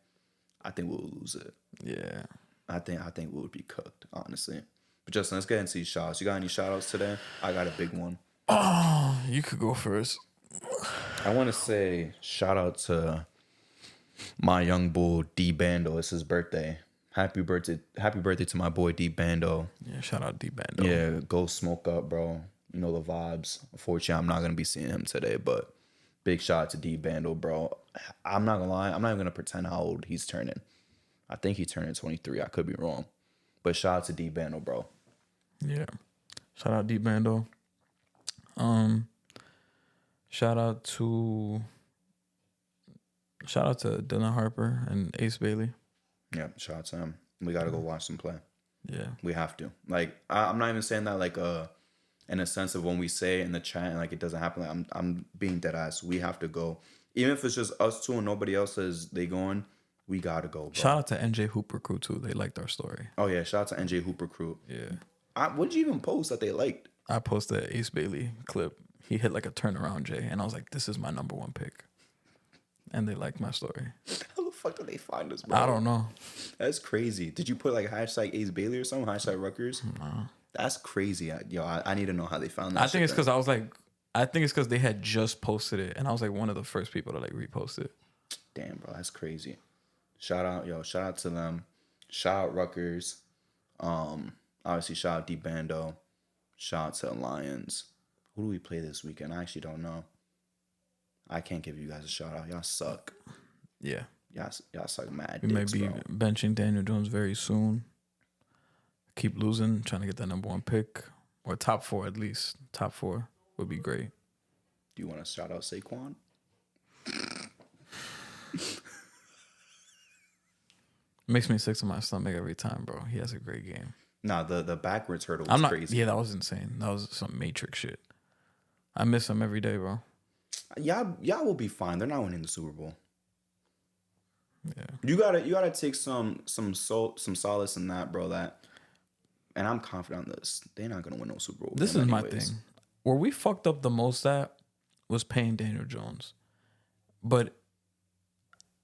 I think we'll lose it. Yeah. I think we would be cooked, honestly. But Justin, let's get into these shout outs. You got any shout outs today? I got a big one. Oh, you could go first. I want to say shout out to my young bull D Bando. It's his birthday. Happy birthday to my boy D Bando. Yeah, shout out D Bando. Yeah, go smoke up, bro. You know the vibes. Unfortunately, I'm not gonna be seeing him today, but big shout out to D Bando, bro. I'm not gonna lie. I'm not even gonna pretend how old he's turning. I think he's turning 23. I could be wrong, but shout out to D Bando, bro. Yeah. Shout out D Bando. Shout out to Dylan Harper and Ace Bailey. Yeah, shout out to him. We gotta go watch them play. Yeah. We have to. Like, I'm not even saying that like in a sense of when we say it in the chat and like it doesn't happen. Like, I'm being dead ass. We have to go. Even if it's just us two and nobody else says they going, we gotta go, bro. Shout out to NJ Hooper Crew too. They liked our story. Oh yeah, shout out to NJ Hooper Crew. Yeah. What did you even post that they liked? I posted an Ace Bailey clip. He hit like a turnaround J, and I was like, "This is my number one pick," and they liked my story. How the fuck did they find us, bro? I don't know. That's crazy. Did you put like hashtag Ace Bailey or something? Hashtag Rutgers? No. That's crazy. I need to know how they found that. I think it's because I was like, I think it's because they had just posted it, and I was like one of the first people to like repost it. Damn, bro, that's crazy. Shout out to them. Shout out Rutgers. Obviously, shout out D Bando. Shout out to the Lions. Who do we play this weekend? I actually don't know. I can't give you guys a shout out. Y'all suck. Yeah. Y'all suck mad We dicks, may be bro. benching Daniel Jones very soon. Keep losing, trying to get that number 1 pick. Or top 4 at least. Top 4 would be great. Do you want to shout out Saquon? Makes me sick to my stomach every time, bro. He has a great game. Nah, the backwards hurdle was crazy. Yeah, that was insane. That was some Matrix shit. I miss him every day, bro. Y'all will be fine. They're not winning the Super Bowl. Yeah. You gotta take some solace in that, bro. And I'm confident on this. They're not gonna win no Super Bowl. This is my thing. Where we fucked up the most at was paying Daniel Jones. But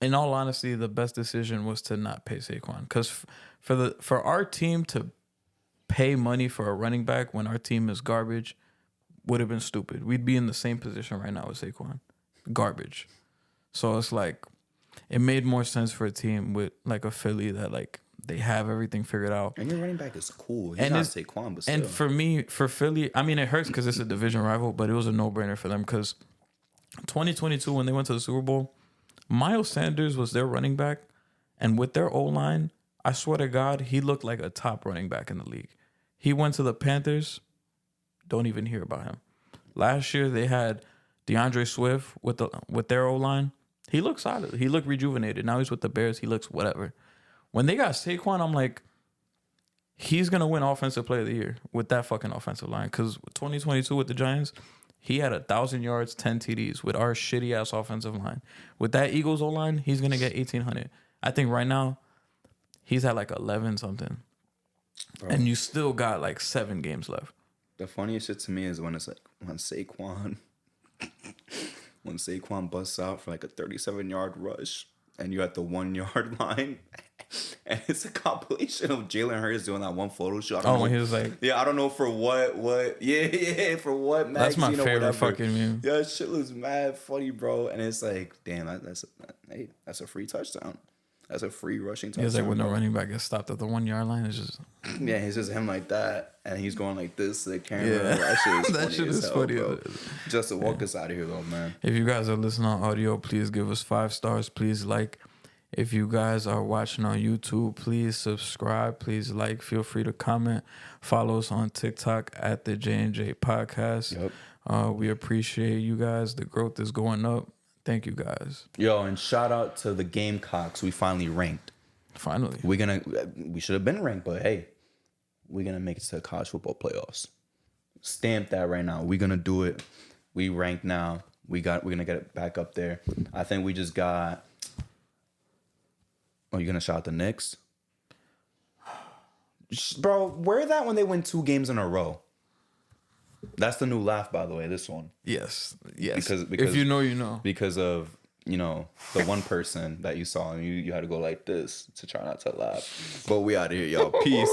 in all honesty, the best decision was to not pay Saquon. Because for our team to pay money for a running back when our team is garbage would have been stupid. We'd be in the same position right now with Saquon. Garbage. So it's like, it made more sense for a team with like a Philly that like they have everything figured out. And your running back is cool. He's not Saquon, but still. And for Philly, I mean, it hurts because it's a division rival, but it was a no-brainer for them because 2022, when they went to the Super Bowl, Miles Sanders was their running back. And with their O-line, I swear to God, he looked like a top running back in the league. He went to the Panthers. Don't even hear about him. Last year, they had DeAndre Swift with their O-line. He looked solid. He looked rejuvenated. Now he's with the Bears. He looks whatever. When they got Saquon, I'm like, he's going to win Offensive Player of the Year with that fucking offensive line. Because 2022 with the Giants, he had 1,000 yards, 10 TDs with our shitty-ass offensive line. With that Eagles O-line, he's going to get 1,800. I think right now, he's at like 11 something. Bro. And you still got like 7 games left. The funniest shit to me is when it's like, when Saquon busts out for like a 37-yard rush and you're at the 1-yard line and it's a compilation of Jalen Hurts doing that one photo shoot. When he was like... Yeah, I don't know for what. Yeah, for what magazine. That's my favorite whatever. fucking meme. Yeah, shit looks mad funny, bro. And it's like, damn, that's a free touchdown. That's a free rushing touchdown. It's like when the running back gets stopped at the 1-yard line, it's just... Yeah, it's just him like that. And he's going like this to the camera. Yeah. That shit is funny, bro. Just to walk us out of here, though, man. If you guys are listening on audio, please give us 5 stars. Please like. If you guys are watching on YouTube, please subscribe. Please like. Feel free to comment. Follow us on TikTok at the J&J Podcast. Yep. We appreciate you guys. The growth is going up. Thank you guys. Yo, and shout out to the Gamecocks. We finally ranked. Finally. We should have been ranked, but hey, we're gonna make it to the college football playoffs. Stamp that right now. We're gonna do it. We ranked now. We're gonna get it back up there. I think we just got... Oh, you gonna shout out the Knicks? Bro, wear that when they win 2 games in a row. That's the new laugh, by the way, this one. Yes. Because if you know, you know. Because of, the one person that you saw and you had to go like this to try not to laugh. But we out of here, y'all. Peace.